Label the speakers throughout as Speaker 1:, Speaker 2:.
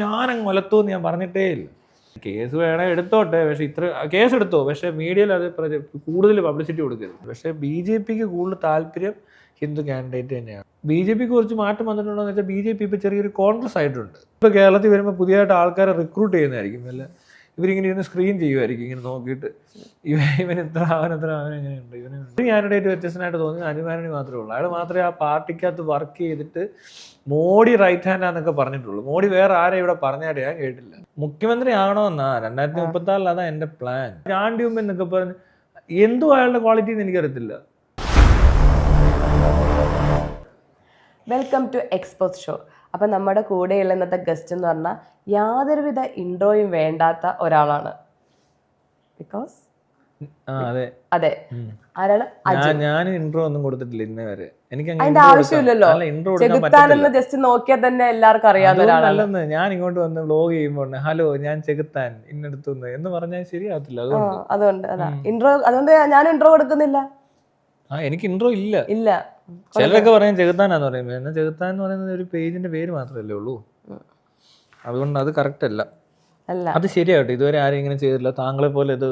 Speaker 1: ഞാനങ്ങ് കൊലത്തൂന്ന് ഞാൻ പറഞ്ഞിട്ടേ ഇല്ല. കേസ് വേണേ എടുത്തോട്ടെ, പക്ഷെ ഇത്ര കേസ് എടുത്തോ, പക്ഷെ മീഡിയയിൽ അത് കൂടുതൽ പബ്ലിസിറ്റി കൊടുക്കരുത്. പക്ഷെ BJPക്ക് കൂടുതൽ താല്പര്യം ഹിന്ദു കാൻഡിഡേറ്റ് തന്നെയാണ്. BJPക്ക് കുറച്ച് മാറ്റം വന്നിട്ടുണ്ടോ എന്ന് വെച്ചാൽ BJP ഇപ്പോൾ ചെറിയൊരു കോൺഗ്രസ് ആയിട്ടുണ്ട്. ഇപ്പോൾ കേരളത്തിൽ വരുമ്പോൾ പുതിയതായിട്ട് ആൾക്കാരെ റിക്രൂട്ട് ചെയ്യുന്നതായിരിക്കും. അല്ല ഇവരിങ്ങനെ ഇരുന്ന് സ്ക്രീൻ ചെയ്യുമായിരിക്കും, ഇങ്ങനെ നോക്കിയിട്ട് ഇവൻ എത്ര അവനെങ്ങനെയുണ്ട്, ഒരു കാൻഡിഡേറ്റ് വ്യത്യസ്തനായിട്ട് തോന്നി അനുമാനി മാത്രമേ ഉള്ളൂ. അയാൾ മാത്രമേ ആ പാർട്ടിക്കകത്ത് വർക്ക് ചെയ്തിട്ട് മോഡി റൈറ്റ് ഹാൻഡാന്നൊക്കെ പറഞ്ഞിട്ടുള്ളൂ. മോഡി വേറെ ആരെയും ഇവിടെ പറഞ്ഞായിട്ട് ഞാൻ കേട്ടില്ല. മുഖ്യമന്ത്രി ആണോന്നാ 2034 അതാ എൻ്റെ പ്ലാൻ. ചാണ്ടിയുമ്പ് എന്നൊക്കെ പറഞ്ഞ് എന്തോ അയാളുടെ ക്വാളിറ്റി എന്ന് എനിക്കറിയത്തില്ല.
Speaker 2: Welcome to expose show. അപ്പം നമ്മുടെ കൂടെയുള്ള ഇന്നത്തെ ഗസ്റ്റ് എന്ന് പറഞ്ഞാൽ യാതൊരുവിധ ഇൻട്രോയും വേണ്ടാത്ത ഒരാളാണ്. ബിക്കോസ് അതെ, ആരാണ്?
Speaker 1: ഞാൻ ഇൻട്രോ ഒന്നും കൊടുത്തിട്ടില്ല ഇന്നേ വരെ. എനിക്ക്
Speaker 2: അതിന്റെ ആവശ്യമില്ലല്ലോ. ചെകുത്താനെന്ന് ജസ്റ്റ് നോക്കിയാൽ തന്നെ എല്ലാവർക്കും അറിയാവുന്ന ഒരാളാണ്.
Speaker 1: ഞാൻ ഇങ്ങോട്ട് വന്ന് വ്ലോഗ് ചെയ്യുമ്പോൾ ഹലോ ഞാൻ ചെകുത്താൻ ഇന്നെടുത്തുന്ന് എന്ന് പറഞ്ഞാൽ ശരിയാകത്തില്ല.
Speaker 2: അതുകൊണ്ട് ഇൻട്രോ, അതുകൊണ്ട് ഞാൻ ഇൻട്രോ കൊടുക്കുന്നില്ല.
Speaker 1: എനിക്ക് ഇൻട്രോ ഇല്ല. ചിലരൊക്കെ പറയാൻ ചെകുത്താനാന്ന് പറയുമ്പോൾ എന്നാൽ ചെകുത്താൻ എന്ന് പറയുന്നത് ഒരു പേജിന്റെ പേര് മാത്രമല്ലേ ഉള്ളൂ. അതുകൊണ്ട് അത് കറക്റ്റ് അല്ല. അത് ശരിയാവട്ടെ, ഇതുവരെ ആരും ഇങ്ങനെ ചെയ്തില്ല. താങ്കളെ പോലെ ഇത്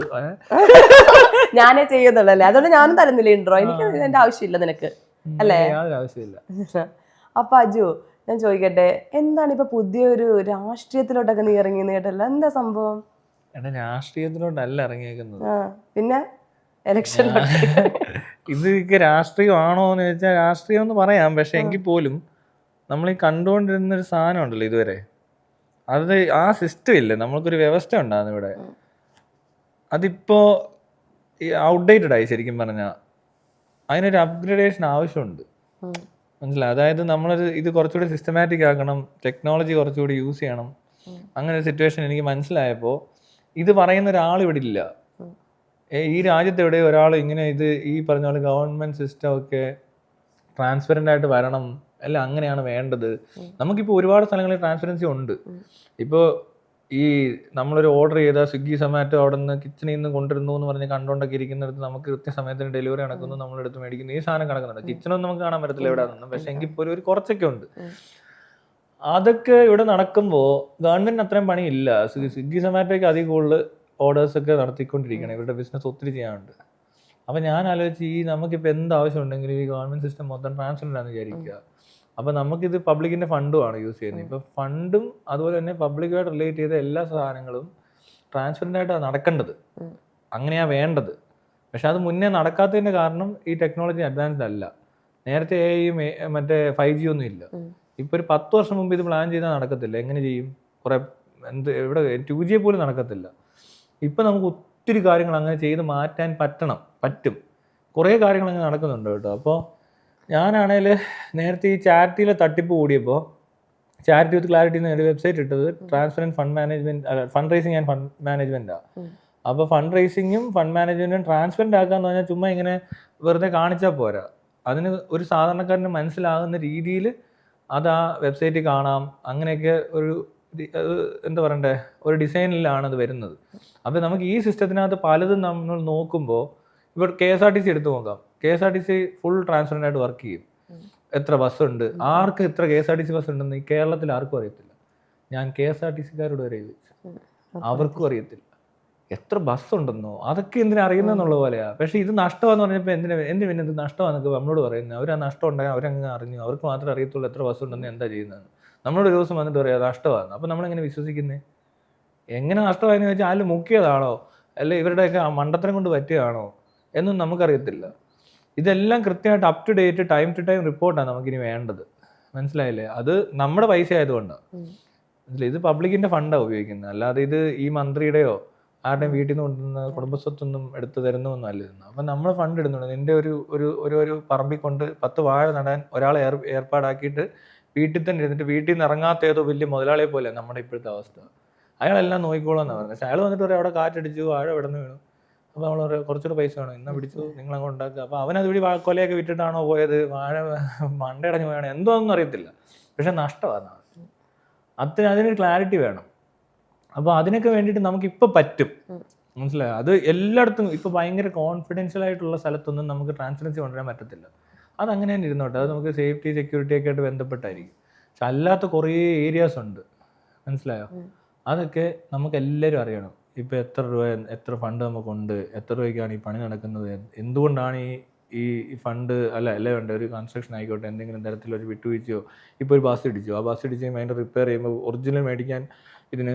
Speaker 2: ഞാനേ ചെയ്യുന്നുള്ളല്ലേ, അതുകൊണ്ട് ഞാനും തരുന്നില്ല ഇൻട്രോ. എനിക്ക് എന്റെ ആവശ്യമില്ല, നിനക്ക് അല്ലേ?
Speaker 1: യാതൊരു ആവശ്യമില്ല.
Speaker 2: അപ്പൊ അജു, ഞാൻ ചോദിക്കട്ടെ, എന്താണ് ഇപ്പൊ പുതിയൊരു രാഷ്ട്രീയത്തിലോട്ടൊക്കെ നീ ഇറങ്ങി കേട്ടല്ല? എന്താ സംഭവം?
Speaker 1: രാഷ്ട്രീയത്തിലോട്ടല്ല ഇറങ്ങിയേക്കുന്നത്,
Speaker 2: പിന്നെ ഇലക്ഷൻ.
Speaker 1: ഇതൊക്കെ രാഷ്ട്രീയമാണോ എന്ന് ചോദിച്ചാൽ രാഷ്ട്രീയം എന്ന് പറയാം. പക്ഷെ എങ്കിൽ പോലും നമ്മൾ ഈ കണ്ടുകൊണ്ടിരുന്നൊരു സാധനം ഉണ്ടല്ലോ ഇതുവരെ, അത് ആ സിസ്റ്റം ഇല്ലേ, നമ്മൾക്കൊരു വ്യവസ്ഥ ഉണ്ടാകുന്നു ഇവിടെ. അതിപ്പോ ഔട്ട്ഡേറ്റഡ് ആയി ശരിക്കും പറഞ്ഞാൽ. അതിനൊരു അപ്ഗ്രഡേഷൻ ആവശ്യമുണ്ട്, മനസ്സിലായി? അതായത് നമ്മളൊരു ഇത് കുറച്ചുകൂടി സിസ്റ്റമാറ്റിക് ആക്കണം, ടെക്നോളജി കുറച്ചുകൂടി യൂസ് ചെയ്യണം. അങ്ങനെ ഒരു സിറ്റുവേഷൻ എനിക്ക് മനസ്സിലായപ്പോൾ ഇത് പറയുന്ന ഒരാൾ ഇവിടെ ഇല്ല. ഈ രാജ്യത്ത് എവിടെ ഒരാൾ ഇങ്ങനെ ഇത് ഈ പറഞ്ഞ പോലെ ഗവൺമെന്റ് സിസ്റ്റം ഒക്കെ ട്രാൻസ്പെറൻ്റ് ആയിട്ട് വരണം, അല്ല അങ്ങനെയാണ് വേണ്ടത്. നമുക്കിപ്പോൾ ഒരുപാട് സ്ഥലങ്ങളിൽ ട്രാൻസ്പെറൻസി ഉണ്ട്. ഇപ്പോൾ ഈ നമ്മളൊരു ഓർഡർ ചെയ്ത സ്വിഗ്ഗി സൊമാറ്റോ അവിടെ നിന്ന് കിച്ചണിൽ നിന്ന് കൊണ്ടുവരുന്നു എന്ന് പറഞ്ഞ് കണ്ടുകൊണ്ടൊക്കെ ഇരിക്കുന്നിടത്ത് നമുക്ക് കൃത്യസമയത്തിന് ഡെലിവറി നടക്കുന്നു, നമ്മളെടുത്ത് മേടിക്കുന്നു, ഈ സാധനം കിടക്കുന്നുണ്ട്. കിച്ചണൊന്നും നമുക്ക് കാണാൻ പറ്റത്തില്ല എവിടെ നിന്നും, പക്ഷെ എങ്കിൽ ഇപ്പോൾ ഒരു കുറച്ചൊക്കെ ഉണ്ട്. അതൊക്കെ ഇവിടെ നടക്കുമ്പോൾ ഗവൺമെന്റിന് അത്രയും പണിയില്ല. സ്വിഗ്ഗി സൊമാറ്റോയ്ക്ക് അധികം കൂടുതൽ ഓർഡേഴ്സൊക്കെ നടത്തിക്കൊണ്ടിരിക്കണം, ഇവരുടെ ബിസിനസ് ഒത്തിരി ചെയ്യാനുണ്ട്. അപ്പം ഞാൻ ആലോചിച്ച് നമുക്കിപ്പോൾ എന്ത് ആവശ്യം ഉണ്ടെങ്കിലും ഈ ഗവൺമെന്റ് സിസ്റ്റം മൊത്തം ട്രാൻസ്പെറൻ്റ് ആണെന്ന് വിചാരിക്കുക. അപ്പം നമുക്കിത് പബ്ലിക്കിൻ്റെ ഫണ്ടുമാണ് യൂസ് ചെയ്യുന്നത്. ഇപ്പോൾ ഫണ്ടും അതുപോലെ തന്നെ പബ്ലിക്കുമായിട്ട് റിലേറ്റ് ചെയ്ത എല്ലാ സാധനങ്ങളും ട്രാൻസ്പെറൻ്റ് ആയിട്ടാണ് നടക്കേണ്ടത്, അങ്ങനെയാണ് വേണ്ടത്. പക്ഷെ അത് മുന്നേ നടക്കാത്തതിൻ്റെ കാരണം ഈ ടെക്നോളജി അഡ്വാൻസ്ഡ് അല്ല. നേരത്തെ മറ്റേ 5G ഒന്നും ഇല്ല. ഇപ്പോൾ ഒരു 10 വർഷം മുമ്പ് ഇത് പ്ലാൻ ചെയ്താൽ നടക്കത്തില്ല. എങ്ങനെ ചെയ്യും? കുറേ ഇവിടെ 2G പോലും നടക്കത്തില്ല. ഇപ്പം നമുക്ക് ഒത്തിരി കാര്യങ്ങൾ അങ്ങനെ ചെയ്ത് മാറ്റാൻ പറ്റും. കുറേ കാര്യങ്ങൾ അങ്ങനെ നടക്കുന്നുണ്ട് കേട്ടോ. അപ്പോൾ ഞാനാണെങ്കിൽ നേരത്തെ ഈ ചാരിറ്റിയിലെ തട്ടിപ്പ് കൂടിയപ്പോൾ ചാരിറ്റി വിത്ത് ക്ലാരിറ്റി എന്നൊരു വെബ്സൈറ്റ് ഇട്ടത് transparent fund raising and fund മാനേജ്മെൻറ്റാണ്. അപ്പോൾ ഫണ്ട് റൈസിങ്ങും ഫണ്ട് മാനേജ്മെൻറ്റും ട്രാൻസ്പെറൻ്റ് ആക്കാന്ന് പറഞ്ഞാൽ ചുമ്മാ ഇങ്ങനെ വെറുതെ കാണിച്ചാൽ പോരാ. അതിന് ഒരു സാധാരണക്കാരന് മനസ്സിലാകുന്ന രീതിയിൽ അത് ആ വെബ്സൈറ്റിൽ കാണാം. അങ്ങനെയൊക്കെ ഒരു എന്താ പറയണ്ടേ, ഒരു ഡിസൈനിലാണ് അത് വരുന്നത്. അപ്പോൾ നമുക്ക് ഈ സിസ്റ്റത്തിനകത്ത് പലതും നമ്മൾ നോക്കുമ്പോൾ ഇപ്പോൾ KSRTC എടുത്ത് നോക്കാം. KSRTC ഫുൾ ട്രാൻസ്പെറൻ്റ് ആയിട്ട് വർക്ക് ചെയ്യും. എത്ര ബസ്സുണ്ട്, ആർക്ക് എത്ര KSRTC ബസ് ഉണ്ടെന്ന് ഈ കേരളത്തിൽ ആർക്കും അറിയത്തില്ല. ഞാൻ KSRTCക്കാരോട് വരെ ചോദിച്ചു, അവർക്കും അറിയത്തില്ല. എത്ര ബസ് ഉണ്ടെന്നോ അതൊക്കെ എന്തിനാ അറിയുന്നതെന്നുള്ള പോലെയാ. പക്ഷേ ഇത് നഷ്ടമാണെന്ന് പറഞ്ഞപ്പോൾ എന്തിനു പിന്നെ ഇത് നഷ്ടമാണെന്നൊക്കെ നമ്മളോട് പറയുന്നത്. അവർ ആ നഷ്ടം ഉണ്ടായി അവരങ്ങ് അറിഞ്ഞു, അവർക്ക് മാത്രമേ അറിയത്തുള്ളൂ എത്ര ബസ് ഉണ്ടെന്ന് എന്താ ചെയ്യുന്നത്. നമ്മളോട് ഒരു ദിവസം വന്നിട്ട് പറയാം നഷ്ടമാണ്. അപ്പോൾ നമ്മളെങ്ങനെ വിശ്വസിക്കുന്നത്? എങ്ങനെ നഷ്ടമായെന്ന് വെച്ചാൽ അതിൽ മുക്കിയതാണോ അല്ലെ ഇവരുടെയൊക്കെ മണ്ടത്തരം കൊണ്ട് പറ്റിയതാണോ എന്നും നമുക്കറിയത്തില്ല. ഇതെല്ലാം കൃത്യമായിട്ട് up to date time to time റിപ്പോർട്ടാണ് നമുക്കിനി വേണ്ടത്, മനസ്സിലായില്ലേ? അത് നമ്മുടെ പൈസ ആയതുകൊണ്ടാണ്. ഇത് പബ്ലിക്കിൻ്റെ ഫണ്ടാണ് ഉപയോഗിക്കുന്നത്, അല്ലാതെ ഇത് ഈ മന്ത്രിയുടെയോ ആരുടെയും വീട്ടിൽ നിന്ന് കൊണ്ടുവന്ന കുടുംബസ്വത്തൊന്നും എടുത്തു തരുന്നൊന്നും അല്ലിരുന്നു. അപ്പം നമ്മൾ ഫണ്ട് ഇടുന്നുണ്ട്. എൻ്റെ ഒരു പറമ്പിൽ കൊണ്ട് 10 വാഴ നടാൻ ഒരാളെ ഏർപ്പാടാക്കിയിട്ട് വീട്ടിൽ തന്നെ ഇരുന്നിട്ട് വീട്ടിൽ നിന്ന് ഇറങ്ങാത്ത ഏതോ വലിയ മുതലാളിയെ പോലെ നമ്മുടെ ഇപ്പോഴത്തെ അവസ്ഥ. അയാളെല്ലാം നോക്കിക്കോളാന്നാണ് പറഞ്ഞത്. പക്ഷെ അയാൾ വന്നിട്ട് പറയാം അവിടെ കാറ്റടിച്ചു, വാഴ വിടന്ന് വീണു. അപ്പോൾ നമ്മൾ പറയാം കുറച്ചുകൂടെ പൈസ വേണം, ഇന്നാ പിടിച്ചു നിങ്ങളങ്ങ് ഉണ്ടാക്കുക. അപ്പോൾ അവനത് വഴി കൊലയൊക്കെ വിട്ടിട്ടാണോ പോയത്, വാഴ മണ്ടയടഞ്ഞു പോയാണോ എന്തോന്നും അറിയത്തില്ല. പക്ഷെ നഷ്ടമാണ്. അതിനൊരു ക്ലാരിറ്റി വേണം. അപ്പോൾ അതിനൊക്കെ വേണ്ടിയിട്ട് നമുക്കിപ്പോൾ പറ്റും, മനസ്സിലായോ? അത് എല്ലായിടത്തും ഇപ്പോൾ ഭയങ്കര കോൺഫിഡൻഷ്യൽ ആയിട്ടുള്ള സ്ഥലത്തൊന്നും നമുക്ക് ട്രാൻസ്പെറൻസി കൊണ്ടുവരാൻ പറ്റത്തില്ല. അതങ്ങനെ തന്നെ ഇരുന്നോട്ടെ, അത് നമുക്ക് സേഫ്റ്റി സെക്യൂരിറ്റി ഒക്കെ ആയിട്ട് ബന്ധപ്പെട്ടായിരിക്കും. പക്ഷെ അല്ലാത്ത കുറേ ഏരിയാസ് ഉണ്ട്. മനസ്സിലായോ? അതൊക്കെ നമുക്ക് എല്ലാവരും അറിയണം. ഇപ്പം എത്ര രൂപ, എത്ര ഫണ്ട് നമുക്കുണ്ട്, എത്ര രൂപയ്ക്കാണ് ഈ പണി നടക്കുന്നത്, എന്തുകൊണ്ടാണ് ഈ ഫണ്ട് അല്ല വേണ്ട ഒരു കൺസ്ട്രക്ഷൻ ആയിക്കോട്ടെ, എന്തെങ്കിലും തരത്തിലൊരു വിട്ടുവീഴ്ചയോ, ഇപ്പോൾ ഒരു ബസ് ഇടിച്ചു, ആ ബസ് ഇടിച്ച് അതിൻ്റെ റിപ്പയർ ചെയ്യുമ്പോൾ ഒറിജിനൽ മേടിക്കാൻ ഇതിന്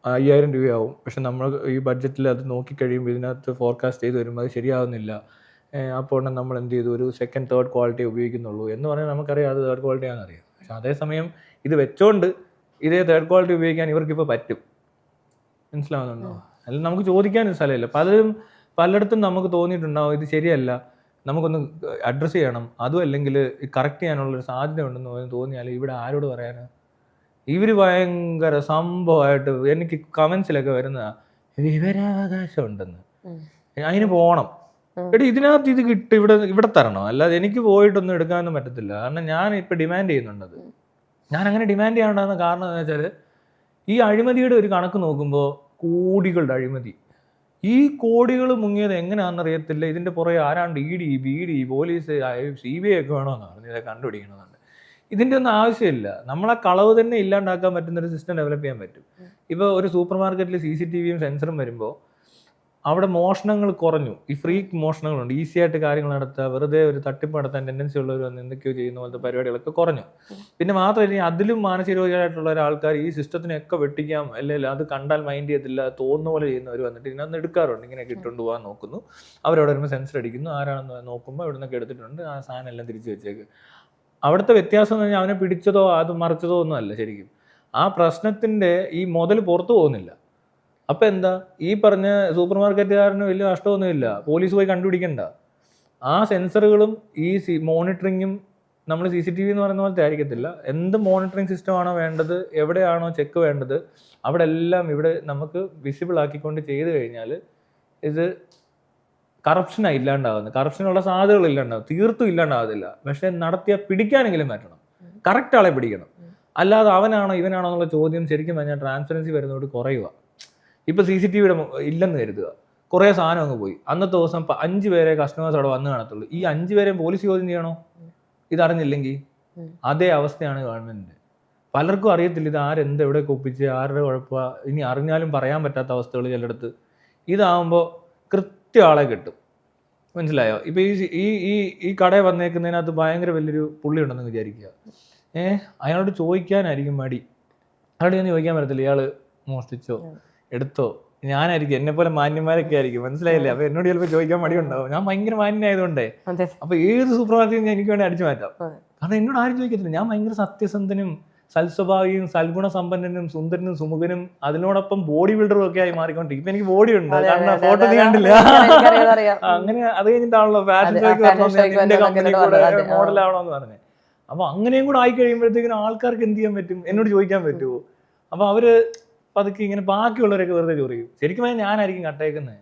Speaker 1: 5000 രൂപയാവും. പക്ഷെ നമ്മൾ ഈ ബഡ്ജറ്റിൽ അത് നോക്കിക്കഴിയുമ്പോൾ ഇതിനകത്ത് ഫോർകാസ്റ്റ് ചെയ്ത് വരുമ്പോൾ അത് ശരിയാവുന്നില്ല. അപ്പോൾ നമ്മൾ എന്ത് ചെയ്തു, ഒരു സെക്കൻഡ് തേർഡ് ക്വാളിറ്റി ഉപയോഗിക്കുന്നുള്ളൂ എന്ന് പറഞ്ഞാൽ നമുക്കറിയാം അത് തേർഡ് ക്വാളിറ്റി ആണെന്നറിയാം. പക്ഷെ അതേസമയം ഇത് വെച്ചോണ്ട് ഇതേ തേർഡ് ക്വാളിറ്റി ഉപയോഗിക്കാൻ ഇവർക്കിപ്പോൾ പറ്റും. മനസ്സിലാവുന്നുണ്ടോ? അല്ലെങ്കിൽ നമുക്ക് ചോദിക്കാനൊരു സ്ഥലമില്ല. പലയിടത്തും നമുക്ക് തോന്നിയിട്ടുണ്ടാവും ഇത് ശരിയല്ല, നമുക്കൊന്ന് അഡ്രസ്സ് ചെയ്യണം, അതും അല്ലെങ്കിൽ കറക്റ്റ് ചെയ്യാനുള്ളൊരു സാധ്യത ഉണ്ടെന്ന് തോന്നിയാൽ ഇവിടെ ആരോട് പറയാനാണ്? ഇവർ ഭയങ്കര സംഭവമായിട്ട് എനിക്ക് കമൻസിലൊക്കെ വരുന്നതാ വിവരാവകാശം ഉണ്ടെന്ന്. അതിന് പോകണം. എടി ഇതിനകത്ത് ഇത് കിട്ടും, ഇവിടെ തരണം, അല്ലാതെ എനിക്ക് പോയിട്ടൊന്നും എടുക്കാനൊന്നും പറ്റത്തില്ല. കാരണം ഞാൻ ഇപ്പം ഡിമാൻഡ് ചെയ്യുന്നുണ്ടത്. ഞാൻ അങ്ങനെ ഡിമാൻഡ് ചെയ്യാനുണ്ടാകുന്ന കാരണം എന്ന് വെച്ചാൽ ഈ അഴിമതിയുടെ ഒരു കണക്ക് നോക്കുമ്പോൾ കോടികളുടെ അഴിമതി. ഈ കോടികൾ മുങ്ങിയത് എങ്ങനെയാണെന്നറിയത്തില്ല. ഇതിൻ്റെ പുറകെ ആരാണ്ട് ED, BD, പോലീസ്, CBI ഒക്കെ വേണമെന്നാണ് ഇതൊക്കെ കണ്ടുപിടിക്കണമെന്നുണ്ട്. ഇതിൻ്റെ ഒന്നും ആവശ്യമില്ല. നമ്മളെ കളവ് തന്നെ ഇല്ലാണ്ടാക്കാൻ പറ്റുന്നൊരു സിസ്റ്റം ഡെവലപ്പ് ചെയ്യാൻ പറ്റും. ഇപ്പോൾ ഒരു സൂപ്പർ മാർക്കറ്റിൽ CCTVയും സെൻസറും വരുമ്പോൾ അവിടെ മോഷണങ്ങൾ കുറഞ്ഞു. ഈ ഫ്രീക്ക് മോഷണങ്ങളുണ്ട്, ഈസി ആയിട്ട് കാര്യങ്ങൾ നടത്തുക, വെറുതെ ഒരു തട്ടിപ്പ് നടത്താൻ ടെൻഡൻസി ഉള്ളവർ വന്ന് എന്തൊക്കെയോ ചെയ്യുന്ന പോലത്തെ പരിപാടികളൊക്കെ കുറഞ്ഞു. പിന്നെ മാത്രമല്ല അതിലും മാനസിക രോഗികളായിട്ടുള്ള ഒരാൾക്കാർ ഈ സിസ്റ്റത്തിനെയൊക്കെ വെട്ടിക്കാം, അല്ലെങ്കിൽ അത് കണ്ടാൽ മൈൻഡ് ചെയ്യത്തില്ല, തോന്നുന്ന പോലെ ചെയ്യുന്നവർ വന്നിട്ട് ഇതിനകത്ത് എടുക്കാറുണ്ട്. ഇങ്ങനെയൊക്കെ ഇട്ടുകൊണ്ട് പോകാൻ നോക്കുന്നു, അവരവിടെ വരുമ്പോൾ സെൻസർ അടിക്കുന്നു, ആരാണെന്ന് നോക്കുമ്പോൾ ഇവിടെ നിന്നൊക്കെ എടുത്തിട്ടുണ്ട്, ആ സാധനം എല്ലാം തിരിച്ചു വെച്ചേക്ക്. അവിടുത്തെ വ്യത്യാസം എന്ന് പറഞ്ഞാൽ അവനെ പിടിച്ചതോ അത് മറിച്ചതോ ഒന്നും അല്ല. ശരിക്കും ആ പ്രശ്നത്തിൻ്റെ ഈ മുതൽ പുറത്തു പോകുന്നില്ല. അപ്പം എന്താ, ഈ പറഞ്ഞ സൂപ്പർ മാർക്കറ്റുകാരന് വലിയ നഷ്ടമൊന്നുമില്ല, പോലീസ് പോയി കണ്ടുപിടിക്കണ്ട. ആ സെൻസറുകളും ഈ മോണിറ്ററിങ്ങും നമ്മൾ CCTV എന്ന് പറയുന്ന പോലത്തെ ആയിരിക്കത്തില്ല. എന്ത് മോണിറ്ററിങ് സിസ്റ്റമാണോ വേണ്ടത്, എവിടെയാണോ ചെക്ക് വേണ്ടത്, അവിടെ എല്ലാം ഇവിടെ നമുക്ക് വിസിബിൾ ആക്കിക്കൊണ്ട് ചെയ്ത് കഴിഞ്ഞാൽ ഇത് കറപ്ഷനാണ് ഇല്ലാണ്ടാവുന്നത്. കറപ്ഷനുള്ള സാധ്യതകൾ ഇല്ലാണ്ടാവും, തീർത്തും ഇല്ലാണ്ടാവത്തില്ല. പക്ഷെ നടത്തിയ പിടിക്കാനെങ്കിലും പറ്റണം, കറക്റ്റ് ആളെ പിടിക്കണം. അല്ലാതെ അവനാണോ ഇവനാണോ എന്നുള്ള ചോദ്യം ശരിക്കും പറഞ്ഞാൽ ട്രാൻസ്പെറൻസി വരുന്നതോട് കുറയുക. ഇപ്പോൾ CCTVയുടെ ഇല്ലെന്ന് കരുതുക, കുറേ സാധനം അങ്ങ് പോയി, അന്നത്തെ ദിവസം 5 പേരെ കസ്റ്റമേഴ്സ് അവിടെ വന്ന് കാണത്തുള്ളൂ. ഈ 5 പേരെയും പോലീസ് ചോദ്യം ചെയ്യണോ ഇതറിഞ്ഞില്ലെങ്കിൽ? അതേ അവസ്ഥയാണ് ഗവൺമെൻറ്റിൻ്റെ. പലർക്കും അറിയത്തില്ല ഇത് ആരെന്ത് എവിടെയൊക്കെ ഒപ്പിച്ച് ആരുടെ കുഴപ്പമാണ്, ഇനി അറിഞ്ഞാലും പറയാൻ പറ്റാത്ത അവസ്ഥകൾ ചിലയിടത്ത്. ഇതാകുമ്പോൾ കൃത്യ ആളെ കിട്ടും. മനസ്സിലായോ? ഇപ്പോൾ ഈ കടയിൽ വന്നേക്കുന്നതിനകത്ത് ഭയങ്കര വലിയൊരു പുള്ളി ഉണ്ടെന്ന് വിചാരിക്കുക. അയാളോട് ചോദിക്കാനായിരിക്കും മടി. അയാളോട് ഞാൻ ചോദിക്കാൻ പറ്റത്തില്ല ഇയാൾ മോഷ്ടിച്ചോ എടുത്തോ. ഞാനായിരിക്കും, എന്നെപ്പോലെ മാന്യന്മാരൊക്കെ ആയിരിക്കും, മനസ്സിലായില്ലേ? അപ്പോൾ എന്നോട് ചിലപ്പോൾ ചോദിക്കാൻ മടി ഉണ്ടാവും. ഞാൻ ഭയങ്കര മാന്യനായതുകൊണ്ടേ അപ്പോൾ ഏത് സൂപ്പർ മാർക്കറ്റിൽ എനിക്ക് വേണ്ടി അടിച്ചു മാറ്റാം. കാരണം എന്നോട് ആരും ചോദിക്കത്തില്ല. ഞാൻ ഭയങ്കര സത്യസന്ധനും സൽസ്വഭാവിയും സൽഗുണ സമ്പന്നനും സുന്ദരനും സുമുഖനും അതിനോടൊപ്പം ബോഡി ബിൽഡറും ഒക്കെ ആയി മാറിക്കൊണ്ടിരിക്കും. ഇപ്പൊ എനിക്ക് ബോഡി ഉണ്ട്, കാരണം ഫോട്ടോ നീ കണ്ടില്ല. അങ്ങനെ അത് കഴിഞ്ഞിട്ടാണല്ലോ ഫാഷൻ ഷോയ്ക്ക് എന്റെ കമ്പനി കൂടെ മോഡലാവണമെന്ന് പറഞ്ഞത്. അപ്പൊ അങ്ങനെയും കൂടെ ആയി കഴിയുമ്പോഴത്തേക്കിനും ആൾക്കാർക്ക് എന്ത് ചെയ്യാൻ പറ്റും, എന്നോട് ചോദിക്കാൻ പറ്റുമോ? അപ്പൊ അവര് പതുക്കെ ഇങ്ങനെ ബാക്കിയുള്ളവരൊക്കെ വെറുതെ ചോദിക്കും. ശരിക്കും ഞാനായിരിക്കും കട്ടേക്കുന്നത്.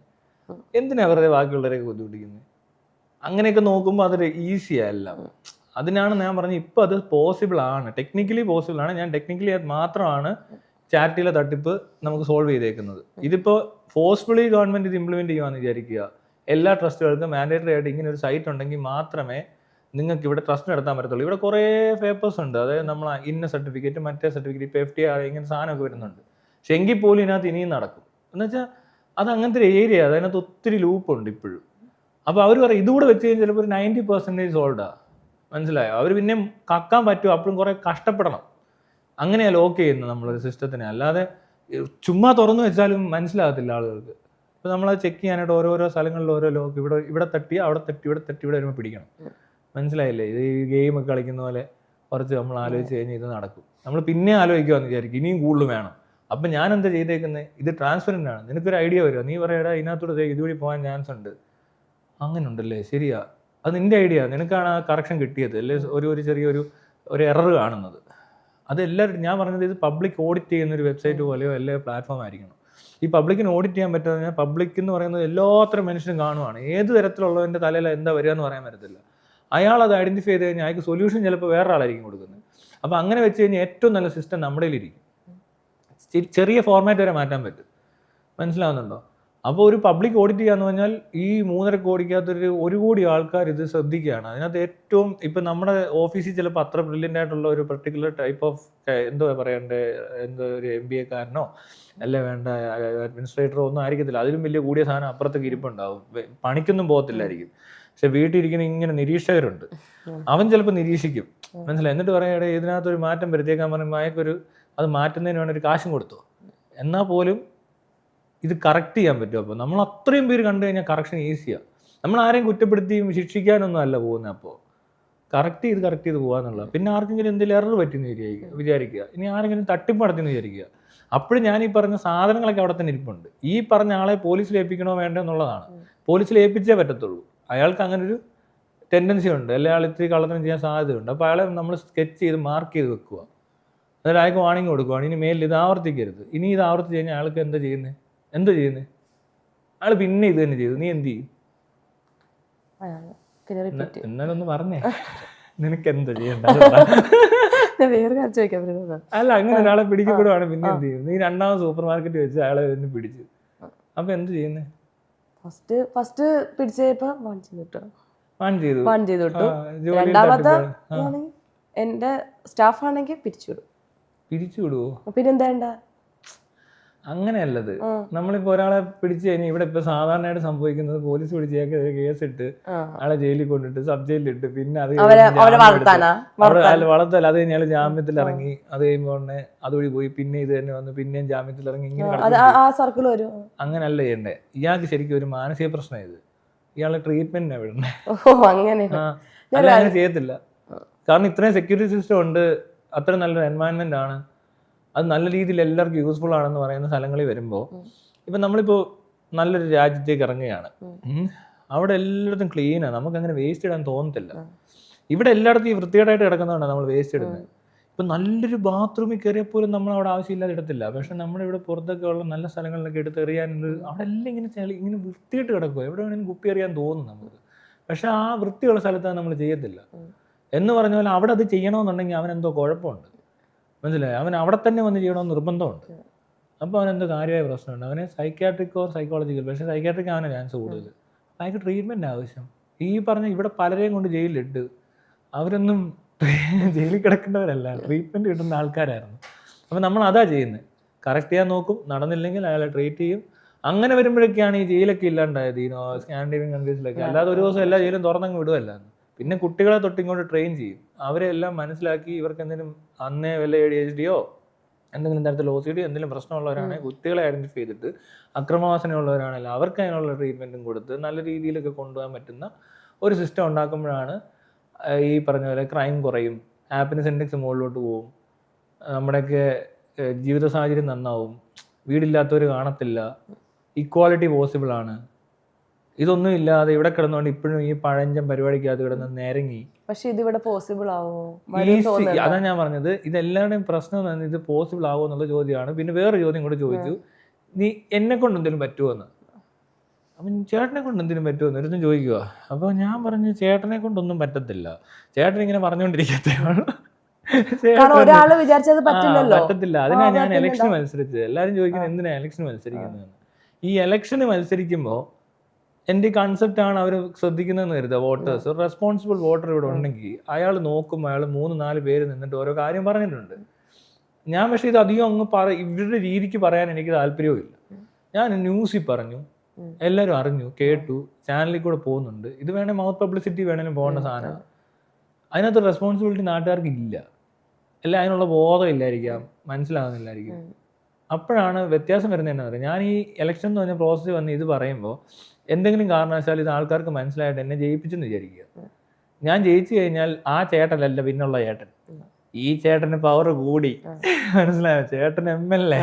Speaker 1: എന്തിനാ വെറുതെ ബാക്കിയുള്ളവരൊക്കെ ബുദ്ധിമുട്ടിക്കുന്നത്? അങ്ങനെയൊക്കെ നോക്കുമ്പോൾ അതൊരു ഈസിയല്ല. അതിനാണ് ഞാൻ പറഞ്ഞത് ഇപ്പം അത് പോസിബിൾ ആണ്, ടെക്നിക്കലി പോസിബിൾ ആണ്. ഞാൻ ടെക്നിക്കലി അത് മാത്രമാണ് ചാരിറ്റിയിലെ തട്ടിപ്പ് നമുക്ക് സോൾവ് ചെയ്തേക്കുന്നത്. ഇതിപ്പോൾ ഫോഴ്സ്ഫുള്ളി ഗവൺമെൻറ് ഇത് ഇംപ്ലിമെൻറ്റ് ചെയ്യുകയെന്ന് വിചാരിക്കുക. എല്ലാ ട്രസ്റ്റുകൾക്കും മാൻഡേറ്ററി ആയിട്ട് ഇങ്ങനെ ഒരു സൈറ്റ് ഉണ്ടെങ്കിൽ മാത്രമേ നിങ്ങൾക്ക് ഇവിടെ ട്രസ്റ്റ് നടത്താൻ പറ്റത്തുള്ളൂ. ഇവിടെ കുറേ പേപ്പേഴ്സ് ഉണ്ട്, അതായത് നമ്മൾ ഇന്ന സർട്ടിഫിക്കറ്റ് മറ്റേ സർട്ടിഫിക്കറ്റ് ഇപ്പോൾ FTR ഇങ്ങനെ സാധനമൊക്കെ വരുന്നുണ്ട്. പക്ഷെ എങ്കിൽ പോലും ഇതിനകത്ത് ഇനിയും നടക്കും. എന്നുവെച്ചാൽ അത് അങ്ങനത്തെ ഒരു ഏരിയ, അതിനകത്ത് ഒത്തിരി ലൂപ്പുണ്ട് ഇപ്പോഴും. അപ്പോൾ അവർ പറയും ഇതുകൂടെ വെച്ച് കഴിഞ്ഞാൽ ചിലപ്പോൾ ഒരു 90% സോൾഡാണ്. മനസ്സിലായോ? അവർ പിന്നെ കക്കാൻ പറ്റും, അപ്പോഴും കുറേ കഷ്ടപ്പെടണം. അങ്ങനെയാണ് ലോക്ക് ചെയ്യുന്നത് നമ്മളൊരു സിസ്റ്റത്തിനെ. അല്ലാതെ ചുമ്മാ തുറന്നു വെച്ചാലും മനസ്സിലാകത്തില്ല ആളുകൾക്ക്. ഇപ്പോൾ നമ്മളത് ചെക്ക് ചെയ്യാനായിട്ട് ഓരോരോ സ്ഥലങ്ങളിൽ ഓരോ ലോക്ക്, ഇവിടെ തട്ടി അവിടെ തട്ടി ഇവിടെ തട്ടി ഇവിടെ വരുമ്പോൾ പിടിക്കണം. മനസ്സിലായില്ലേ? ഇത് ഈ ഗെയിമൊക്കെ കളിക്കുന്ന പോലെ കുറച്ച് നമ്മൾ ആലോചിച്ച് കഴിഞ്ഞാൽ ഇത് നടക്കും. നമ്മൾ പിന്നെ ആലോചിക്കുമെന്ന് വിചാരിക്കും ഇനിയും കൂടുതൽ വേണം. അപ്പം ഞാൻ എന്താ ചെയ്തേക്കുന്നത്, ഇത് ട്രാൻസ്പെറൻ്റ് ആണ്. നിനക്കൊരു ഐഡിയ വരുമോ, നീ പറയടാ ഇതിനകത്തൂടെ ഇതുവഴി പോകാൻ ചാൻസ് ഉണ്ട്, അങ്ങനെ ഉണ്ടല്ലേ, ശരിയാ, അത് നിൻ്റെ ഐഡിയ, നിനക്കാണ് ആ കറക്ഷൻ കിട്ടിയത് അല്ലേ, ഒരു ചെറിയൊരു എറർ കാണുന്നത്. അതെല്ലാവരും ഞാൻ പറഞ്ഞത് ഇത് പബ്ലിക് ഓഡിറ്റ് ചെയ്യുന്നൊരു വെബ്സൈറ്റ് പോലെയോ എല്ലാ പ്ലാറ്റ്ഫോം ആയിരിക്കണം. ഈ പബ്ലിക്കിന് ഓഡിറ്റ് ചെയ്യാൻ പറ്റുന്നത് കഴിഞ്ഞാൽ പബ്ലിക് എന്ന് പറയുന്നത് എല്ലാത്തരം മനുഷ്യരും കാണുവാണ്. ഏത് തരത്തിലുള്ളവൻ്റെ തലയിൽ എന്താ വരിക എന്ന് പറയാൻ പറ്റത്തില്ല. അയാൾ അത് ഐഡൻറ്റിഫൈ ചെയ്ത് കഴിഞ്ഞാൽ അയാൾക്ക് സൊല്യൂഷൻ ചിലപ്പോൾ വേറെ ആളായിരിക്കും കൊടുക്കുന്നത്. അപ്പോൾ അങ്ങനെ വെച്ച് കഴിഞ്ഞാൽ ഏറ്റവും നല്ല സിസ്റ്റം നമ്മുടെ കയ്യിലിരിക്കും. ചെറിയ ഫോർമാറ്റ് വരെ മാറ്റാൻ പറ്റും. മനസ്സിലാവുന്നുണ്ടോ? അപ്പോൾ ഒരു പബ്ലിക് ഓഡിറ്റ് ചെയ്യാന്ന് പറഞ്ഞാൽ ഈ 3.5 കോടിക്കകത്തൊരു 1 കോടി ആൾക്കാർ ഇത് ശ്രദ്ധിക്കുകയാണ്. അതിനകത്ത് ഏറ്റവും ഇപ്പം നമ്മുടെ ഓഫീസിൽ ചിലപ്പോൾ അത്ര ബ്രില്യൻ്റ് ആയിട്ടുള്ള ഒരു പർട്ടിക്കുലർ ടൈപ്പ് ഓഫ് എന്തോ പറയണ്ടേ, എന്തോ ഒരു MBA കാരനോ അല്ലെ വേണ്ട അഡ്മിനിസ്ട്രേറ്ററോ ഒന്നും ആയിരിക്കത്തില്ല. അതിലും വലിയ കൂടിയ സാധനം അപ്പുറത്തേക്ക് ഇരിപ്പുണ്ടാവും. പണിക്കൊന്നും പോകത്തില്ലായിരിക്കും. പക്ഷെ വീട്ടിലിരിക്കുന്ന ഇങ്ങനെ നിരീക്ഷകരുണ്ട്. അവൻ ചിലപ്പോൾ നിരീക്ഷിക്കും, മനസ്സിലായി. എന്നിട്ട് പറയട്ടെ ഇതിനകത്തൊരു മാറ്റം വരുത്തിയേക്കാൻ പറയുമ്പോൾ അയാൾക്കൊരു അത് മാറ്റുന്നതിന് വേണ്ടി ഒരു കാശും കൊടുത്തു. എന്നാൽ പോലും ഇത് കറക്റ്റ് ചെയ്യാൻ പറ്റും. അപ്പോൾ നമ്മൾ അത്രയും പേര് കണ്ടു കഴിഞ്ഞാൽ കറക്ഷൻ ഈസിയാണ്. നമ്മൾ ആരെയും കുറ്റപ്പെടുത്തിയും ശിക്ഷിക്കാനൊന്നും അല്ല പോകുന്നത്. അപ്പോൾ കറക്റ്റ് ചെയ്ത് പോകാന്നുള്ളത്. പിന്നെ ആർക്കെങ്കിലും എന്തെങ്കിലും എറർ പറ്റിയെന്ന് വിചാരിക്കുക, ഇനി ആരെങ്കിലും തട്ടിപ്പ് നടത്തിയെന്ന് വിചാരിക്കുക, അപ്പോഴും ഞാൻ ഈ പറഞ്ഞ സാധനങ്ങളൊക്കെ അവിടെ തന്നെ ഇരിപ്പുണ്ട്. ഈ പറഞ്ഞ ആളെ പോലീസിൽ ഏൽപ്പിക്കണോ വേണ്ടോ എന്നുള്ളതാണ്. പോലീസിൽ ഏൽപ്പിച്ചേ പറ്റത്തുള്ളൂ. അയാൾക്ക് അങ്ങനെ ഒരു ടെൻഡൻസി ഉണ്ട്, അല്ലെങ്കിൽ അയാൾ ഇത്തിരി കള്ളത്തരം ചെയ്യാൻ സാധ്യതയുണ്ട്. അപ്പോൾ അയാളെ നമ്മൾ സ്കെച്ച് ചെയ്ത് മാർക്ക് ചെയ്ത് വെക്കുക. അതായത് അയാൾക്ക് വാണിംഗ് കൊടുക്കുകയാണ്, ഇനി മേലിൽ ഇത് ആവർത്തിക്കരുത്. ഇനി ഇത് ആവർത്തിച്ച് കഴിഞ്ഞാൽ അയാൾക്ക് എന്താ ചെയ്യുന്നത്? അയാൾ പിന്നെ ഇത് തന്നെ ചെയ്തു, നീ എന്ത് ചെയ്യും? എന്നാലും ഒന്ന് പറഞ്ഞേ, നിനക്ക് എന്താ ചെയ്യണ്ട? അല്ല, അങ്ങനെ ഒരാളെ പിടിക്കപ്പെടുവാണ് പിന്നെ എന്ത് ചെയ്യും? നീ 2ാമത് സൂപ്പർ മാർക്കറ്റ് വെച്ച് അയാളെ തന്നെ പിടിച്ചു. അപ്പൊ എന്ത് ചെയ്യുന്നേ?
Speaker 2: ഫസ്റ്റ് പിടിച്ചപ്പോ
Speaker 1: വാൺ ചെയ്തു
Speaker 2: വിട്ടു. രണ്ടാമത്തെ എന്റെ സ്റ്റാഫ് ആണെങ്കിൽ പിരിച്ചു വിടുവോ? പിന്നെന്താ?
Speaker 1: അങ്ങനെയല്ലത്. നമ്മളിപ്പോ ഒരാളെ പിടിച്ചു കഴിഞ്ഞാൽ ഇവിടെ ഇപ്പൊ സാധാരണയായിട്ട് സംഭവിക്കുന്നത് പോലീസ് പിടിച്ചേക്ക് കേസിട്ട് അയാളെ ജയിലിൽ കൊണ്ടിട്ട് സബ് ജയിലിലിട്ട് പിന്നെ അത് വളർത്തല്ല. അത് കഴിഞ്ഞാൽ ജാമ്യത്തിൽ ഇറങ്ങി, അത് കഴിയുമ്പോൾ അതുവഴി പോയി പിന്നെ ഇത് തന്നെ വന്ന് പിന്നെയും ജാമ്യത്തിൽ ഇറങ്ങി, ഇങ്ങനെ അങ്ങനല്ല ചെയ്യണ്ടേ. ഇയാൾക്ക് ശരിക്കും ഒരു മാനസിക പ്രശ്നം. ഇത് ഇയാളെ ട്രീറ്റ്മെന്റിനാ വിടണ്ടേ. അല്ല, അങ്ങനെ ചെയ്യത്തില്ല. കാരണം ഇത്രയും സെക്യൂരിറ്റി സിസ്റ്റം ഉണ്ട്, അത്ര നല്ലൊരു എൻവയൺമെന്റ് ആണ്, അത് നല്ല രീതിയിൽ എല്ലാവർക്കും യൂസ്ഫുൾ ആണെന്ന് പറയുന്ന സ്ഥലങ്ങളിൽ വരുമ്പോൾ, ഇപ്പം നമ്മളിപ്പോൾ നല്ലൊരു രാജ്യത്തേക്ക് ഇറങ്ങുകയാണ്, അവിടെ എല്ലായിടത്തും ക്ലീനാണ്, നമുക്ക് അങ്ങനെ വേസ്റ്റ് ഇടാൻ തോന്നത്തില്ല. ഇവിടെ എല്ലായിടത്തും ഈ വൃത്തികേടായിട്ട് കിടക്കുന്നതാണ് നമ്മൾ വേസ്റ്റ് ഇടുന്നത്. ഇപ്പം നല്ലൊരു ബാത്റൂമിൽ കയറിയാൽ പോലും നമ്മൾ അവിടെ ആവശ്യമില്ലാതെ ഇടത്തില്ല. പക്ഷെ നമ്മളിവിടെ പുറത്തൊക്കെ ഉള്ള നല്ല സ്ഥലങ്ങളിലൊക്കെ എടുത്ത് എറിയാനുണ്ട്, അവിടെ എല്ലാം ഇങ്ങനെ വൃത്തിയായിട്ട് കിടക്കുക, എവിടെ വേണമെങ്കിലും കുപ്പി എറിയാൻ തോന്നും നമുക്ക്. പക്ഷെ ആ വൃത്തിയുള്ള സ്ഥലത്താണ് നമ്മൾ ചെയ്യത്തില്ല. എന്ന് പറഞ്ഞ പോലെ അവിടെ അത് ചെയ്യണമെന്നുണ്ടെങ്കിൽ അവനെന്തോ കുഴപ്പമുണ്ട്, മനസ്സിലായി. അവൻ അവിടെ തന്നെ വന്ന് ചെയ്യണമെന്ന് നിർബന്ധമുണ്ട്. അപ്പോൾ അവനെന്തോ കാര്യമായ പ്രശ്നമുണ്ട്. അവന് സൈക്യാട്രിക് ഓർ സൈക്കോളജിക്കൽ, പക്ഷേ സൈക്യാട്രിക് അവന് ചാൻസ് കൂടുതൽ. അയാൾക്ക് ട്രീറ്റ്മെൻറ്റ് ആവശ്യം. ഈ പറഞ്ഞ ഇവിടെ പലരെയും കൊണ്ട് ജയിലിലിട്ട് അവരൊന്നും ജയിലിൽ കിടക്കേണ്ടവരല്ല, ട്രീറ്റ്മെൻറ്റ് കിട്ടുന്ന ആൾക്കാരായിരുന്നു. അപ്പോൾ നമ്മൾ അതാ ചെയ്യുന്നത്, കറക്റ്റ് ചെയ്യാൻ നോക്കും, നടന്നില്ലെങ്കിൽ അയാളെ ട്രീറ്റ് ചെയ്യും. അങ്ങനെ വരുമ്പോഴൊക്കെയാണ് ഈ ജയിലൊക്കെ ഇല്ലാണ്ടായത് ഈ സ്കാൻഡിനേവിയൻ കൺട്രീസിലൊക്കെ. അല്ലാതെ ഒരു ദിവസം എല്ലാ ജയിലും തുറന്നങ്ങ് വിടുമല്ല. പിന്നെ കുട്ടികളെ തൊട്ടിങ്ങോട്ട് ട്രെയിൻ ചെയ്യും, അവരെ എല്ലാം മനസ്സിലാക്കി ഇവർക്ക് എന്തെങ്കിലും അന്നേ വല്ല ADHDയോ എന്തെങ്കിലും തരത്തിൽ OCD എന്തെങ്കിലും പ്രശ്നമുള്ളവരാണെങ്കിൽ കുട്ടികളെ ഐഡൻറ്റിഫൈ ചെയ്തിട്ട് അക്രമവാസനയുള്ളവരാണെങ്കിൽ അവർക്ക് അതിനുള്ള ട്രീറ്റ്മെൻറ്റും കൊടുത്ത് നല്ല രീതിയിലൊക്കെ കൊണ്ടുപോകാൻ പറ്റുന്ന ഒരു സിസ്റ്റം ഉണ്ടാക്കുമ്പോഴാണ് ഈ പറഞ്ഞ പോലെ ക്രൈം കുറയും, ഹാപ്പിനെസ് ഇൻഡെക്സ് മുകളിലോട്ട് പോകും, നമ്മുടെയൊക്കെ ജീവിത സാഹചര്യം നന്നാവും, വീടില്ലാത്തവർ കാണത്തില്ല, ഇക്വാളിറ്റി പോസിബിൾ ആണ്. ഇതൊന്നും ഇല്ലാതെ ഇവിടെ കിടന്നുകൊണ്ട് ഇപ്പോഴും ഈ പഴഞ്ചൻ പരിപാടിക്കകത്ത് കിടന്ന് നിരങ്ങി.
Speaker 2: പക്ഷെ ഇതിവിടെ പോസിബിൾ ആവോ?
Speaker 1: അതാ ഞാൻ പറഞ്ഞത്, ഇതെല്ലാവരുടെയും പ്രശ്നം ഇത് പോസിബിൾ ആവോ എന്നുള്ള ചോദ്യമാണ്. പിന്നെ വേറെ ചോദ്യം കൂടെ ചോദിച്ചു, നീ എന്നെ കൊണ്ട് എന്തെങ്കിലും പറ്റുമോ എന്ന്. അപ്പം ചേട്ടനെ കൊണ്ട് എന്തെങ്കിലും പറ്റുമോ എന്ന് ഒരുത്തും ചോദിക്കുക. അപ്പോൾ ഞാൻ പറഞ്ഞു ചേട്ടനെ കൊണ്ടൊന്നും പറ്റത്തില്ല, ചേട്ടൻ ഇങ്ങനെ പറഞ്ഞുകൊണ്ടിരിക്കത്തേയാണ്, പറ്റത്തില്ല. അതിനാ ഞാൻ ഇലക്ഷന് മത്സരിച്ചത്. എല്ലാവരും ചോദിക്കുന്നത് എന്തിനാ ഇലക്ഷന് മത്സരിക്കുന്നതെന്ന്. ഈ ഇലക്ഷന് മത്സരിക്കുമ്പോൾ എൻ്റെ കൺസെപ്റ്റ് ആണ് അവർ ശ്രദ്ധിക്കുന്നതെന്ന് കരുതുക. വോട്ടേഴ്സ്, ഒരു റെസ്പോൺസിബിൾ വോട്ടർ ഇവിടെ ഉണ്ടെങ്കിൽ അയാൾ നോക്കും, അയാൾ 3-4 പേര് നിന്നിട്ട് ഓരോ കാര്യം പറഞ്ഞിട്ടുണ്ട്. ഞാൻ പക്ഷേ ഇത് അധികം അങ്ങ് ഇവരുടെ രീതിക്ക് പറയാൻ എനിക്ക് താല്പര്യവുമില്ല. ഞാൻ ന്യൂസിൽ പറഞ്ഞു, എല്ലാവരും അറിഞ്ഞു കേട്ടു, ചാനലിൽ കൂടെ പോകുന്നുണ്ട്. ഇത് വേണേൽ മൗത്ത് പബ്ലിസിറ്റി വേണേലും പോകേണ്ട സാധനമാണ്. അതിനകത്ത് റെസ്പോൺസിബിലിറ്റി നാട്ടുകാർക്ക് ഇല്ല, അല്ല അതിനുള്ള ബോധം ഇല്ലായിരിക്കാം, മനസ്സിലാകുന്നില്ലായിരിക്കും. അപ്പോഴാണ് വ്യത്യാസം വരുന്നത്. എന്നാ പറയുക, ഞാൻ ഈ ഇലക്ഷൻ എന്ന് പറഞ്ഞ പ്രോസസ്സ് വന്ന് ഇത് പറയുമ്പോൾ എന്തെങ്കിലും കാരണവശാൽ ഇത് ആൾക്കാർക്ക് മനസ്സിലായിട്ട് എന്നെ ജയിപ്പിച്ചെന്ന് വിചാരിക്കുക. ഞാൻ ജയിച്ചു കഴിഞ്ഞാൽ ആ ചേട്ടനല്ല പിന്നുള്ള ചേട്ടൻ, ഈ ചേട്ടന് പവർ കൂടി, മനസ്സിലായോ? ചേട്ടൻ MLA,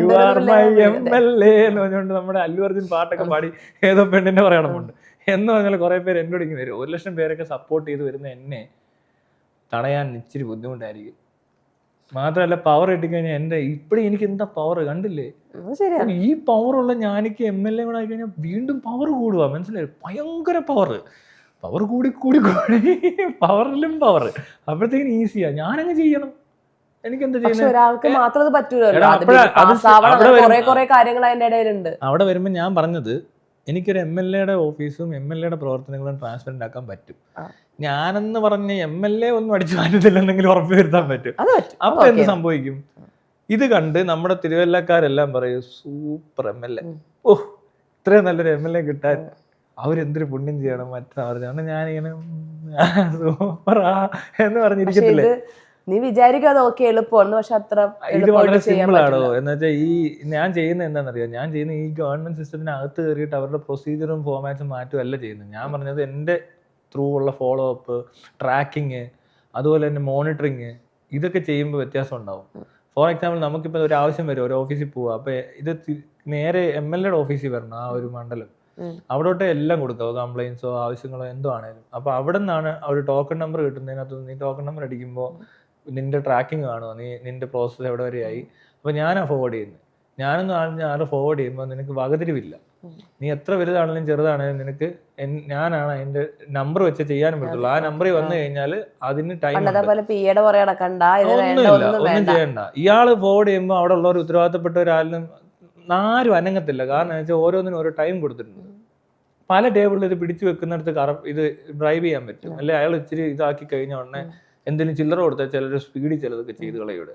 Speaker 1: you are my MLA എന്ന് പറഞ്ഞുകൊണ്ട് നമ്മുടെ അല്ലു അർജുൻ പാട്ടൊക്കെ പാടി ഏതോ പെണ്ണിനെ പറയണമുണ്ട് എന്ന് പറഞ്ഞാൽ കുറെ പേര് എന്നോട് ഇങ്ങനെ വരും. 1 ലക്ഷം പേരൊക്കെ സപ്പോർട്ട് ചെയ്ത് വരുന്ന എന്നെ തടയാൻ ഇച്ചിരി ബുദ്ധിമുട്ടായിരിക്കും. മാത്രമല്ല പവർ കിട്ടിക്കഴിഞ്ഞാൽ എൻ്റെ ഇപ്പഴും എനിക്ക് എന്താ പവർ കണ്ടില്ലേ? ഈ പവറുള്ള ഞാനിക്ക് MLA കൂടെ ആയി കഴിഞ്ഞാൽ വീണ്ടും പവർ കൂടുക, മനസ്സിലായി? ഭയങ്കര പവർ കൂടി പവറിലും പവർ. അപ്പോഴത്തേക്കും ഈസിയാ, ഞാനങ്ങ് ചെയ്യണം, എനിക്കെന്താ
Speaker 2: പക്ഷെ
Speaker 1: ചെയ്യുന്നത്?
Speaker 2: ഒരാൾക്ക് മാത്രം അത് പറ്റൂലല്ലോ.
Speaker 1: എടാ,
Speaker 2: അത്
Speaker 1: അപ്പഴാ അത്
Speaker 2: പാസ്സാവണം,
Speaker 1: അവിടെ
Speaker 2: അങ്ങനെ
Speaker 1: വരും.
Speaker 2: കുറെ കാര്യങ്ങൾ അതിന്റെ ഇടയിലുണ്ട്.
Speaker 1: അവിടെ വരുമ്പോൾ ഞാൻ പറഞ്ഞത് എനിക്കൊരു MLA-യുടെ ഓഫീസും MLA-യുടെ പ്രവർത്തനങ്ങളും ട്രാൻസ്പെറന്റ് ആക്കാൻ പറ്റും. ഞാനെന്ന് പറഞ്ഞ MLA ഒന്നും അടിച്ചു മാറ്റത്തില്ലെന്നെങ്കിലും ഉറപ്പ് വരുത്താൻ പറ്റും.
Speaker 2: അത് പറ്റും.
Speaker 1: അപ്പൊ എന്ത് സംഭവിക്കും? ഇത് കണ്ട് നമ്മുടെ തിരുവല്ലക്കാരെല്ലാം പറയും സൂപ്പർ MLA, ഓ ഇത്രയും നല്ലൊരു MLA കിട്ടാൻ അവരെന്തൊരു പുണ്യം ചെയ്യണം മറ്റേ പറഞ്ഞാണ് ഞാനിങ്ങനെ സൂപ്പറാ എന്ന് പറഞ്ഞിരിക്കത്തില്ലേ.
Speaker 2: നീ വിചാരിക്കും അത് ഓക്കെ എളുപ്പമാണ്, പക്ഷെ അത്ര
Speaker 1: ഇത് വളരെ സിമ്പിൾ ആണോ എന്ന് വെച്ചാൽ ഈ ഞാൻ ചെയ്യുന്നത് എന്താണെന്നറിയാം, ഞാൻ ചെയ്യുന്ന ഈ ഗവൺമെന്റ് സിസ്റ്റത്തിനകത്ത് കയറിയിട്ട് അവരുടെ പ്രൊസീജിയറും ഫോർമാറ്റ്സും മാറ്റുമല്ല ചെയ്യുന്നത്. ഞാൻ പറഞ്ഞത് എൻ്റെ ത്രൂ ഉള്ള ഫോളോ അപ്പ്, ട്രാക്കിങ്, അതുപോലെ തന്നെ മോണിറ്ററിങ്, ഇതൊക്കെ ചെയ്യുമ്പോൾ വ്യത്യാസം ഉണ്ടാവും. ഫോർ എക്സാമ്പിൾ നമുക്കിപ്പോൾ ഒരു ആവശ്യം വരും, ഒരു ഓഫീസിൽ പോവുക, അപ്പോൾ ഇത് നേരെ MLA-യുടെ ഓഫീസിൽ വരണം, ആ ഒരു മണ്ഡലം അവിടോട്ട് എല്ലാം കൊടുക്കുക, കംപ്ലയിൻസോ ആവശ്യങ്ങളോ എന്തോ ആണേലും. അപ്പോൾ അവിടെ നിന്നാണ് ഒരു ടോക്കൺ നമ്പർ കിട്ടുന്നതിനകത്ത് നീ ടോക്കൺ നമ്പർ അടിക്കുമ്പോൾ നിന്റെ ട്രാക്കിംഗ് കാണുമോ, നിന്റെ പ്രോസസ്സ് എവിടെ വരെയായി. അപ്പോൾ ഞാനാ ഫോർവേഡ് ചെയ്യുന്നത്. ഞാനൊന്ന് ഫോർവേഡ് ചെയ്യുമ്പോൾ നിനക്ക് വകതിരിവില്ല. നീ എത്ര വലുതാണെങ്കിലും ചെറുതാണെങ്കിലും നിനക്ക് ഞാനാണ് അതിന്റെ നമ്പർ വെച്ച് ചെയ്യാനും പറ്റുള്ളൂ. ആ നമ്പറിൽ വന്നു കഴിഞ്ഞാൽ അതിന് ടൈം ഒന്നുമില്ല, ഒന്നും ചെയ്യണ്ട. ഇയാള് ഫോർവേഡ് ചെയ്യുമ്പോൾ അവിടെ ഉള്ളവർ ഉത്തരവാദിത്തപ്പെട്ടവരാലും ആരും അനങ്ങത്തില്ല. കാരണം എന്ന് വെച്ചാൽ ഓരോന്നിനും ഓരോ ടൈം കൊടുത്തിട്ടുണ്ട്. പല ടേബിളിൽ ഇത് പിടിച്ചു വെക്കുന്നിടത്ത് ഇത് ഡ്രൈവ് ചെയ്യാൻ പറ്റും അല്ലെ. അയാൾ ഇച്ചിരി ഇതാക്കി കഴിഞ്ഞ ഉടനെ എന്തെങ്കിലും ചില്ലറ കൊടുത്താൽ ചിലർ സ്പീഡിൽ ചിലതൊക്കെ ചെയ്ത് കളയുടെ.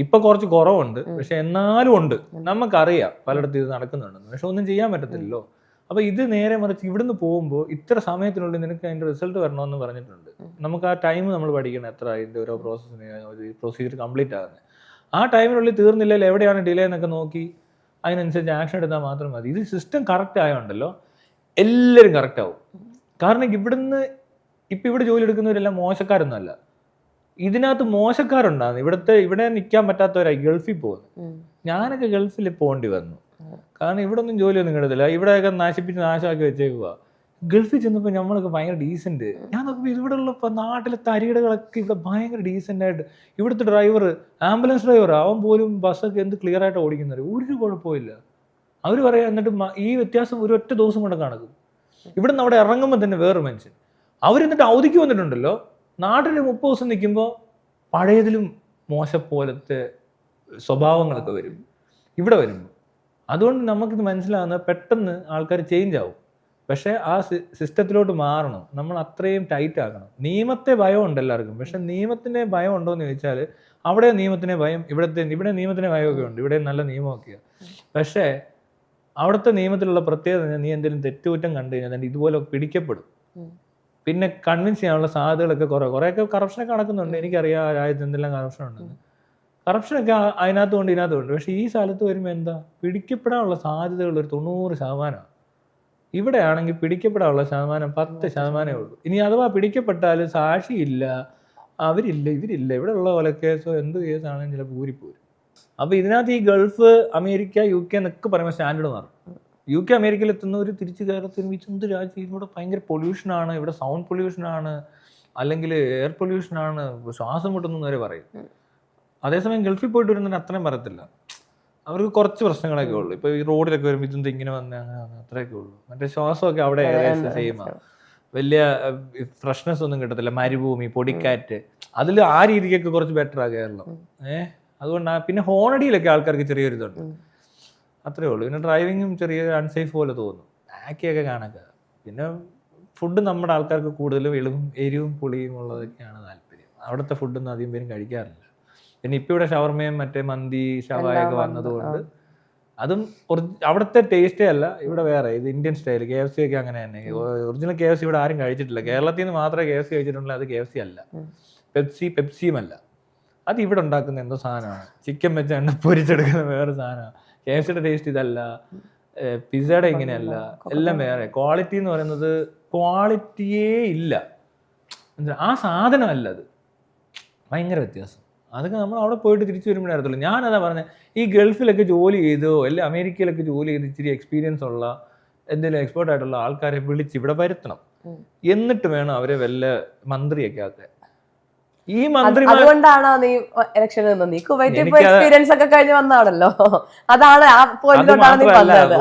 Speaker 1: ഇപ്പൊ കുറച്ച് കുറവുണ്ട്, പക്ഷെ എന്നാലും ഉണ്ട്. നമുക്കറിയാം പലയിടത്തും ഇത് നടക്കുന്നുണ്ടെന്ന്, പക്ഷെ ഒന്നും ചെയ്യാൻ പറ്റത്തില്ലല്ലോ. അപ്പൊ ഇത് നേരെ മറിച്ച് ഇവിടുന്ന് പോകുമ്പോൾ ഇത്ര സമയത്തിനുള്ളിൽ നിനക്ക് അതിന്റെ റിസൾട്ട് വരണമെന്ന് പറഞ്ഞിട്ടുണ്ട്. നമുക്ക് ആ ടൈം നമ്മൾ പഠിക്കണം, എത്ര അതിന്റെ ഓരോ പ്രോസസ്സിന് ഒരു പ്രൊസീജിയർ കംപ്ലീറ്റ് ആകുന്നത്. ആ ടൈമിനുള്ളിൽ തീർന്നില്ലെങ്കിൽ എവിടെയാണ് ഡിലേ എന്നൊക്കെ നോക്കി അതിനനുസരിച്ച് ആക്ഷൻ എടുത്താൽ മാത്രം മതി. ഇത് സിസ്റ്റം കറക്റ്റ് ആയതുകൊണ്ടല്ലോ എല്ലാവരും കറക്റ്റ് ആവും. കാരണം ഇവിടെ ജോലി എടുക്കുന്നവരെല്ലാം മോശക്കാരൊന്നുമല്ല. ഇതിനകത്ത് മോശക്കാരുണ്ടാകുന്നു. ഇവിടെ നിൽക്കാൻ പറ്റാത്തവരായി ഗൾഫിൽ പോകുന്നു. ഞാനൊക്കെ ഗൾഫിൽ പോകേണ്ടി വന്നു. കാരണം ഇവിടെ ഒന്നും ജോലിയൊന്നും കിട്ടത്തില്ല. ഇവിടെയൊക്കെ നാശമാക്കി വെച്ചേക്കുക. ഗൾഫിൽ ചെന്നപ്പോൾ നമ്മളൊക്കെ ഭയങ്കര ഡീസന്റ്. ഞാൻ നോക്കുമ്പോൾ ഇവിടെ ഉള്ളപ്പോൾ നാട്ടിലെ തരികിടകളൊക്കെ ഇവിടെ ഭയങ്കര ഡീസന്റ് ആയിട്ട്. ഇവിടുത്തെ ഡ്രൈവർ, ആംബുലൻസ് ഡ്രൈവർ, അവൻ പോലും ബസ്സൊക്കെ എന്ത് ക്ലിയർ ആയിട്ട് ഓടിക്കുന്നത്, ഒരു കുഴപ്പമില്ല. അവർ പറയാം. എന്നിട്ട് ഈ വ്യത്യാസം ഒരു ഒറ്റ ദിവസം കൊണ്ട് നടക്കും. ഇവിടെ നിന്ന് അവിടെ ഇറങ്ങുമ്പോൾ തന്നെ വേറൊരു മനുഷ്യൻ. അവരെന്നിട്ട് അവധിക്ക് വന്നിട്ടുണ്ടല്ലോ, നാട്ടിൽ 30 ദിവസം നിൽക്കുമ്പോൾ പഴയതിലും മോശപ്പോലത്തെ സ്വഭാവങ്ങളൊക്കെ വരും ഇവിടെ വരുമ്പോൾ. അതുകൊണ്ട് നമുക്കിത് മനസ്സിലാകുന്നത് പെട്ടെന്ന് ആൾക്കാർ ചേഞ്ച് ആവും. പക്ഷേ ആ സിസ്റ്റത്തിലോട്ട് മാറണം. നമ്മൾ അത്രയും ടൈറ്റ് ആക്കണം. നിയമത്തെ ഭയം ഉണ്ട് എല്ലാവർക്കും, പക്ഷെ നിയമത്തിൻ്റെ ഭയം ഉണ്ടോ എന്ന് ചോദിച്ചാൽ അവിടെ നിയമത്തിനെ ഭയം, ഇവിടെ നിയമത്തിൻ്റെ ഭയമൊക്കെ ഉണ്ട്. ഇവിടെ നല്ല നിയമമൊക്കെയാണ്. പക്ഷേ അവിടുത്തെ നിയമത്തിലുള്ള പ്രത്യേകത, നീ എന്തെങ്കിലും തെറ്റുകുറ്റം കണ്ടു കഴിഞ്ഞാൽ ഇതുപോലെ പിടിക്കപ്പെടും. പിന്നെ കൺവിൻസ് ചെയ്യാനുള്ള സാധ്യതകളൊക്കെ കുറേയൊക്കെ കറപ്ഷനൊക്കെ നടക്കുന്നുണ്ട്. എനിക്കറിയാം രാജ്യത്ത് എന്തെല്ലാം കറപ്ഷൻ ഉണ്ടെന്ന്. കറപ്ഷനൊക്കെ അതിനകത്തുകൊണ്ട് ഇതിനകത്തുണ്ട്. പക്ഷേ ഈ സ്ഥലത്ത് വരുമ്പോൾ എന്താ, പിടിക്കപ്പെടാനുള്ള സാധ്യതകൾ ഒരു 90%. ഇവിടെ ആണെങ്കിൽ പിടിക്കപ്പെടാനുള്ള ശതമാനം 10% ഉള്ളൂ. ഇനി അഥവാ പിടിക്കപ്പെട്ടാൽ സാക്ഷിയില്ല, അവരില്ല, ഇവരില്ല. ഇവിടെ ഉള്ള പോലെ കേസോ എന്ത് കേസാണെങ്കിലും ചിലപ്പോൾ ഊരിപ്പോരും. അപ്പോൾ ഇതിനകത്ത് ഈ ഗൾഫ്, അമേരിക്ക, UK എന്നൊക്കെ പറയുമ്പോൾ സ്റ്റാൻഡേർഡ് മാറും. UK അമേരിക്കയിൽ എത്തുന്നവർ തിരിച്ച് കേരളത്തിൽ എന്ത് രാജ്യം, ഇവിടെ ഭയങ്കര പൊല്യൂഷനാണ്, ഇവിടെ സൗണ്ട് പൊല്യൂഷനാണ്, അല്ലെങ്കിൽ എയർ പൊല്യൂഷനാണ്, ശ്വാസം മുട്ടുന്നു വരെ പറയും. അതേസമയം ഗൾഫിൽ പോയിട്ട് വരുന്നതിന് അത്രയും പറയത്തില്ല. അവർക്ക് കുറച്ച് പ്രശ്നങ്ങളൊക്കെ ഉള്ളൂ. ഇപ്പോൾ ഈ റോഡിലൊക്കെ വരുമ്പോൾ ഇതെന്ത് ഇങ്ങനെ വന്ന് അങ്ങനെ അത്രയൊക്കെ ഉള്ളൂ. മറ്റേ ശ്വാസമൊക്കെ അവിടെ ഏകദേശം സെയിമാണ്. വലിയ ഫ്രഷ്നെസ് ഒന്നും കിട്ടത്തില്ല. മരുഭൂമി, പൊടിക്കാറ്റ്, അതിൽ ആ രീതിക്കൊക്കെ കുറച്ച് ബെറ്ററാണ് കേരളം. അതുകൊണ്ടാണ്. പിന്നെ ഹോണടിയിലൊക്കെ ആൾക്കാർക്ക് ചെറിയൊരു ഇതുണ്ട്, അത്രേ ഉള്ളൂ. പിന്നെ ഡ്രൈവിങ്ങും ചെറിയ അൺസേഫ് പോലെ തോന്നും, ആക്കിയൊക്കെ കാണാൻ. പിന്നെ ഫുഡ് നമ്മുടെ ആൾക്കാർക്ക് കൂടുതലും എരിവും പുളിയും ഉള്ളതൊക്കെയാണ് താല്പര്യം. അവിടുത്തെ ഫുഡൊന്നും അധികം പേരും കഴിക്കാറില്ല. പിന്നെ ഇപ്പം ഇവിടെ ഷവർമയും മറ്റേ മന്തി, ഷവായൊക്കെ വന്നതുകൊണ്ട് അതും അവിടുത്തെ ടേസ്റ്റേ അല്ല, ഇവിടെ വേറെ ഇത് ഇന്ത്യൻ സ്റ്റൈൽ. KFC ഒക്കെ അങ്ങനെ തന്നെ. ഒറിജിനൽ KFC ഇവിടെ ആരും കഴിച്ചിട്ടില്ല. കേരളത്തിൽ നിന്ന് മാത്രമേ KFC കഴിച്ചിട്ടുള്ളൂ. അത് KFC അല്ല. പെപ്സിയും അല്ല. അത് ഇവിടെ ഉണ്ടാക്കുന്ന എന്തോ സാധനമാണ്. ചിക്കൻ വെച്ച് എണ്ണ പൊരിച്ചെടുക്കുന്ന വേറെ സാധനമാണ്. KFCയുടെ ടേസ്റ്റ് ഇതല്ല, പിസയുടെ ഇങ്ങനെയല്ല, എല്ലാം വേറെ. ക്വാളിറ്റി എന്ന് പറയുന്നത് ക്വാളിറ്റിയേ ഇല്ല. ആ സാധനമല്ല അത്, ഭയങ്കര വ്യത്യാസം. അതൊക്കെ നമ്മൾ അവിടെ പോയിട്ട് തിരിച്ചു വരുമ്പോഴേ അറിയത്തുള്ളൂ. ഞാനതാ പറഞ്ഞത്, ഈ ഗൾഫിലൊക്കെ ജോലി ചെയ്തോ അല്ലെങ്കിൽ അമേരിക്കയിലൊക്കെ ജോലി ചെയ്ത് ഇച്ചിരി എക്സ്പീരിയൻസ് ഉള്ള എന്തെങ്കിലും എക്സ്പേർട്ട് ആയിട്ടുള്ള ആൾക്കാരെ വിളിച്ച് ഇവിടെ വരുത്തണം. എന്നിട്ട് വേണം അവരെ വല്ല മന്ത്രിയൊക്കെ ആക്കാൻ. ഈ മന്ത്രിമാർ
Speaker 2: അതുകൊണ്ടാണോ നീ ഇലക്ഷൻ നിന്ന്? നീ കുവൈറ്റ് ഇപ്പൊ എക്സ്പീരിയൻസ് ഒക്കെ കഴിഞ്ഞ് വന്നാണല്ലോ, അതാണ് ആ പോയിന്റിലോട്ടാണ് നീ വന്നത്.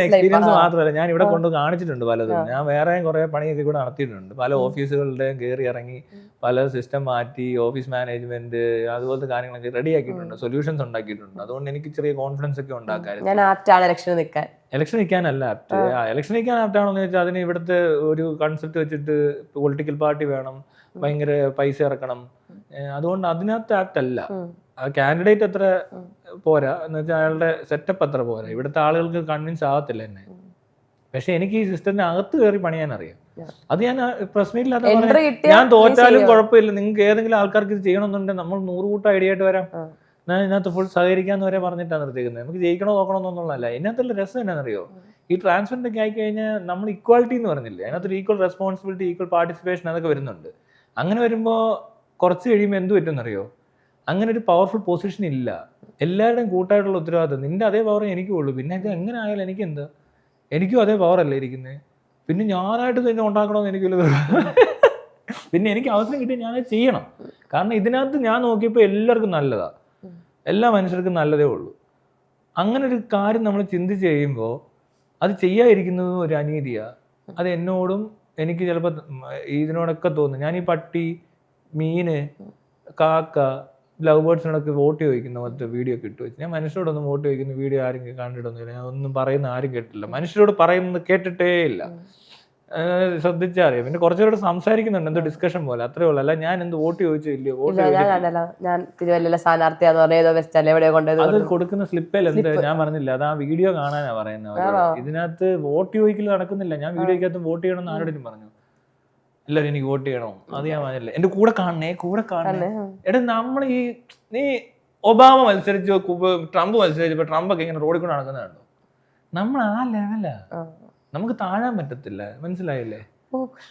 Speaker 1: എക്സ്പീരിയൻസ് മാത്രമല്ല, ഞാൻ ഇവിടെ കൊണ്ട് കാണിച്ചിട്ടുണ്ട് പലതും. ഞാൻ വേറെ കുറെ പണിയൊക്കെ കൂടെ നടത്തിയിട്ടുണ്ട്. പല ഓഫീസുകളുടെയും കയറി ഇറങ്ങി പല സിസ്റ്റം മാറ്റി, ഓഫീസ് മാനേജ്മെന്റ് അതുപോലത്തെ കാര്യങ്ങളൊക്കെ റെഡിയാക്കിയിട്ടുണ്ട്, സൊല്യൂഷൻസ് ഉണ്ടാക്കിയിട്ടുണ്ട്. അതുകൊണ്ട് എനിക്ക് ചെറിയ കോൺഫിഡൻസ് ഒക്കെ ഉണ്ടാക്കാറുണ്ട്.
Speaker 2: ഞാൻ ആപ്റ്റാണ് ഇലക്ഷൻ നിൽക്കാൻ.
Speaker 1: ഇലക്ഷൻ നിൽക്കാനല്ല ആപ്റ്റ്. ഇലക്ഷൻ നിൽക്കാൻ ആപ്റ്റാണോ എന്ന് വെച്ചാൽ അതിന് ഇവിടുത്തെ ഒരു കൺസെപ്റ്റ് വെച്ചിട്ട് പൊളിറ്റിക്കൽ പാർട്ടി വേണം, ഭയങ്കര പൈസ ഇറക്കണം, അതുകൊണ്ട് അതിനകത്ത് ആപ്റ്റ് അല്ല. കാൻഡിഡേറ്റ് അത്ര പോരാ എന്ന് വെച്ചാൽ അയാളുടെ സെറ്റപ്പ് അത്ര പോരാ. ഇവിടുത്തെ ആളുകൾക്ക് കൺവിൻസ് ആകത്തില്ല എന്നെ. പക്ഷെ എനിക്ക് ഈ സിസ്റ്റത്തിന്റെ അകത്ത് കയറി പണിയാൻ അറിയാം. അത് ഞാൻ പ്രസ് മീറ്റില്ലാത്ത ഞാൻ തോറ്റാലും കുഴപ്പമില്ല, നിങ്ങൾക്ക് ഏതെങ്കിലും ആൾക്കാർക്ക് ഇത് ചെയ്യണമെന്നുണ്ടെങ്കിൽ നമ്മൾ 100 കൂട്ടം ഐഡിയ ആയിട്ട് വരാം, ഞാൻ ഇതിനകത്ത് ഫുൾ സഹകരിക്കാന്ന് വരെ പറഞ്ഞിട്ടാണ് നിർത്തിക്കുന്നത്. നമുക്ക് ജയിക്കണോ നോക്കണോ എന്നുള്ളതല്ല. ഇതിനകത്തുള്ള രസം എന്നാണെന്നറിയോ, ഈ ട്രാൻസ്പെറന്റ് ഒക്കെ ആയിക്കഴിഞ്ഞാൽ നമ്മൾ ഇക്വാലിറ്റി എന്ന് പറഞ്ഞില്ലേ, അതിനകത്തൊരു ഈക്വൽ റെസ്പോൺസിബിലിറ്റി, ഈക്വൽ പാർട്ടിസിപ്പേഷൻ അതൊക്കെ വരുന്നുണ്ട്. അങ്ങനെ വരുമ്പോൾ കുറച്ച് കഴിയുമ്പോൾ എന്ത് പറ്റുമെന്നറിയോ, അങ്ങനെ ഒരു പവർഫുൾ പൊസിഷൻ ഇല്ല. എല്ലാവരുടെയും കൂട്ടായിട്ടുള്ള ഉത്തരവാദിത്തം. നിന്റെ അതേ പവർ എനിക്കും ഉള്ളൂ. പിന്നെ ഇത് എങ്ങനെ ആയാലും എനിക്കെന്താ, എനിക്കും അതേ പവറല്ലേ ഇരിക്കുന്നത്. പിന്നെ ഞാനായിട്ട് തന്നെ ഉണ്ടാക്കണമെന്ന് എനിക്കൊരു പിന്നെ എനിക്ക് അവസരം കിട്ടിയാൽ ഞാനത് ചെയ്യണം. കാരണം ഇതിനകത്ത് ഞാൻ നോക്കിയപ്പോൾ എല്ലാവർക്കും നല്ലതാണ്, എല്ലാ മനുഷ്യർക്കും നല്ലതേ ഉള്ളൂ. അങ്ങനെ ഒരു കാര്യം നമ്മൾ ചിന്തിച്ച് കഴിയുമ്പോൾ അത് ചെയ്യാതിരിക്കുന്നതും ഒരു അനീതിയാണ്. അത് എന്നോടും എനിക്ക് ചിലപ്പോൾ ഇതിനോടൊക്കെ തോന്നും. ഞാൻ ഈ പട്ടി, മീന്, കാക്ക, ലവ് ബേർഡ്സിനോടൊക്കെ വോട്ട് ചോദിക്കുന്ന പോലത്തെ വീഡിയോ ഒക്കെ ഇട്ട് വെച്ച്, ഞാൻ മനുഷ്യരോടൊന്നും വോട്ട് ചോദിക്കുന്ന വീഡിയോ ആരും കണ്ടിട്ടൊന്നുമില്ല. ഞാൻ ഒന്നും പറയുന്ന ആരും കേട്ടിട്ടില്ല, മനുഷ്യരോട് പറയുന്നത് കേട്ടിട്ടേ ഇല്ല. ശ്രദ്ധിച്ചാൽ അറിയാം. പിന്നെ കുറച്ചുകൂടെ സംസാരിക്കുന്നുണ്ട്, എന്തോ ഡിസ്കഷൻ പോലെ, അത്രേ ഉള്ളൂ. അല്ല ഞാൻ എന്ത് വോട്ട് ചോദിച്ചില്ലയോ, വോട്ട്
Speaker 2: ഞാൻ തിരുവല്ലയിലെ സ്ഥാനാർത്ഥിയാന്ന് പറഞ്ഞ
Speaker 1: അത് കൊടുക്കുന്ന സ്ലിപ്പിൽ എന്ത് ഞാൻ പറഞ്ഞില്ല, അത് ആ വീഡിയോ കാണാനാ പറയുന്നത്. ഇതിനകത്ത് വോട്ട് ചോദിക്കൽ നടക്കുന്നില്ല. ഞാൻ വീഡിയോക്കകത്ത് വോട്ട് ചെയ്യണമെന്ന് ആരോടും പറഞ്ഞു, എല്ലാവരും എനിക്ക് വോട്ട് ചെയ്യണോ, അത് ഞാൻ പറഞ്ഞില്ല. എന്റെ കൂടെ കാണണേ. എടാ നമ്മൾ ഈ നീ ഒബാമ മത്സരിച്ചു, ട്രംപ് മത്സരിച്ചപ്പോ ട്രംപൊക്കെ ഇങ്ങനെ റോഡിൽ കൂടെ നടക്കുന്നതാണോ? നമ്മൾ ആ ലെവലാ, നമുക്ക് താഴാൻ പറ്റത്തില്ല, മനസ്സിലായില്ലേ?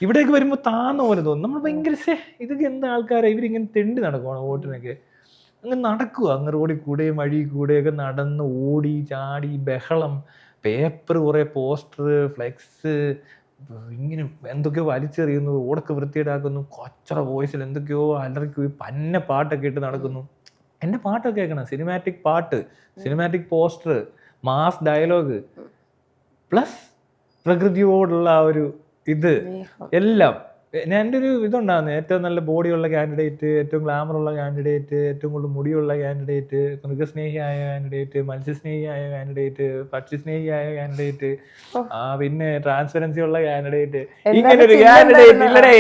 Speaker 1: ഇവിടേക്ക് വരുമ്പോ താന്ന പോലെ തോന്നും. നമ്മൾ ഭയങ്കര ഇതൊക്കെ എന്താ ആൾക്കാരെ, ഇവരിങ്ങനെ തെണ്ടി നടക്കുവാണ് വോട്ടിനൊക്കെ. അങ്ങനെ നടക്കുക, അങ്ങ് റോഡിൽ കൂടെയും വഴി കൂടെയൊക്കെ നടന്ന് ഓടി ചാടി ബഹളം, പേപ്പർ, കുറെ പോസ്റ്റർ, ഫ്ലെക്സ്, ഇങ്ങനെ എന്തൊക്കെയോ വലിച്ചെറിയുന്നു, ഓടൊക്കെ വൃത്തിയിടാക്കുന്നു, കൊച്ചറ വോയിസിൽ എന്തൊക്കെയോ അലറിക്ക് പന്ന പാട്ടൊക്കെ ഇട്ട് നടക്കുന്നു. എൻ്റെ പാട്ടൊക്കെ കേൾക്കണം, സിനിമാറ്റിക് പാട്ട്, cinematic poster, mass dialogue, plus പ്രകൃതിയോടുള്ള ആ ഒരു ഇത് എല്ലാം. എൻ്റെ ഒരു ഇതുണ്ടാകുന്നത്, ഏറ്റവും നല്ല ബോഡിയുള്ള കാൻഡിഡേറ്റ്, ഏറ്റവും ഗ്ലാമറുള്ള കാൻഡിഡേറ്റ്, ഏറ്റവും കൂടുതൽ മുടിയുള്ള കാൻഡിഡേറ്റ്, മൃഗസ്നേഹിയായ കാൻഡിഡേറ്റ്, മത്സ്യസ്നേഹിയായ കാൻഡിഡേറ്റ്, പക്ഷിസ്നേഹിയായ കാൻഡിഡേറ്റ്, പിന്നെ ട്രാൻസ്പെറൻസി ഉള്ള കാൻഡിഡേറ്റ്, ഇങ്ങനെ ഒരു കാൻഡിഡേറ്റ് ഇല്ലടേ.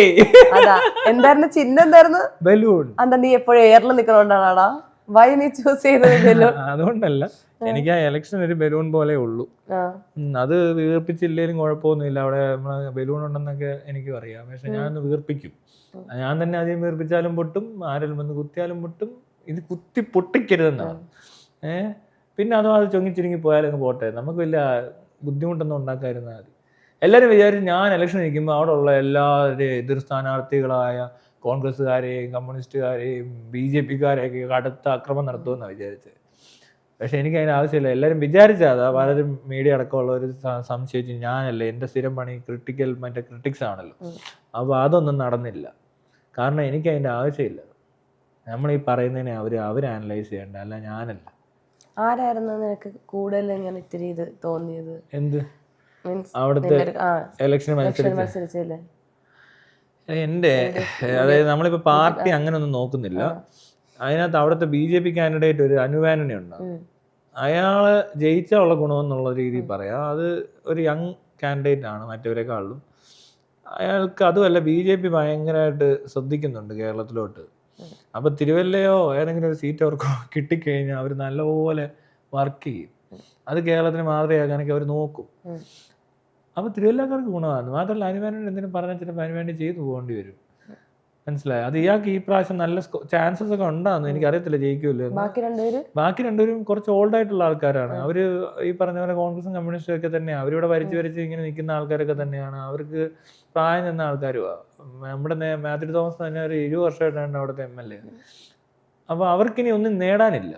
Speaker 2: എന്തായിരുന്നു ചിഹ്നം? എന്തായിരുന്നു?
Speaker 1: ബലൂൺ.
Speaker 2: എന്താ നീ എപ്പോഴും എയറിൽ നിൽക്കണോണ്ടാണാടാ വൈ നീ ചൂസ് ചെയ്തത്?
Speaker 1: അതുകൊണ്ടല്ല, എനിക്ക് ആ ഇലക്ഷൻ ഒരു ബലൂൺ പോലെ ഉള്ളൂ. അത് വീർപ്പിച്ചില്ലേലും കുഴപ്പമൊന്നുമില്ല, അവിടെ നമ്മളെ ബലൂൺ ഉണ്ടെന്നൊക്കെ എനിക്കും അറിയാം. പക്ഷെ ഞാനൊന്ന് വീർപ്പിക്കും. ഞാൻ തന്നെ ആദ്യം വീർപ്പിച്ചാലും പൊട്ടും, ആരെങ്കിലും വന്ന് കുത്തിയാലും പൊട്ടും. ഇത് കുത്തി പൊട്ടിക്കരുതെന്നാണ്. പിന്നെ അഥവാ അത് ചൊങ്ങിച്ചിരിങ്ങി പോയാലങ്ങ് പോട്ടെ, നമുക്ക് വലിയ ബുദ്ധിമുട്ടൊന്നും ഉണ്ടാക്കാതിരുന്നാൽ മതി. എല്ലാവരും വിചാരിച്ചു ഞാൻ ഇലക്ഷൻ നിൽക്കുമ്പോൾ അവിടെ ഉള്ള എല്ലാവരുടെയും എതിർ സ്ഥാനാർത്ഥികളായ കോൺഗ്രസ്സുകാരെയും കമ്മ്യൂണിസ്റ്റുകാരെയും BJP-ക്കാരെയൊക്കെ കടുത്ത ആക്രമണം നടത്തുമെന്നാണ് വിചാരിച്ചത്. പക്ഷെ എനിക്ക് അതിന് ആവശ്യമില്ല. എല്ലാവരും വിചാരിച്ചാൽ പലരും മീഡിയ അടക്കമുള്ളവർ സംശയിച്ചു ഞാനല്ലേ, എൻ്റെ സ്ഥിരം പണി ക്രിട്ടിക്സ് ആണല്ലോ. അപ്പോൾ അതൊന്നും നടന്നില്ല. കാരണം എനിക്ക് അതിൻ്റെ ആവശ്യമില്ല. നമ്മൾ ഈ പറയുന്നതിനെ അവർ അനലൈസ് ചെയ്യണ്ട, അല്ല ഞാനല്ല.
Speaker 2: ആരായിരുന്നു നിനക്ക് കൂടുതൽ ഇങ്ങനെ ഇത്തിരി ഇത് തോന്നിയത്?
Speaker 1: എന്ത് അവിടുത്തെ ഇലക്ഷൻ മത്സരിച്ചില്ലേ? എൻ്റെ അതായത് നമ്മളിപ്പോൾ പാർട്ടി അങ്ങനെ ഒന്നും നോക്കുന്നില്ല. അതിനകത്ത് അവിടുത്തെ BJP കാൻഡിഡേറ്റ് ഒരു അനുവാനനെ ഉണ്ടാകും. അയാള് ജയിച്ചുള്ള ഗുണമെന്നുള്ള രീതിയിൽ പറയാം. അത് ഒരു യങ് കാൻഡിഡേറ്റ് ആണ് മറ്റവരെക്കാളും. അയാൾക്ക് അതുമല്ല, BJP ഭയങ്കരമായിട്ട് ശ്രദ്ധിക്കുന്നുണ്ട് കേരളത്തിലോട്ട്. അപ്പൊ തിരുവല്ലയോ ഏതെങ്കിലും ഒരു സീറ്റ് അവർക്ക് കിട്ടിക്കഴിഞ്ഞാൽ അവർ നല്ലപോലെ വർക്ക് ചെയ്യും. അത് കേരളത്തിന് മാതൃകയാക്കാനൊക്കെ അവർ നോക്കും. അപ്പൊ തിരുവല്ലക്കാർക്ക് ഗുണമാണ്. മാത്രമല്ല അനുവാനോട് എന്തെങ്കിലും പറഞ്ഞാൽ ചിലപ്പോൾ അനുവേണ്ടി ചെയ്തു പോകേണ്ടി വരും. മനസ്സിലായി? അത് ഇയാൾക്ക് ഈ പ്രാവശ്യം നല്ല ചാൻസസ് ഒക്കെ ഉണ്ടാകുന്നു. എനിക്കറിയത്തില്ല ജയിക്കുമല്ലോ. ബാക്കി രണ്ടുപേരും കുറച്ച് ഓൾഡ് ആയിട്ടുള്ള ആൾക്കാരാണ്. അവര് ഈ പറഞ്ഞ പോലെ കോൺഗ്രസും കമ്മ്യൂണിസ്റ്റും ഒക്കെ തന്നെയാണ്. അവരിവിടെ വരച്ച് ഇങ്ങനെ നിൽക്കുന്ന ആൾക്കാരൊക്കെ തന്നെയാണ്. അവർക്ക് പ്രായം ചെന്ന ആൾക്കാരുമാണ്. നമ്മുടെ മാത്യു തോമസ് തന്നെ ഒരു 20 വർഷമായിട്ടാണ് അവിടുത്തെ MLA. അപ്പോൾ അവർക്കിനി ഒന്നും നേടാനില്ല.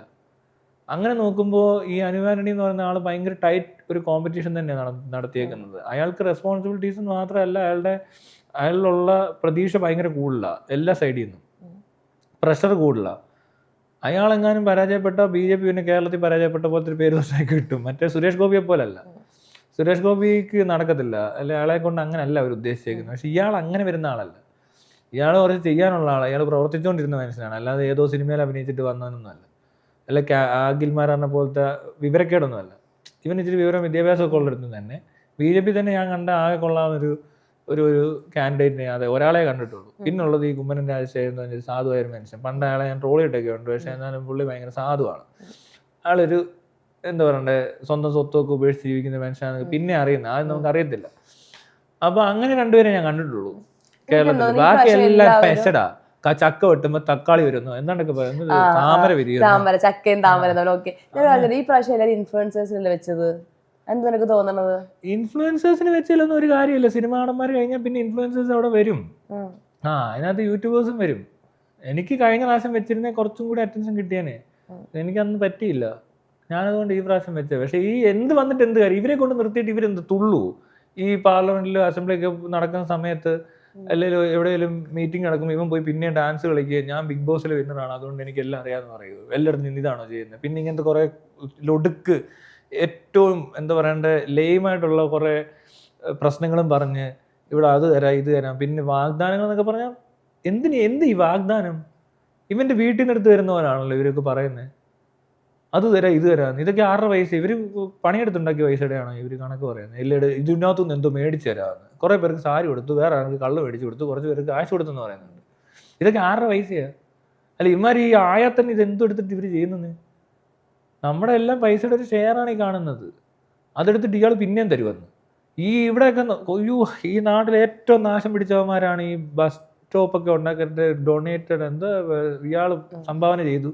Speaker 1: അങ്ങനെ നോക്കുമ്പോൾ ഈ അനുവാനണി എന്ന് പറയുന്ന ആൾ ഭയങ്കര ടൈറ്റ് ഒരു കോമ്പറ്റീഷൻ തന്നെയാണ് നടത്തിയേക്കുന്നത്. അയാൾക്ക് റെസ്പോൺസിബിലിറ്റീസ് മാത്രമല്ല, അയാളിലുള്ള പ്രതീക്ഷ ഭയങ്കര കൂടുതലാണ് എല്ലാ സൈഡിൽ നിന്നും. പ്രഷർ കൂടുതല. അയാളെങ്ങാനും പരാജയപ്പെട്ട BJP പിന്നെ കേരളത്തിൽ പരാജയപ്പെട്ട പോലത്തെ ഒരു പേര് തന്നെ കിട്ടും. മറ്റേ സുരേഷ് ഗോപിയെ പോലല്ല. സുരേഷ് ഗോപിക്ക് നടക്കത്തില്ല, അല്ലെ അയാളെ കൊണ്ട് അങ്ങനെയല്ല അവർ ഉദ്ദേശിച്ചേക്കുന്നത്. പക്ഷെ ഇയാൾ അങ്ങനെ വരുന്ന ആളല്ല. ഇയാൾ കുറച്ച് ചെയ്യാനുള്ള ആളാണ്. ഇയാൾ പ്രവർത്തിച്ചുകൊണ്ടിരുന്ന മനുഷ്യനാണ്, അല്ലാതെ ഏതോ സിനിമയിൽ അഭിനയിച്ചിട്ട് വന്നതൊന്നുമല്ല. അല്ല അഖിൽമാർ പറഞ്ഞ പോലത്തെ വിവരക്കേടൊന്നുമല്ല. ഇവൻ ഇച്ചിരി വിദ്യാഭ്യാസമൊക്കെ ഉള്ളിടത്ത് തന്നെ BJP തന്നെ ഞാൻ കണ്ട ആകെ കൊള്ളാവുന്നൊരു ഒരു കാൻഡിഡേറ്റിനെ അതെ ഒരാളെ കണ്ടിട്ടുള്ളൂ. പിന്നുള്ളത് ഈ കുമ്മനം രാജശേഖരൻ സാധുവായ ഒരു മനുഷ്യൻ. പണ്ട് അയാളെ ഞാൻ ട്രോൾ ചെയ്തിട്ടൊക്കെ ഉണ്ട്, പക്ഷെ എന്നാലും പുള്ളി ഭയങ്കര സാധുവാണ്. ആളൊരു എന്താ പറയണ്ടേ, സ്വന്തം സ്വത്തൊക്കെ ഉപേക്ഷിച്ച് ജീവിക്കുന്ന മനുഷ്യനാണ് പിന്നെ അറിയുന്നത്, ആദ്യം നമുക്ക് അറിയത്തില്ല. അപ്പൊ അങ്ങനെ രണ്ടുപേരെ ഞാൻ കണ്ടിട്ടുള്ളൂ കേരളത്തിൽ. ബാക്കി എല്ലാം പെശടാ. ചക്ക വെട്ടുമ്പോ തക്കാളി വരുന്നു എന്താണ്ടൊക്കെ പറയുന്നത്, താമര
Speaker 2: താമര ചക്കയും താമര. ഈ പ്രാവശ്യം എല്ലാവരും ഇൻഫ്ലുവൻസേഴ്സിനല്ലേ വെച്ചത്, എന്താ നിനക്ക് തോന്നണത്?
Speaker 1: ഇൻഫ്ലുവൻസേഴ്സിന് വെച്ചാലൊന്നും ഒരു കാര്യമില്ല. സിനിമ നടന്മാർ കഴിഞ്ഞാൽ പിന്നെ ഇൻഫ്ലുവൻസേഴ്സ് അവിടെ വരും. അതിനകത്ത് യൂട്യൂബേഴ്സും വരും. എനിക്ക് കഴിഞ്ഞ പ്രാവശ്യം വെച്ചിരുന്നേ കുറച്ചും കൂടി അറ്റൻഷൻ കിട്ടിയേനെ. എനിക്കന്ന് പറ്റിയില്ല, ഞാനതുകൊണ്ട് ഈ പ്രാവശ്യം വെച്ചത്. പക്ഷെ ഈ എന്ത് വന്നിട്ട് എന്ത് കാര്യം, ഇവരെ കൊണ്ട് നിർത്തിയിട്ട് ഇവരെന്ത് തുള്ളൂ. ഈ പാർലമെന്റിലും അസംബ്ലിയൊക്കെ നടക്കുന്ന സമയത്ത് അല്ലെങ്കിൽ എവിടെയെങ്കിലും മീറ്റിംഗ് നടക്കുമ്പോൾ ഇവൻ പോയി പിന്നെ ഡാൻസ് കളിക്കുക, ഞാൻ ബിഗ് ബോസിലെ വിന്നറാണ് അതുകൊണ്ട് എനിക്ക് എല്ലാം അറിയാമെന്ന് പറയുമോ. എല്ലായിടത്തും നിന്ന് ഇതാണോ ചെയ്യുന്നത്? പിന്നെ ഇങ്ങനത്തെ കുറേ ലൊടുക്ക്, ഏറ്റവും എന്താ പറയണ്ടേ ലെയിമായിട്ടുള്ള കുറേ പ്രശ്നങ്ങളും പറഞ്ഞ് ഇവിടെ അത് തരാം ഇത് തരാം. പിന്നെ വാഗ്ദാനങ്ങൾ എന്നൊക്കെ പറഞ്ഞാൽ എന്ത് ഈ വാഗ്ദാനം? ഇവൻ്റെ വീട്ടിൽ നിന്ന് എടുത്ത് വരുന്നവരാണല്ലോ ഇവരൊക്കെ പറയുന്നത്. അത് തരാം ഇത് തരാം. ഇതൊക്കെ 6 പൈസ ഇവർ പണിയെടുത്തുണ്ടാക്കിയ പൈസയുടെയാണോ ഇവർ കണക്ക് പറയുന്നത്? ഇല്ല ഇതിനകത്തുനിന്ന് എന്തോ മേടിച്ചു തരാമെന്ന്. കുറേ പേർക്ക് സാരി കൊടുത്തു, വേറെ ആൾക്ക് കള്ള് മേടിച്ചു കൊടുത്തു, കുറച്ച് പേർക്ക് കാശ് കൊടുത്തെന്ന് പറയുന്നുണ്ട്. ഇതൊക്കെ 6 പൈസയാണ്. അല്ല ഇവന്മാർ ഈ ആയാൽ തന്നെ ഇതെന്തോ എടുത്തിട്ട് ഇവർ ചെയ്യുന്നത്? നമ്മുടെ എല്ലാം പൈസയുടെ ഒരു ഷെയറാണ് ഈ കാണുന്നത്. അതെടുത്തിട്ട് ഇയാൾ പിന്നെയും തരുമെന്ന്. ഈ ഇവിടെയൊക്കെ അയ്യോ, ഈ നാട്ടിൽ ഏറ്റവും നാശം പിടിച്ചവന്മാരാണ് ഈ ബസ് സ്റ്റോപ്പൊക്കെ ഉണ്ടാക്കിയിട്ട് ഡൊണേറ്റഡ് എന്താ ഇയാൾ സംഭാവന ചെയ്തു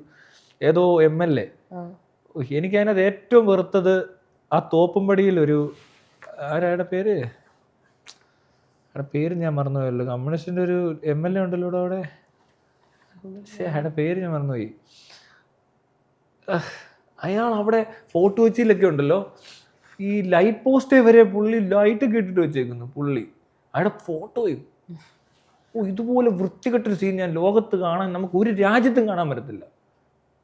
Speaker 1: ഏതോ MLA. എനിക്കതിനകത്ത് ഏറ്റവും വെറുത്തത് ആ തോപ്പുംപടിയിൽ ഒരു ആരായുടെ പേര് ഞാൻ മറന്നുപോയല്ലോ, കമ്മ്യൂണിസ്റ്റിൻ്റെ ഒരു MLA ഉണ്ടല്ലോ അവിടെ. അയാളുടെ പേര് ഞാൻ മറന്നുപോയി. അയാൾ അവിടെ ഫോർട്ട് കൊച്ചിയിലൊക്കെ ഉണ്ടല്ലോ, ഈ ലൈറ്റ് പോസ്റ്റേ വരെ പുള്ളി ലൈറ്റ് ഇട്ടിട്ട് വെച്ചേക്കുന്നു. പുള്ളി അയാളുടെ ഫോട്ടോയും ഇതുപോലെ വൃത്തികെട്ടൊരു സീൻ ഞാൻ ലോകത്ത് കാണാൻ നമുക്ക് ഒരു രാജ്യത്തും കാണാൻ പറ്റത്തില്ല.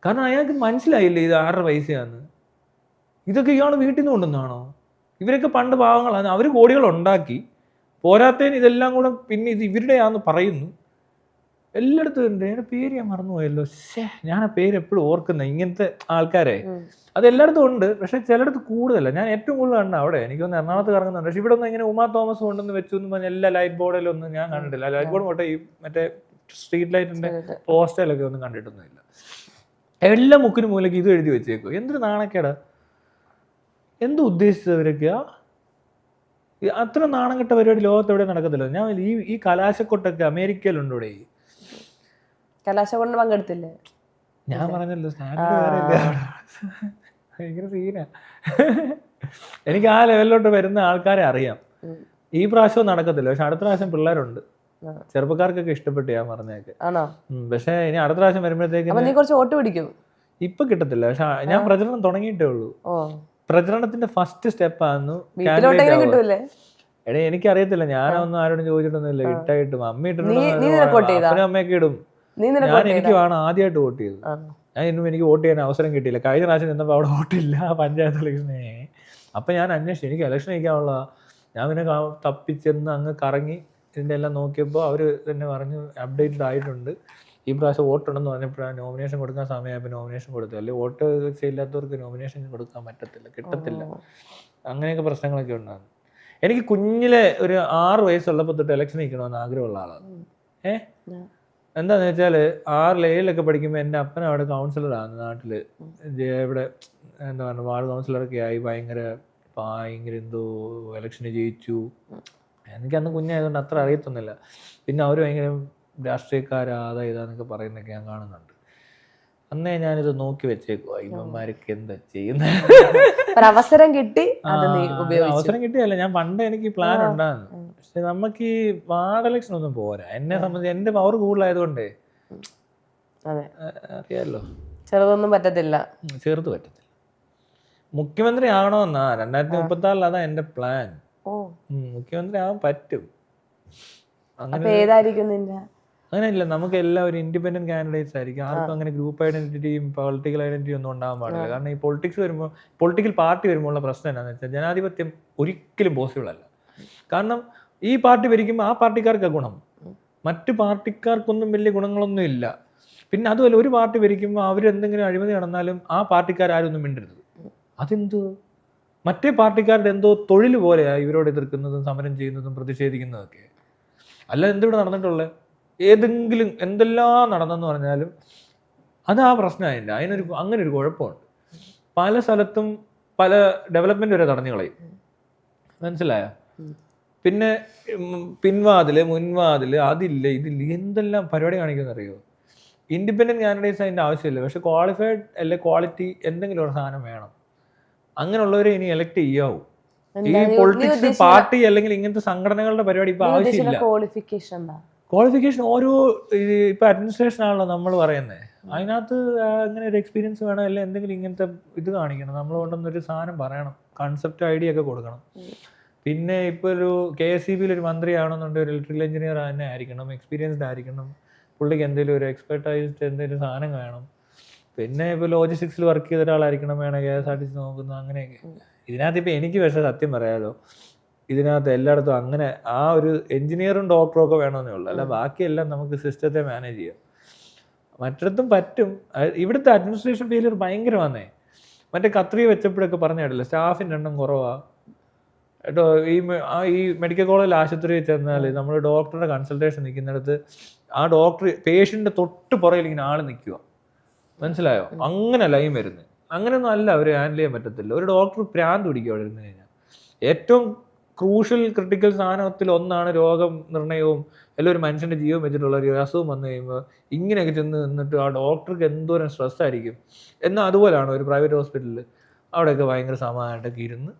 Speaker 1: കാരണം അയാൾക്ക് മനസ്സിലായില്ലേ ഇത് 6 പൈസയാന്ന്. ഇതൊക്കെ ഇയാൾ വീട്ടിൽ നിന്ന് കൊണ്ടുവന്നാണോ? ഇവരൊക്കെ പണ്ട് പാവങ്ങളാണ്, അവർ കോടികൾ ഉണ്ടാക്കി പോരാത്തതിന് ഇതെല്ലാം കൂടെ പിന്നെ ഇത് ഇവരുടെയാന്ന് പറയുന്നു. എല്ലായിടത്തും ഉണ്ട്. എൻ്റെ പേര് ഞാൻ മറന്നുപോയല്ലോ. ഞാൻ ആ പേര് എപ്പോഴും ഓർക്കുന്നത് ഇങ്ങനത്തെ ആൾക്കാരെ. അത് എല്ലായിടത്തും ഉണ്ട്, പക്ഷെ ചിലയിടത്ത് കൂടുതലല്ല. ഞാൻ ഏറ്റവും കൂടുതൽ കണ്ട അവിടെ എനിക്കൊന്ന് എറണാകുളത്ത് കറങ്ങുന്നുണ്ട്. പക്ഷെ ഇവിടെ ഒന്നും ഇങ്ങനെ ഉമാ തോമസ് കൊണ്ടെന്ന് വെച്ചു എന്ന് പറഞ്ഞാൽ എല്ലാ ലൈറ്റ് ബോർഡിലൊന്നും ഞാൻ കണ്ടിട്ടില്ല. ലൈറ്റ് ബോർഡ് പോട്ടെ, ഈ മറ്റേ സ്ട്രീറ്റ് ലൈറ്റിന്റെ പോസ്റ്ററിലൊക്കെ ഒന്നും കണ്ടിട്ടൊന്നുമില്ല. എല്ലാ മുക്കിനും മൂലയ്ക്ക് ഇത് എഴുതി വെച്ചേക്കും. എന്തൊരു നാണക്കേടാ, എന്ത് ഉദ്ദേശിച്ചവരൊക്കെയാ? അത്ര നാണം കെട്ട പരിപാടി ലോകത്ത് എവിടെ നടക്കത്തില്ല. ഞാൻ ഈ കലാശക്കൊട്ടൊക്കെ അമേരിക്കയിലുണ്ട്. ഇവിടെ
Speaker 2: കലാശക്കൊട്ട് പങ്കെടുത്തില്ലേ?
Speaker 1: ഞാൻ പറഞ്ഞല്ലോ സ്റ്റാൻഡേർഡ് വേറെ ഇല്ല, ഭയങ്കര സീനാ. എനിക്ക് ആ ലെവലിലോട്ട് വരുന്ന ആൾക്കാരെ അറിയാം. ഈ പ്രാവശ്യവും നടക്കത്തില്ല, പക്ഷെ അടുത്ത പ്രാവശ്യം പിള്ളേരുണ്ട്, ചെറുപ്പക്കാർക്കൊക്കെ ഇഷ്ടപ്പെട്ടു ഞാൻ പറഞ്ഞേക്ക്. പക്ഷെ ഇനി അടുത്ത പ്രാവശ്യം വരുമ്പോഴത്തേക്ക് ഇപ്പൊ കിട്ടത്തില്ല. പക്ഷെ ഞാൻ പ്രചരണം തുടങ്ങിയിട്ടേ ഉള്ളൂ. പ്രചരണത്തിന്റെ ഫസ്റ്റ് സ്റ്റെപ്പായിരുന്നു. എടേ എനിക്കറിയത്തില്ല, ഞാനൊന്നും ആരോടും ചോദിച്ചിട്ടൊന്നുമില്ല. ഇട്ടായിട്ടും അമ്മ ഇട്ടിട്ടുണ്ടോ അമ്മയൊക്കെ ഇടും. എനിക്ക് വേണം ആദ്യമായിട്ട് വോട്ട് ചെയ്തു. എനിക്ക് വോട്ട് ചെയ്യാൻ അവസരം കിട്ടിയില്ല. കഴിഞ്ഞ പ്രാവശ്യം നിന്നപ്പോൾ അവിടെ വോട്ടില്ല പഞ്ചായത്ത് ഇലക്ഷനെ. അപ്പം ഞാൻ അന്വേഷിച്ചു, എനിക്ക് ഇലക്ഷൻ കഴിക്കാനുള്ള. ഞാൻ പിന്നെ തപ്പിച്ചെന്ന് അങ്ങ് കറങ്ങി ഇതിൻ്റെ എല്ലാം നോക്കിയപ്പോൾ അവർ തന്നെ പറഞ്ഞു അപ്ഡേറ്റഡ് ആയിട്ടുണ്ട്, ഈ പ്രാവശ്യം വോട്ടുണ്ടെന്ന് പറഞ്ഞപ്പോഴാണ് നോമിനേഷൻ കൊടുക്കാൻ സമയമായപ്പോൾ നോമിനേഷൻ കൊടുത്തു. അല്ലെങ്കിൽ വോട്ട് ചെയ്യില്ലാത്തവർക്ക് നോമിനേഷൻ കൊടുക്കാൻ പറ്റത്തില്ല, കിട്ടത്തില്ല. അങ്ങനെയൊക്കെ പ്രശ്നങ്ങളൊക്കെ ഉണ്ടാകും. എനിക്ക് കുഞ്ഞിലെ ഒരു 6 വയസ്സുള്ളപ്പോൾ തൊട്ട് ഇലക്ഷൻ നിൽക്കണമെന്ന് ആഗ്രഹമുള്ള ആളാണ്. എന്താണെന്ന് വെച്ചാൽ 6-7 പഠിക്കുമ്പോൾ എൻ്റെ അപ്പൻ അവിടെ കൗൺസിലറാണ് നാട്ടിൽ. ഇവിടെ എന്താ പറയുക വാർഡ് കൗൺസിലറൊക്കെ ആയി ഭയങ്കര എന്തോ ഇലക്ഷന് ജയിച്ചു. എനിക്കന്ന് കുഞ്ഞായതുകൊണ്ട് അത്ര അറിയത്തൊന്നുമില്ല. പിന്നെ അവർ ഭയങ്കര രാഷ്ട്രീയക്കാരാ അതാ ഇതാന്നൊക്കെ പറയുന്നതൊക്കെ ഞാൻ കാണുന്നുണ്ട്. അന്നേ ഞാനിത് നോക്കി വെച്ചേക്കുവാ ഇവന്മാരൊക്കെ എന്താ ചെയ്യുന്നത്.
Speaker 2: അവസരം
Speaker 1: കിട്ടിയല്ല, ഞാൻ പണ്ട് എനിക്ക് പ്ലാൻ ഉണ്ടായിരുന്നു. പക്ഷെ നമുക്ക് ഈ വാർഡ് ഇലക്ഷൻ ഒന്നും പോരാ. എന്നെ സംബന്ധിച്ച് എന്റെ പവർ കൂടുതലായതുകൊണ്ടേ അറിയാലോ,
Speaker 2: ചെറുതൊന്നും പറ്റത്തില്ല,
Speaker 1: ചെറുത് പറ്റത്തില്ല. മുഖ്യമന്ത്രി ആവണമെന്നാ 2036 അതാ എന്റെ പ്ലാൻ. മുഖ്യമന്ത്രി ആവാൻ പറ്റും.
Speaker 2: ഏതായിരിക്കും നിന്റെ
Speaker 1: അങ്ങനെയല്ല, നമുക്ക് എല്ലാവരും ഇൻഡിപെൻഡന്റ് കാൻഡിഡേറ്റ്സ് ആയിരിക്കും. ആർക്കും അങ്ങനെ ഗ്രൂപ്പ് ഐഡന്റിറ്റിയും പൊളിറ്റിക്കൽ ഐഡന്റിറ്റിയും ഒന്നും ഉണ്ടാകാൻ പാടില്ല. കാരണം ഈ പൊളിറ്റിക്സ് വരുമ്പോൾ, പൊളിറ്റിക്കൽ പാർട്ടി വരുമ്പോൾ ഉള്ള പ്രശ്നം എന്താണെന്ന് വെച്ചാൽ ജനാധിപത്യം ഒരിക്കലും പോസിബിൾ അല്ല. കാരണം ഈ പാർട്ടി ഭരിക്കുമ്പോൾ ആ പാർട്ടിക്കാർക്ക് ഗുണം, മറ്റു പാർട്ടിക്കാർക്കൊന്നും വലിയ ഗുണങ്ങളൊന്നും ഇല്ല. പിന്നെ അതുമല്ല, ഒരു പാർട്ടി ഭരിക്കുമ്പോൾ അവരെന്തെങ്കിലും അഴിമതി നടന്നാലും ആ പാർട്ടിക്കാരും ഒന്നും മിണ്ടരുത്. അതെന്തോ മറ്റേ പാർട്ടിക്കാരുടെ എന്തോ തൊഴിൽ പോലെയാണ് ഇവരോട് എതിർക്കുന്നതും സമരം ചെയ്യുന്നതും പ്രതിഷേധിക്കുന്നതൊക്കെ. അല്ല എന്തിവിടെ നടന്നിട്ടുള്ളത്? ഏതെങ്കിലും എന്തെല്ലാം നടന്നെന്ന് പറഞ്ഞാലും അത് ആ പ്രശ്നമായില്ല. അങ്ങനെ ഒരു കുഴപ്പമുണ്ട്. പല സ്ഥലത്തും പല ഡെവലപ്മെന്റ് വരെ തടഞ്ഞു കളയും. മനസ്സിലായോ? പിന്നെ പിൻവാതില് മുൻവാതില് അതില്ല ഇതില്ല എന്തെല്ലാം പരിപാടി കാണിക്കുന്ന അറിയോ? ഇൻഡിപെൻഡന്റ് കാൻഡിഡേറ്റ്സ് അതിൻ്റെ ആവശ്യമില്ല. പക്ഷെ ക്വാളിഫൈഡ് അല്ലെ ക്വാളിറ്റി എന്തെങ്കിലും ഒരു സാധനം വേണം. അങ്ങനെയുള്ളവരെ ഇനി എലക്ട് ചെയ്യാവൂ. ഈ പൊളിറ്റിക്സ് പാർട്ടി അല്ലെങ്കിൽ ഇങ്ങനത്തെ സംഘടനകളുടെ പരിപാടി ഇപ്പൊ ആവശ്യമില്ല. ക്വാളിഫിക്കേഷൻ ഓരോ ഇപ്പൊ അഡ്മിനിസ്ട്രേഷൻ ആണല്ലോ നമ്മൾ പറയുന്നത്. അതിനകത്ത് അങ്ങനെ ഒരു എക്സ്പീരിയൻസ് വേണം, അല്ലെ എന്തെങ്കിലും ഇങ്ങനത്തെ ഇത് കാണിക്കണം. നമ്മൾ കൊണ്ടൊന്നൊരു സാധനം പറയണം, കൺസെപ്റ്റ് ഐഡിയ ഒക്കെ കൊടുക്കണം. പിന്നെ ഇപ്പോൾ ഒരു KSEB ഒരു മന്ത്രിയാണെന്നുണ്ടെങ്കിൽ ഒരു ഇലക്ട്രിക്കൽ എഞ്ചിനീയർ തന്നെ ആയിരിക്കണം, എക്സ്പീരിയൻസ്ഡ് ആയിരിക്കണം. പുള്ളിക്ക് എന്തെങ്കിലും ഒരു എക്സ്പെർട്ടൈസ്ഡ് എന്തെങ്കിലും സാധനം വേണം. പിന്നെ ഇപ്പോൾ ലോജിസ്റ്റിക്സിൽ വർക്ക് ചെയ്ത ഒരാളായിരിക്കണം വേണം, KSRTC നോക്കുന്നത്, അങ്ങനെയൊക്കെ. ഇതിനകത്ത് ഇപ്പോൾ എനിക്ക് പക്ഷേ സത്യം പറയാലോ, ഇതിനകത്ത് എല്ലായിടത്തും അങ്ങനെ ആ ഒരു എഞ്ചിനീയറും ഡോക്ടറും ഒക്കെ വേണമെന്നേ ഉള്ളൂ. അല്ല ബാക്കിയെല്ലാം നമുക്ക് സിസ്റ്റത്തെ മാനേജ് ചെയ്യാം. മറ്റിടത്തും പറ്റും. ഇവിടുത്തെ അഡ്മിനിസ്ട്രേഷൻ ഫെയിലിയർ ഭയങ്കര വന്നേ. മറ്റേ കത്രിക വെച്ചപ്പോഴൊക്കെ പറഞ്ഞ കേട്ടില്ല, സ്റ്റാഫിൻ്റെ എണ്ണം കുറവാണ് കേട്ടോ. ഈ മെഡിക്കൽ കോളേജ് ആശുപത്രിയിൽ ചെന്നാൽ നമ്മൾ ഡോക്ടറുടെ കൺസൾട്ടേഷൻ നിൽക്കുന്നിടത്ത് ആ ഡോക്ടർ പേഷ്യൻ്റെ തൊട്ട് പുറകിൽ ഇങ്ങനെ ആൾ നിൽക്കുക. മനസ്സിലായോ? അങ്ങനെ ലൈൻ വരുന്നത്. അങ്ങനെയൊന്നും അല്ല അവർ ഹാൻഡിൽ ചെയ്യാൻ പറ്റത്തില്ല. ഒരു ഡോക്ടർ പ്രാന്ത് പിടിക്കുക അവിടെ ഇരുന്ന് കഴിഞ്ഞാൽ. ഏറ്റവും ക്രൂഷ്യൽ ക്രിട്ടിക്കൽ സാധനത്തിൽ ഒന്നാണ് രോഗം നിർണയവും എല്ലാം. ഒരു മനുഷ്യൻ്റെ ജീവൻ വെച്ചിട്ടുള്ള ഒരു അസുഖം വന്നു കഴിയുമ്പോൾ ഇങ്ങനെയൊക്കെ ചെന്ന് നിന്നിട്ട് ആ ഡോക്ടർക്ക് എന്തോരം സ്ട്രെസ് ആയിരിക്കും. എന്നാൽ അതുപോലെയാണ് ഒരു പ്രൈവറ്റ് ഹോസ്പിറ്റലിൽ. അവിടെയൊക്കെ ഭയങ്കര സമാധാനമായിട്ടൊക്കെ ഇരുന്ന്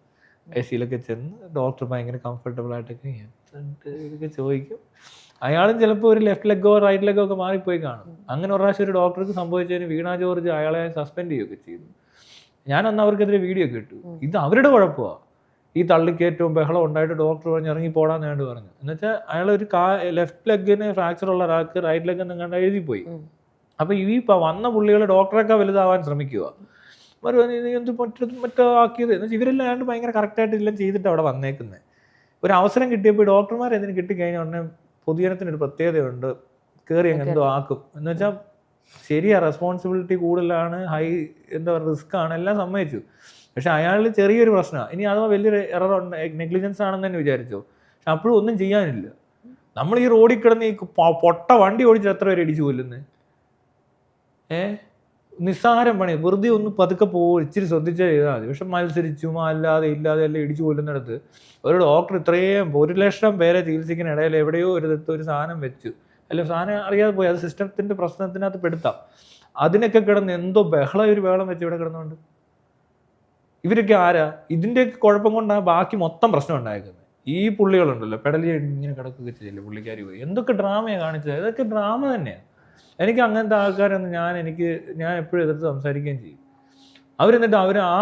Speaker 1: AC-യിലൊക്കെ ചെന്ന് ഡോക്ടർ ഭയങ്കര കംഫർട്ടബിൾ ആയിട്ടൊക്കെ ഇതൊക്കെ ചോദിക്കും. അയാളും ചിലപ്പോൾ ഒരു ലെഫ്റ്റ് ലെഗോ റൈറ്റ് ലെഗോ ഒക്കെ മാറിപ്പോയി കാണും. അങ്ങനെ ഒരു പ്രാവശ്യം ഒരു ഡോക്ടർക്ക് സംഭവിച്ചതിന് വീണ ജോർജ് അയാളെ സസ്പെൻഡ് ചെയ്യുകയൊക്കെ ചെയ്തു. ഞാനന്ന് അവർക്കെതിരെ വീഡിയോ ഒക്കെ ഇട്ടു. ഇത് അവരുടെ കുഴപ്പമാണ്. ഈ തള്ളിക്കയറ്റവും ബഹളം ഉണ്ടായിട്ട് ഡോക്ടർ പറഞ്ഞ് ഇറങ്ങി പോടാന്ന് വേണ്ടി പറഞ്ഞു. എന്നുവെച്ചാൽ അയാൾ ഒരു ലെഫ്റ്റ് ലെഗിന് ഫ്രാക്ചർ ഉള്ള ഒരാൾക്ക് റൈറ്റ് ലെഗ് എന്ന് കണ്ട് എഴുതിപ്പോയി. അപ്പോൾ ഈ വന്ന പുള്ളികൾ ഡോക്ടറൊക്കെ വലുതാവാൻ ശ്രമിക്കുക. എന്ത് മറ്റോ ആക്കിയത് എന്ന് വെച്ചാൽ ഇവരെല്ലാം ഭയങ്കര കറക്റ്റായിട്ട് എല്ലാം ചെയ്തിട്ട് അവിടെ വന്നേക്കുന്നത്. ഒരു അവസരം കിട്ടിയപ്പോൾ ഡോക്ടർമാർ എന്തിനു കിട്ടിക്കഴിഞ്ഞാൽ ഉടനെ പൊതുജനത്തിനൊരു പ്രത്യേകതയുണ്ട്, കയറി അങ്ങ് എന്തോ ആക്കും. എന്ന് വെച്ചാൽ ശരിയാ, റെസ്പോൺസിബിലിറ്റി കൂടുതലാണ്, ഹൈ എന്താ പറയുക റിസ്ക് ആണ്, എല്ലാം സമ്മതിച്ചു. പക്ഷെ അയാളിൽ ചെറിയൊരു പ്രശ്നമാണ്. ഇനി അഥവാ വലിയൊരു എറർ ഉണ്ട്, നെഗ്ലിജൻസ് ആണെന്ന് തന്നെ വിചാരിച്ചോ. പക്ഷെ അപ്പോഴും ഒന്നും ചെയ്യാനില്ല. നമ്മൾ ഈ റോഡിൽ കിടന്ന് ഈ പൊട്ട വണ്ടി ഓടിച്ച് എത്ര പേര് ഇടിച്ചു കൊല്ലുന്നത്? നിസ്സാരം പണി. വെറുതെ ഒന്ന് പതുക്കെ ഇച്ചിരി ശ്രദ്ധിച്ചാൽ ചെയ്താൽ മതി. പക്ഷെ മത്സരിച്ചും അല്ലാതെ ഇല്ലാതെ എല്ലാം ഇടിച്ചു കൊല്ലുന്നിടത്ത് ഒരു ഡോക്ടർ ഇത്രയും 1 ലക്ഷം പേരെ ചികിത്സിക്കുന്ന ഇടയിൽ എവിടെയോ ഒരു സാധനം വെച്ചു, അല്ലെങ്കിൽ സാധനം അറിയാതെ പോയി. അത് സിസ്റ്റത്തിൻ്റെ പ്രശ്നത്തിനകത്ത് പെടുത്താം. അതിനൊക്കെ കിടന്ന് എന്തോ ഒരു ബഹളം വെച്ച് ഇവിടെ കിടന്നുകൊണ്ട് ഇവരൊക്കെ ആരാ? ഇതിൻ്റെയൊക്കെ കുഴപ്പം കൊണ്ടാണ് ബാക്കി മൊത്തം പ്രശ്നം ഉണ്ടായിരിക്കുന്നത്. ഈ പുള്ളികളുണ്ടല്ലോ പെടലി ഇങ്ങനെ കിടക്കുകയൊക്കെ ചെയ്യില്ല, പുള്ളിക്കാരി പോയി എന്തൊക്കെ ഡ്രാമയാണ് കാണിച്ചത്. ഇതൊക്കെ ഡ്രാമ തന്നെയാണ്. എനിക്ക് അങ്ങനത്തെ ആൾക്കാരൊന്നും ഞാൻ എപ്പോഴും എതിർത്ത് സംസാരിക്കുകയും ചെയ്യും. അവരെന്നിട്ട് ആ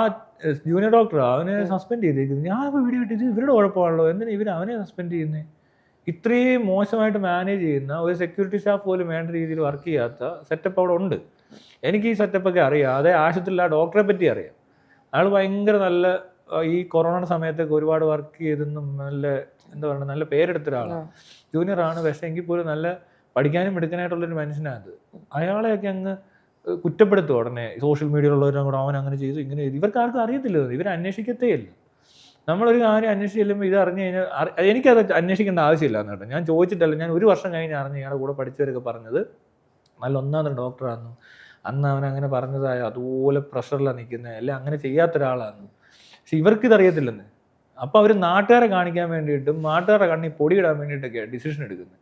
Speaker 1: ജൂനിയർ ഡോക്ടർ അവനെ സസ്പെൻഡ് ചെയ്തേക്കുന്നത്. ഞാൻ വീഡിയോ ഇട്ടിട്ട് ഇവരുടെ കുഴപ്പമാണല്ലോ, എന്തിനാ അവനെ സസ്പെൻഡ് ചെയ്യുന്നത്? ഇത്രയും മോശമായിട്ട് മാനേജ് ചെയ്യുന്ന ഒരു സെക്യൂരിറ്റി സ്റ്റാഫ് പോലും വേണ്ട രീതിയിൽ വർക്ക് ചെയ്യാത്ത സെറ്റപ്പ് അവിടെ ഉണ്ട്. എനിക്ക് ഈ സെറ്റപ്പൊക്കെ അറിയാം. അതേ ആശുപത്രിയിൽ ആ ഡോക്ടറെ പറ്റി അറിയാം. അയാൾ ഭയങ്കര നല്ല, ഈ കൊറോണ സമയത്തൊക്കെ ഒരുപാട് വർക്ക് ചെയ്തെന്നും നല്ല എന്താ പറയുക നല്ല പേരെടുത്ത ഒരാളാണ്. ജൂനിയറാണ്, പക്ഷേ എങ്കിൽ പോലും നല്ല പഠിക്കാനും എടുക്കാനായിട്ടുള്ളൊരു മനുഷ്യനാണ്. അയാളെയൊക്കെ അങ്ങ് കുറ്റപ്പെടുത്തും ഉടനെ സോഷ്യൽ മീഡിയയിലുള്ളവരും കൂടെ. അവൻ അങ്ങനെ ചെയ്തു ഇങ്ങനെ ചെയ്തു. ഇവർക്ക് ആർക്കും അറിയത്തില്ല, ഇവർ അന്വേഷിക്കത്തേ ഇല്ല. നമ്മളൊരു കാര്യം അന്വേഷിച്ച് ചെല്ലുമ്പോൾ ഇത് അറിഞ്ഞു കഴിഞ്ഞാൽ എനിക്കത് അന്വേഷിക്കേണ്ട ആവശ്യമില്ല കേട്ടോ. ഞാൻ ചോദിച്ചിട്ടല്ല, ഞാൻ 1 വർഷം കഴിഞ്ഞ് അറിഞ്ഞ് ഇയാളുടെ കൂടെ പഠിച്ചവരൊക്കെ പറഞ്ഞത് നല്ല ഒന്നാമതൊരു ഡോക്ടറായിരുന്നു. അന്ന് അവൻ അങ്ങനെ പറഞ്ഞതായ അതുപോലെ പ്രഷറിലാണ് നിൽക്കുന്നത്, അല്ലെ അങ്ങനെ ചെയ്യാത്ത ഒരാളാണ്. പക്ഷെ ഇവർക്കിതറിയത്തില്ലെന്ന്. അപ്പോൾ അവർ നാട്ടുകാരെ കാണിക്കാൻ വേണ്ടിയിട്ടും നാട്ടുകാരുടെ കണ്ണിൽ പൊടിയിടാൻ വേണ്ടിയിട്ടൊക്കെയാണ് ഡിസിഷൻ എടുക്കുന്നത്.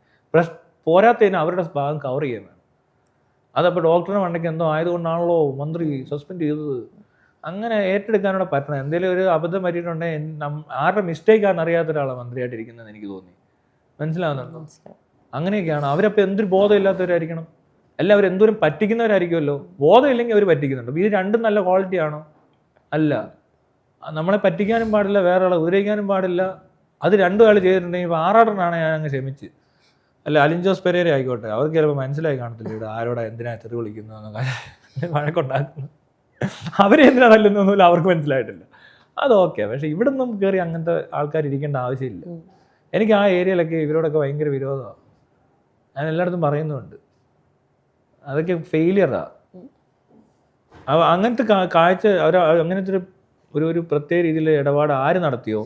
Speaker 1: പോരാത്തതിന് അവരുടെ ഭാഗം കവർ ചെയ്യാൻ വേണം. അതപ്പോൾ ഡോക്ടറിന് മണ്ടയ്ക്ക് എന്തോ ആയതുകൊണ്ടാണല്ലോ മന്ത്രി സസ്പെൻഡ് ചെയ്തത്. അങ്ങനെ ഏറ്റെടുക്കാനൂടെ പറ്റണം. എന്തെങ്കിലും ഒരു അബദ്ധം പറ്റിയിട്ടുണ്ടെങ്കിൽ ആരുടെ മിസ്റ്റേക്കാണെന്ന് അറിയാത്ത ഒരാളാണ് മന്ത്രിയായിട്ടിരിക്കുന്നതെന്ന് എനിക്ക് തോന്നി. മനസ്സിലാവുന്നുണ്ടോ? അങ്ങനെയൊക്കെയാണ്. അവരപ്പോൾ എന്തൊരു ബോധമില്ലാത്തവരായിരിക്കണം. എല്ലാവരും എന്തോരം പറ്റിക്കുന്നവരായിരിക്കുമല്ലോ. ബോധമില്ലെങ്കിൽ അവർ പറ്റിക്കുന്നുണ്ട്. ഇത് രണ്ടും നല്ല ക്വാളിറ്റി ആണോ? അല്ല. നമ്മളെ പറ്റിക്കാനും പാടില്ല, വേറെ ആളെ ഉപദ്രവിക്കാനും പാടില്ല. അത് രണ്ടും ആൾ ചെയ്തിട്ടുണ്ടെങ്കിൽ ഇപ്പോൾ ആറാടനാണ് ഞാൻ അങ്ങ് ക്ഷമിച്ച്. അല്ല അലിൻ ജോസ് പെരേര ആയിക്കോട്ടെ, അവർക്ക് ചിലപ്പോൾ മനസ്സിലായി കാണത്തില്ല ഇവിടെ ആരോടാ എന്തിനാ തെറി വിളിക്കുന്നു എന്നൊക്കെ വഴക്കുണ്ടാക്കുന്നു. അവരെ എന്തിനാ തല്ലുന്നൊന്നുമില്ല, അവർക്ക് മനസ്സിലായിട്ടില്ല. അത് ഓക്കെ. പക്ഷെ ഇവിടെ നിന്നും കയറി അങ്ങനത്തെ ആൾക്കാർ ഇരിക്കേണ്ട ആവശ്യമില്ല. എനിക്ക് ആ ഏരിയയിലൊക്കെ ഇവരോടൊക്കെ ഭയങ്കര വിരോധമാണ്. ഞാൻ എല്ലായിടത്തും പറയുന്നുണ്ട്, അതൊക്കെ ഫെയിലിയറാ. അങ്ങനത്തെ കാഴ്ച അവർ അങ്ങനത്തെ ഒരു പ്രത്യേക രീതിയിൽ ഇടപാട് ആര് നടത്തിയോ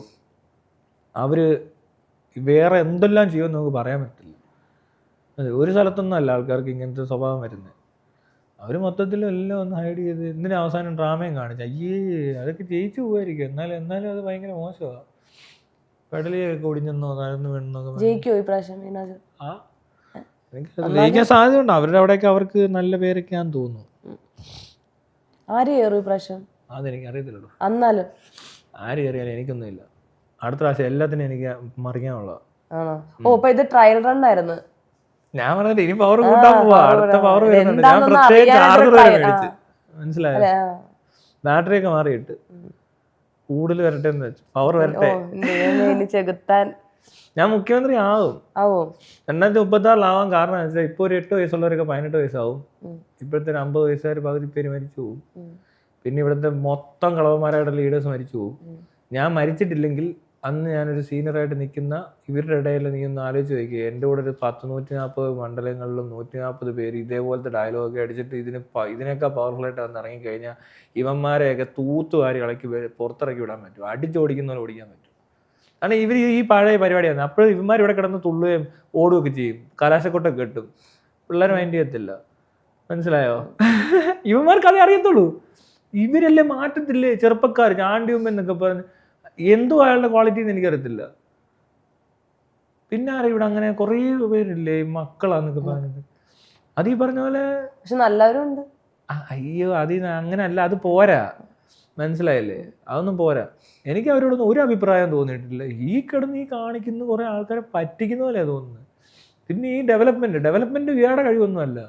Speaker 1: അവർ വേറെ എന്തെല്ലാം ചെയ്യുമെന്ന് നമുക്ക് പറയാൻ പറ്റില്ല. അതെ, ഒരു സ്ഥലത്തൊന്നും അല്ല ആൾക്കാർക്ക് ഇങ്ങനത്തെ സ്വഭാവം വരുന്നത്. അവർ മൊത്തത്തിൽ എല്ലാം ഒന്ന് ഹൈഡ് ചെയ്ത് എന്തിനും അവസാനം ഡ്രാമയും കാണിച്ചു. അയ്യേ, അതൊക്കെ ജയിച്ചു പോകായിരിക്കും. എന്നാലും അത് ഭയങ്കര മോശമാണ്. പെടലിയൊക്കെ ഒടിഞ്ഞെന്നോ താഴ്ന്നു വീണെന്നോ
Speaker 2: ജയിക്കുമോ ഈ പ്രാവശ്യം വിനോദ്?
Speaker 1: എനിക്ക് ജയിക്കാൻ സാധ്യതയുണ്ട്. അവരുടെ അവിടെയൊക്കെ അവർക്ക് നല്ല പേരൊക്കെയാന്ന് തോന്നുന്നു.
Speaker 2: ആര് കയറും ഈ പ്രാവശ്യം?
Speaker 1: അതെനിക്ക് അറിയത്തില്ലല്ലോ.
Speaker 2: എന്നാലും
Speaker 1: ആര് കയറിയാലും എനിക്കൊന്നുമില്ല. അടുത്ത പ്രാവശ്യം എല്ലാത്തിനും എനിക്ക് മറിക്കാനുള്ളതാണ്.
Speaker 2: ആണോ? ഓ, അപ്പൊ ഇത് ട്രയൽ റൺ ആയിരുന്നു.
Speaker 1: ഞാൻ പറഞ്ഞിട്ട് ഇനി പവർ കൂട്ടാൻ പോവാ. അടുത്ത പവർ വരുന്നുണ്ട്. ഞാൻ പ്രത്യേകം ചാർജർ വരെ മേടിച്ച്, മനസ്സിലായോ? ബാറ്ററിയൊക്കെ മാറിയിട്ട് കൂടുതൽ വരട്ടെ എന്ന് വെച്ചു. പവർ വരട്ടെ.
Speaker 2: ചെകുത്താൻ
Speaker 1: ഞാൻ മുഖ്യമന്ത്രി ആവും. 2036 കാരണം വെച്ചാൽ ഇപ്പൊ ഒരു 8 വയസ്സുള്ളവരൊക്കെ 18 വയസ്സാവും. ഇപ്പോഴത്തെ 50 വയസ്സുകാർ പകുതി പേര് മരിച്ചു പോകും. പിന്നെ ഇവിടുത്തെ മൊത്തം കളവന്മാരായിട്ട് ലീഡേഴ്സ് മരിച്ചു പോകും. ഞാൻ മരിച്ചിട്ടില്ലെങ്കിൽ അന്ന് ഞാനൊരു സീനിയറായിട്ട് നിൽക്കുന്ന ഇവരുടെ ഇടയിൽ നീ ഒന്ന് ആലോചിച്ച് നോക്കുക. എൻ്റെ കൂടെ ഒരു 140 മണ്ഡലങ്ങളിലും 140 പേര് ഇതേപോലത്തെ ഡയലോഗൊക്കെ അടിച്ചിട്ട് ഇതിനൊക്കെ പവർഫുള്ളായിട്ട് വന്ന് ഇറങ്ങിക്കഴിഞ്ഞാൽ ഇവന്മാരെയൊക്കെ തൂത്തുവാരി ഇളക്കി പുറത്തിറക്കി വിടാൻ പറ്റും. അടിച്ചോടിക്കുന്ന പോലെ ഓടിക്കാൻ പറ്റും. കാരണം ഇവർ ഈ പഴയ പരിപാടിയാണ്. അപ്പോഴും ഇവന്മാർ ഇവിടെ കിടന്ന് തുള്ളുകയും ഓടുകയൊക്കെ ചെയ്യും. കലാശക്കൊട്ടൊക്കെ കിട്ടും. പിള്ളേർ മൈൻഡ് ചെയ്യത്തില്ല. മനസ്സിലായോ? ഇവന്മാർക്ക് അതേ അറിയത്തുള്ളൂ. ഇവരല്ലേ മാറ്റത്തില്ലേ ചെറുപ്പക്കാർ. ചാണ്ടിയുമ്പ എന്നൊക്കെ പറഞ്ഞ് എന്തോ അയാളുടെ ക്വാളിറ്റി എന്ന് എനിക്കറിയത്തില്ല. പിന്നെ ആരാ ഇവിടെ അങ്ങനെ കുറേ പേരില്ലേ മക്കളാന്നൊക്കെ പറഞ്ഞത്. അത് ഈ പറഞ്ഞ പോലെ
Speaker 2: പക്ഷെ നല്ലവരും ഉണ്ട്.
Speaker 1: അയ്യോ, അങ്ങനെയല്ല, അത് പോരാ. മനസ്സിലായില്ലേ? അതൊന്നും പോരാ. എനിക്ക് അവരോടൊന്നും ഒരു അഭിപ്രായം തോന്നിയിട്ടില്ല. ഈ കിടന്ന് ഈ കാണിക്കുന്ന കുറേ ആൾക്കാരെ പറ്റിക്കുന്ന പോലെയാണ് തോന്നുന്നത്. പിന്നെ ഈ ഡെവലപ്മെന്റ് ഇയാളുടെ കഴിവൊന്നുമല്ല.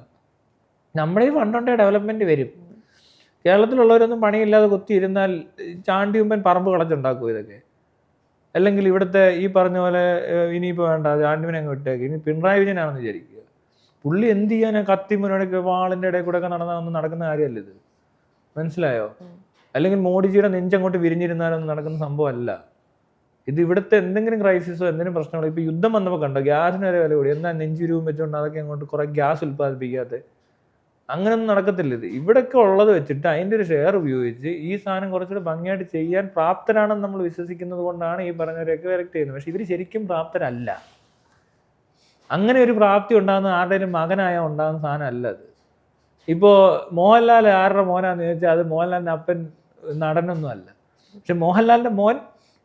Speaker 1: നമ്മുടെ ഈ ഫണ്ടുണ്ടേ ഡെവലപ്മെന്റ് വരും. കേരളത്തിലുള്ളവരൊന്നും പണിയില്ലാതെ കുത്തിയിരുന്നാൽ ചാണ്ടിയുമ്പൻ പറമ്പ് കളച്ചുണ്ടാക്കും ഇതൊക്കെ. അല്ലെങ്കിൽ ഇവിടുത്തെ ഈ പറഞ്ഞ പോലെ ഇനിയിപ്പോൾ വേണ്ട ചാണ്ടിയുമ്പനെ അങ്ങ് വിട്ടേക്ക്. ഇനി പിണറായി വിജയനാണെന്ന് വിചാരിക്കുക. പുള്ളി എന്ത് ചെയ്യാനാ? കത്തിമുനോടൊക്കെ വാളിൻ്റെ ഇടയിൽ കൂടെ ഒക്കെ നടക്കുന്ന കാര്യമല്ല ഇത്. മനസ്സിലായോ? അല്ലെങ്കിൽ മോഡിജിയുടെ നെഞ്ചങ്ങോട്ട് വിരിഞ്ഞിരുന്നാലൊന്നും നടക്കുന്ന സംഭവമല്ല ഇത്. ഇവിടുത്തെ എന്തെങ്കിലും ക്രൈസിസോ എന്തെങ്കിലും പ്രശ്നങ്ങളോ, ഇപ്പോൾ യുദ്ധം വന്നപ്പോൾ കണ്ടോ, ഗ്യാസിന് വരെ വില കൂടി. എന്താ നെഞ്ചുരുവും വെച്ചുകൊണ്ട് അതൊക്കെ അങ്ങോട്ട് കുറേ ഗ്യാസ് ഉൽപ്പാദിപ്പിക്കാതെ? അങ്ങനെയൊന്നും നടക്കത്തില്ല ഇത്. ഇവിടെയൊക്കെ ഉള്ളത് വെച്ചിട്ട് അതിൻ്റെ ഒരു ഷെയർ ഉപയോഗിച്ച് ഈ സാധനം കുറച്ചുകൂടി ഭംഗിയായിട്ട് ചെയ്യാൻ പ്രാപ്തരാണെന്ന് നമ്മൾ വിശ്വസിക്കുന്നത് കൊണ്ടാണ് ഈ പറഞ്ഞവരെയൊക്കെ എലക്ട് ചെയ്യുന്നത്. പക്ഷെ ഇവർ ശരിക്കും പ്രാപ്തരല്ല. അങ്ങനെ ഒരു പ്രാപ്തി ഉണ്ടാകുന്ന ആരുടെയും മകനായ ഉണ്ടാകുന്ന സാധനം അല്ല അത്. ഇപ്പോൾ മോഹൻലാൽ ആരുടെ മോനാന്ന് ചോദിച്ചാൽ അത് മോഹൻലാലിൻ്റെ അപ്പൻ നടനൊന്നും അല്ല. പക്ഷെ മോഹൻലാലിൻ്റെ മോൻ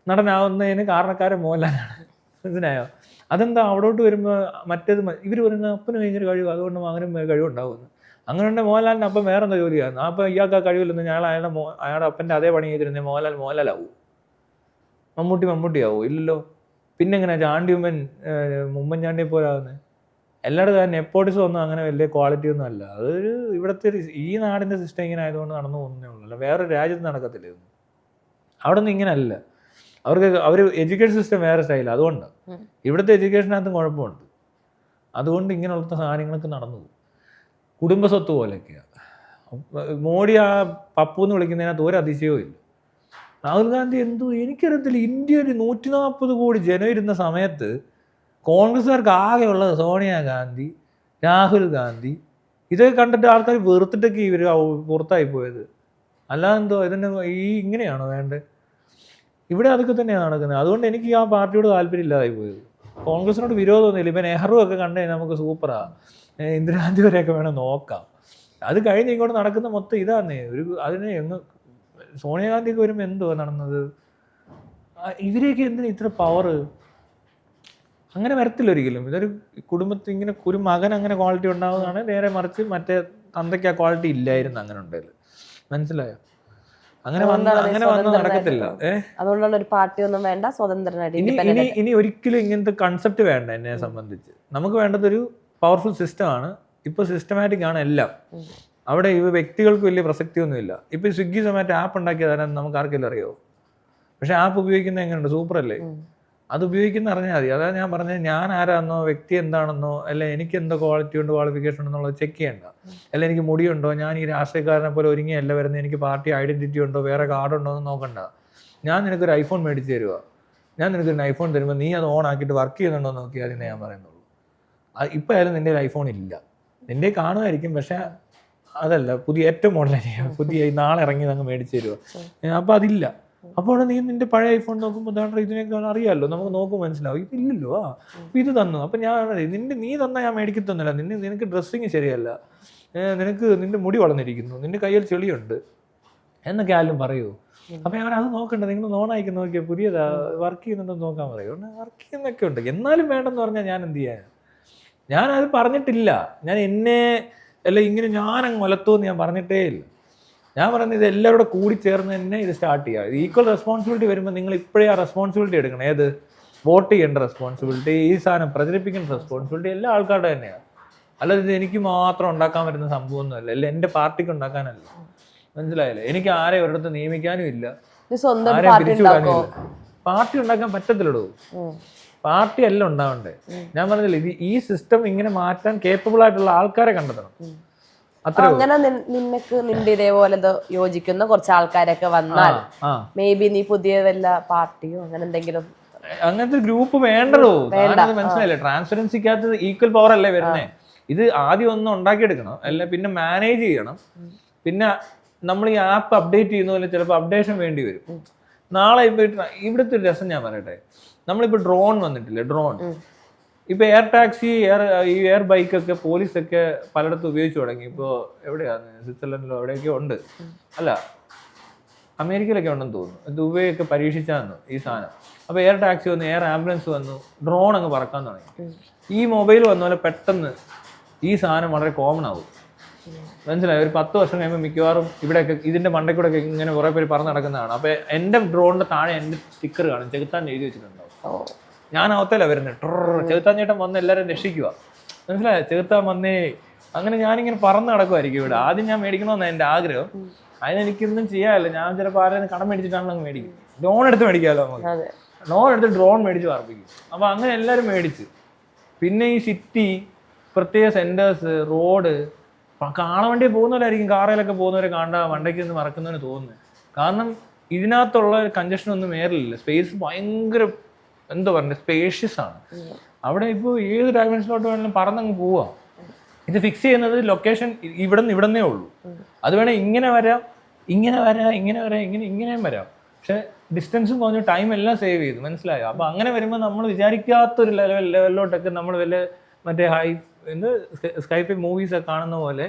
Speaker 1: നടനാവുന്നതിന് കാരണക്കാരൻ മോഹൻലാലാണ്. മനസ്സിലായോ? അതെന്താ അവിടോട്ട് വരുമ്പോൾ മറ്റേത് ഇവർ പറയുന്ന അപ്പന് ഭയങ്കര കഴിവ്, അതുകൊണ്ട് മകനും കഴിവുണ്ടാവുമെന്ന്. അങ്ങനെ ഉണ്ടെങ്കിൽ മോഹൻലാലിൻ്റെ അപ്പം വേറെ എന്താ ജോലിയാണ്? അപ്പം ഇയാൾക്ക് ആ കഴിവില്ലെന്ന് ഞാൻ അയാളുടെ അപ്പൻ്റെ അതേ പണി ചെയ്തിരുന്നേ മോഹൻലാലാവും, മമ്മൂട്ടിയാവും? ഇല്ലല്ലോ. പിന്നെ എങ്ങനെ ചാണ്ടിയുമ്മൻ ഉമ്മൻചാണ്ടിയെ പോലാവുന്നത്? എല്ലായിടത്തും നെപ്പോട്ടിസം ഒന്നും അങ്ങനെ വലിയ ക്വാളിറ്റി ഒന്നും അല്ല. അതൊരു ഇവിടുത്തെ ഈ നാടിൻ്റെ സിസ്റ്റം ഇങ്ങനെ ആയതുകൊണ്ട് നടന്നു പോകുന്നേ ഉള്ളൂ. അല്ല വേറൊരു രാജ്യത്ത് നടക്കത്തില്ല ഇതൊന്നും. അവിടെ ഒന്നും ഇങ്ങനെ അല്ല. അവർ എഡ്യൂക്കേഷൻ സിസ്റ്റം വേറെ സ്റ്റൈലാണ്. അതുകൊണ്ടാണ് ഇവിടുത്തെ എഡ്യൂക്കേഷനകത്തും കുഴപ്പമുണ്ട്. അതുകൊണ്ട് ഇങ്ങനെയുള്ള സാധനങ്ങളൊക്കെ നടന്നു പോകും. കുടുംബസ്വത്ത് പോലെയൊക്കെയാണ്. മോഡി ആ പപ്പു എന്ന് വിളിക്കുന്നതിനകത്ത് ഒരു അതിശയവും ഇല്ല. രാഹുൽ ഗാന്ധി എന്തോ എനിക്കറിയത്തില്ല. ഇന്ത്യയിൽ 140 കോടി ജനം ഇരുന്ന സമയത്ത് കോൺഗ്രസ്സുകാർക്ക് ആകെയുള്ളത് സോണിയാഗാന്ധി, രാഹുൽ ഗാന്ധി. ഇതൊക്കെ കണ്ടിട്ട് ആൾക്കാർ വെറുത്തിട്ടൊക്കെ ഇവർ പുറത്തായി പോയത്. അല്ലാതെന്തോ ഇതിന് ഇങ്ങനെയാണോ വേണ്ടത്? ഇവിടെ അതൊക്കെ തന്നെയാണ് നടക്കുന്നത്. അതുകൊണ്ട് എനിക്ക് ആ പാർട്ടിയോട് താല്പര്യമില്ലാതായി പോയത്. കോൺഗ്രസിനോട് വിരോധമൊന്നുമില്ല. ഇപ്പം നെഹ്റു ഒക്കെ കണ്ടു കഴിഞ്ഞാൽ നമുക്ക് സൂപ്പറാണ്. ഇന്ദിരാഗാന്ധി വരെയൊക്കെ വേണം നോക്കാം. അത് കഴിഞ്ഞ് ഇങ്ങോട്ട് നടക്കുന്ന മൊത്തം ഇതാന്നേ. അതിന് സോണിയാഗാന്ധിക്ക് വരുമ്പോൾ എന്തോ നടന്നത്? ഇവരെയൊക്കെ എന്തിനാ ഇത്ര പവർ? അങ്ങനെ വരത്തില്ല ഒരിക്കലും. ഇതൊരു കുടുംബത്തിൽ ഇങ്ങനെ ഒരു മകൻ അങ്ങനെ ക്വാളിറ്റി ഉണ്ടാവുന്നതാണ്. നേരെ മറിച്ച് മറ്റേ തന്തയ്ക്ക് ആ ക്വാളിറ്റി ഇല്ലായിരുന്നു. അങ്ങനെ ഉണ്ടെങ്കിൽ മനസ്സിലായോ? അങ്ങനെ വന്ന് നടക്കത്തില്ല.
Speaker 2: അതുകൊണ്ടാണ് ഒരു പാർട്ടി ഒന്നും വേണ്ട, സ്വതന്ത്രനായിട്ട്
Speaker 1: ഇനി ഒരിക്കലും ഇങ്ങനത്തെ കൺസെപ്റ്റ് വേണ്ട. എന്നെ സംബന്ധിച്ച് നമുക്ക് വേണ്ടതൊരു പവർഫുൾ സിസ്റ്റമാണ്. ഇപ്പോൾ സിസ്റ്റമാറ്റിക് ആണ് എല്ലാം. അവിടെ ഇവ വ്യക്തികൾക്ക് വലിയ പ്രസക്തിയൊന്നുമില്ല. ഇപ്പോൾ സ്വിഗ്ഗി സൊമാറ്റോ ആപ്പ് ഉണ്ടാക്കിയതാണ് നമുക്ക് ആർക്കെങ്കിലും അറിയാമോ? പക്ഷെ ആപ്പ് ഉപയോഗിക്കുന്നത് എങ്ങനെയുണ്ട്? സൂപ്പർ അല്ലേ? അത് ഉപയോഗിക്കുന്ന അറിഞ്ഞാൽ മതി. അതാണ് ഞാൻ പറഞ്ഞത്, ഞാൻ ആരാണെന്നോ വ്യക്തി എന്താണെന്നോ അല്ലെ എനിക്ക് എന്തോ ക്വാളിറ്റി ഉണ്ട് ക്വാളിഫിക്കേഷൻ ഉണ്ടെന്നുള്ളത് ചെക്ക് ചെയ്യണ്ട. അല്ല എനിക്ക് മുടിയുണ്ടോ, ഞാൻ ഈ രാഷ്ട്രീയക്കാരനെ പോലെ ഒരുങ്ങിയല്ല വരുന്നത്, എനിക്ക് പാർട്ടി ഐഡന്റിറ്റി ഉണ്ടോ വേറെ കാർഡുണ്ടോ എന്ന് നോക്കണ്ട. ഞാൻ നിനക്കൊരു ഐഫോൺ മേടിച്ച് തരുക, ഞാൻ നിനക്കൊരു ഐഫോൺ തരുമ്പോൾ നീ അത് ഓൺ ആക്കിയിട്ട് വർക്ക് ചെയ്യുന്നുണ്ടോ എന്ന് നോക്കിയാൽ അതിനെ ഞാൻ പറയുന്നുള്ളൂ. ഇപ്പം ആയാലും നിൻ്റെ ഐഫോൺ ഇല്ല, നിൻ്റെ കാണുമായിരിക്കും, പക്ഷെ അതല്ല പുതിയ ഏറ്റവും മോഡലായിരിക്കും, പുതിയ നാളെ ഇറങ്ങിയത് അങ്ങ് മേടിച്ച് തരുക. അപ്പം അതില്ല. അപ്പോൾ നീ നിന്റെ പഴയ ഐഫോൺ നോക്കുമ്പോൾ അതാണ് ഇതിനൊക്കെ അറിയാമല്ലോ, നമുക്ക് നോക്കുമ്പോൾ മനസ്സിലാവും ഇതില്ലല്ലോ. ഇത് തന്നു. അപ്പം ഞാൻ നീ തന്നാൽ ഞാൻ മേടിക്കത്തൊന്നുമില്ല. നിനക്ക് ഡ്രസ്സിങ് ശരിയല്ല, നിന്റെ മുടി വളർന്നിരിക്കുന്നു, നിന്റെ കയ്യിൽ ചെളിയുണ്ട് എന്നൊക്കെ ആരും പറയൂ. അപ്പം ഞാൻ അത് നോക്കണ്ട, നിങ്ങൾ നോണായിക്ക് നോക്കിയാൽ പുതിയതാ വർക്ക് ചെയ്യുന്നുണ്ടോ നോക്കാൻ പറയൂ. വർക്ക് ചെയ്യുന്നൊക്കെ ഉണ്ട്, എന്നാലും വേണ്ടെന്ന് പറഞ്ഞാൽ ഞാൻ എന്ത് ചെയ്യാൻ? ഞാനത് പറഞ്ഞിട്ടില്ല. ഞാൻ എന്നെ അല്ല ഇങ്ങനെ ഞാനങ്ങ് മുലത്തുമെന്ന് ഞാൻ പറഞ്ഞിട്ടേ ഇല്ല. ഞാൻ പറയുന്നത് ഇത് എല്ലാവരും കൂടി ചേർന്ന് തന്നെ ഇത് സ്റ്റാർട്ട് ചെയ്യുക. ഈക്വൽ റെസ്പോൺസിബിലിറ്റി വരുമ്പോൾ നിങ്ങൾ ഇപ്പോഴേ ആ റെസ്പോൺസിബിലിറ്റി എടുക്കണം. ഏത്? വോട്ട് ചെയ്യേണ്ട റെസ്പോൺസിബിലിറ്റി, ഈ സാധനം പ്രചരിപ്പിക്കേണ്ട റെസ്പോൺസിബിലിറ്റി എല്ലാ ആൾക്കാരുടെ തന്നെയാണ്. അല്ലാതെ ഇത് എനിക്ക് മാത്രം ഉണ്ടാക്കാൻ പറ്റുന്ന സംഭവമൊന്നുമല്ല, അല്ല എൻ്റെ പാർട്ടിക്ക് ഉണ്ടാക്കാനല്ല. മനസ്സിലായില്ലേ? എനിക്ക് ആരെ ഒരിടത്ത് നിയമിക്കാനും ഇല്ല, ആരെ പിരിച്ചുവിടാനും ഇല്ല. പാർട്ടി ഉണ്ടാക്കാൻ പറ്റത്തില്ലടോ. പാർട്ടി അല്ല ഉണ്ടാവണ്ടേ. ഞാൻ പറഞ്ഞില്ല, ഈ സിസ്റ്റം ഇങ്ങനെ മാറ്റാൻ കേപ്പബിൾ ആയിട്ടുള്ള ആൾക്കാരെ കണ്ടെത്തണം.
Speaker 2: അങ്ങനെ നിനക്ക് നിന്റെ ഇതേപോലെ യോജിക്കുന്ന കുറച്ച് ആൾക്കാരൊക്കെ വന്നാൽ മേ ബി നീ പുതിയ വല്ല പാർട്ടിയോ അങ്ങനെ എന്തെങ്കിലും
Speaker 1: അങ്ങനത്തെ ഗ്രൂപ്പ് വേണ്ടല്ലോ. മനസ്സിലായില്ലേ? ട്രാൻസ്പെറൻസിക്കകത്ത് ഈക്വൽ പവർ അല്ലേ വരുന്നേ. ഇത് ആദ്യം ഒന്ന് ഉണ്ടാക്കിയെടുക്കണം, അല്ലെ പിന്നെ മാനേജ് ചെയ്യണം. പിന്നെ നമ്മൾ ഈ ആപ്പ് അപ്ഡേറ്റ് ചെയ്യുന്ന പോലെ ചിലപ്പോൾ അപ്ഡേഷൻ വേണ്ടി വരും. നാളെ ഇപ്പൊ ഇവിടുത്തെ ഒരു രസം ഞാൻ പറയട്ടെ, നമ്മളിപ്പോ ഡ്രോൺ വന്നിട്ടില്ലേ, ഡ്രോൺ ഇപ്പൊ എയർ ടാക്സി, എയർ ബൈക്കൊക്കെ പോലീസൊക്കെ പലയിടത്തും ഉപയോഗിച്ച് തുടങ്ങി. ഇപ്പോൾ എവിടെയാണ്, സ്വിറ്റ്സർലൻഡിലോ എവിടെയൊക്കെ ഉണ്ട്, അല്ല അമേരിക്കയിലൊക്കെ ഉണ്ടെന്ന് തോന്നുന്നു. ദുബൈയൊക്കെ പരീക്ഷിച്ചാന്ന് ഈ സാധനം. അപ്പോൾ എയർ ടാക്സി വന്നു, എയർ ആംബുലൻസ് വന്നു, ഡ്രോൺ അങ്ങ് പറക്കാൻ തുടങ്ങി. ഈ മൊബൈൽ വന്ന പോലെ പെട്ടെന്ന് ഈ സാധനം വളരെ കോമൺ ആവും. മനസ്സിലായി? ഒരു 10 വർഷം കഴിയുമ്പോൾ മിക്കവാറും ഇവിടെയൊക്കെ ഇതിന്റെ മണ്ടയ്ക്കൂടെ ഒക്കെ ഇങ്ങനെ കുറെ പേര് പറന്ന് നടക്കുന്നതാണ്. അപ്പോൾ എൻ്റെ ഡ്രോണിന്റെ താഴെ എൻ്റെ സ്റ്റിക്കർ കാണും, ചെകുത്താൻ എഴുതി വെച്ചിട്ടുണ്ടാവും. ഞാൻ അവത്തല്ല വരുന്നത്, ചെകുത്താൻ ചേട്ടൻ വന്ന് എല്ലാവരും രക്ഷിക്കുക. മനസ്സിലായോ? ചെകുത്താൻ വന്നേ. അങ്ങനെ ഞാനിങ്ങനെ പറന്ന് നടക്കുമായിരിക്കും ഇവിടെ. ആദ്യം ഞാൻ മേടിക്കണമെന്നാണ് എൻ്റെ ആഗ്രഹം. അതിനെനിക്കൊന്നും ചെയ്യാമല്ലോ. ഞാൻ ചിലപ്പോൾ ആരെയും കടം മേടിച്ചിട്ടാണല്ലോ അങ്ങ് മേടിക്കും. ലോൺ എടുത്ത് മേടിക്കാമല്ലോ നമുക്ക്. ലോൺ എടുത്ത് ഡ്രോൺ മേടിച്ച് പറപ്പിക്കും. അപ്പോൾ അങ്ങനെ എല്ലാവരും മേടിച്ച്. പിന്നെ ഈ സിറ്റി, പ്രത്യേക സെൻറ്റേഴ്സ്, റോഡ് കാളവണ്ടി പോകുന്നവരായിരിക്കും, കാറയിലൊക്കെ പോകുന്നവരെ കാണാ വണ്ടയ്ക്ക് നിന്ന് മറക്കുന്നവന് തോന്നുന്നത്. കാരണം ഇതിനകത്തുള്ള കഞ്ചക്ഷനൊന്നും ഏറില്ല. സ്പേസ് ഭയങ്കര എന്തോ പറഞ്ഞത് സ്പേഷ്യസ് ആണ്. അവിടെ ഇപ്പോൾ ഏത് ഡയമെൻഷനിലോട്ട് വേണമെങ്കിലും പറന്നങ്ങ് പോവാം. ഇത് ഫിക്സ് ചെയ്യുന്നത് ലൊക്കേഷൻ ഇവിടുന്നേ ഉള്ളൂ. അത് വേണേൽ ഇങ്ങനെ വരാം, ഇങ്ങനെ വരാം, ഇങ്ങനെ വരാം, ഇങ്ങനെയും വരാം. പക്ഷെ ഡിസ്റ്റൻസും കുറഞ്ഞു, ടൈം എല്ലാം സേവ് ചെയ്തു. മനസ്സിലായോ? അപ്പോൾ അങ്ങനെ വരുമ്പോൾ നമ്മൾ വിചാരിക്കാത്തൊരു ലെവലിലോട്ടൊക്കെ നമ്മൾ വല്ല മറ്റേ സ്കൈഫൈ മൂവീസൊക്കെ കാണുന്ന പോലെ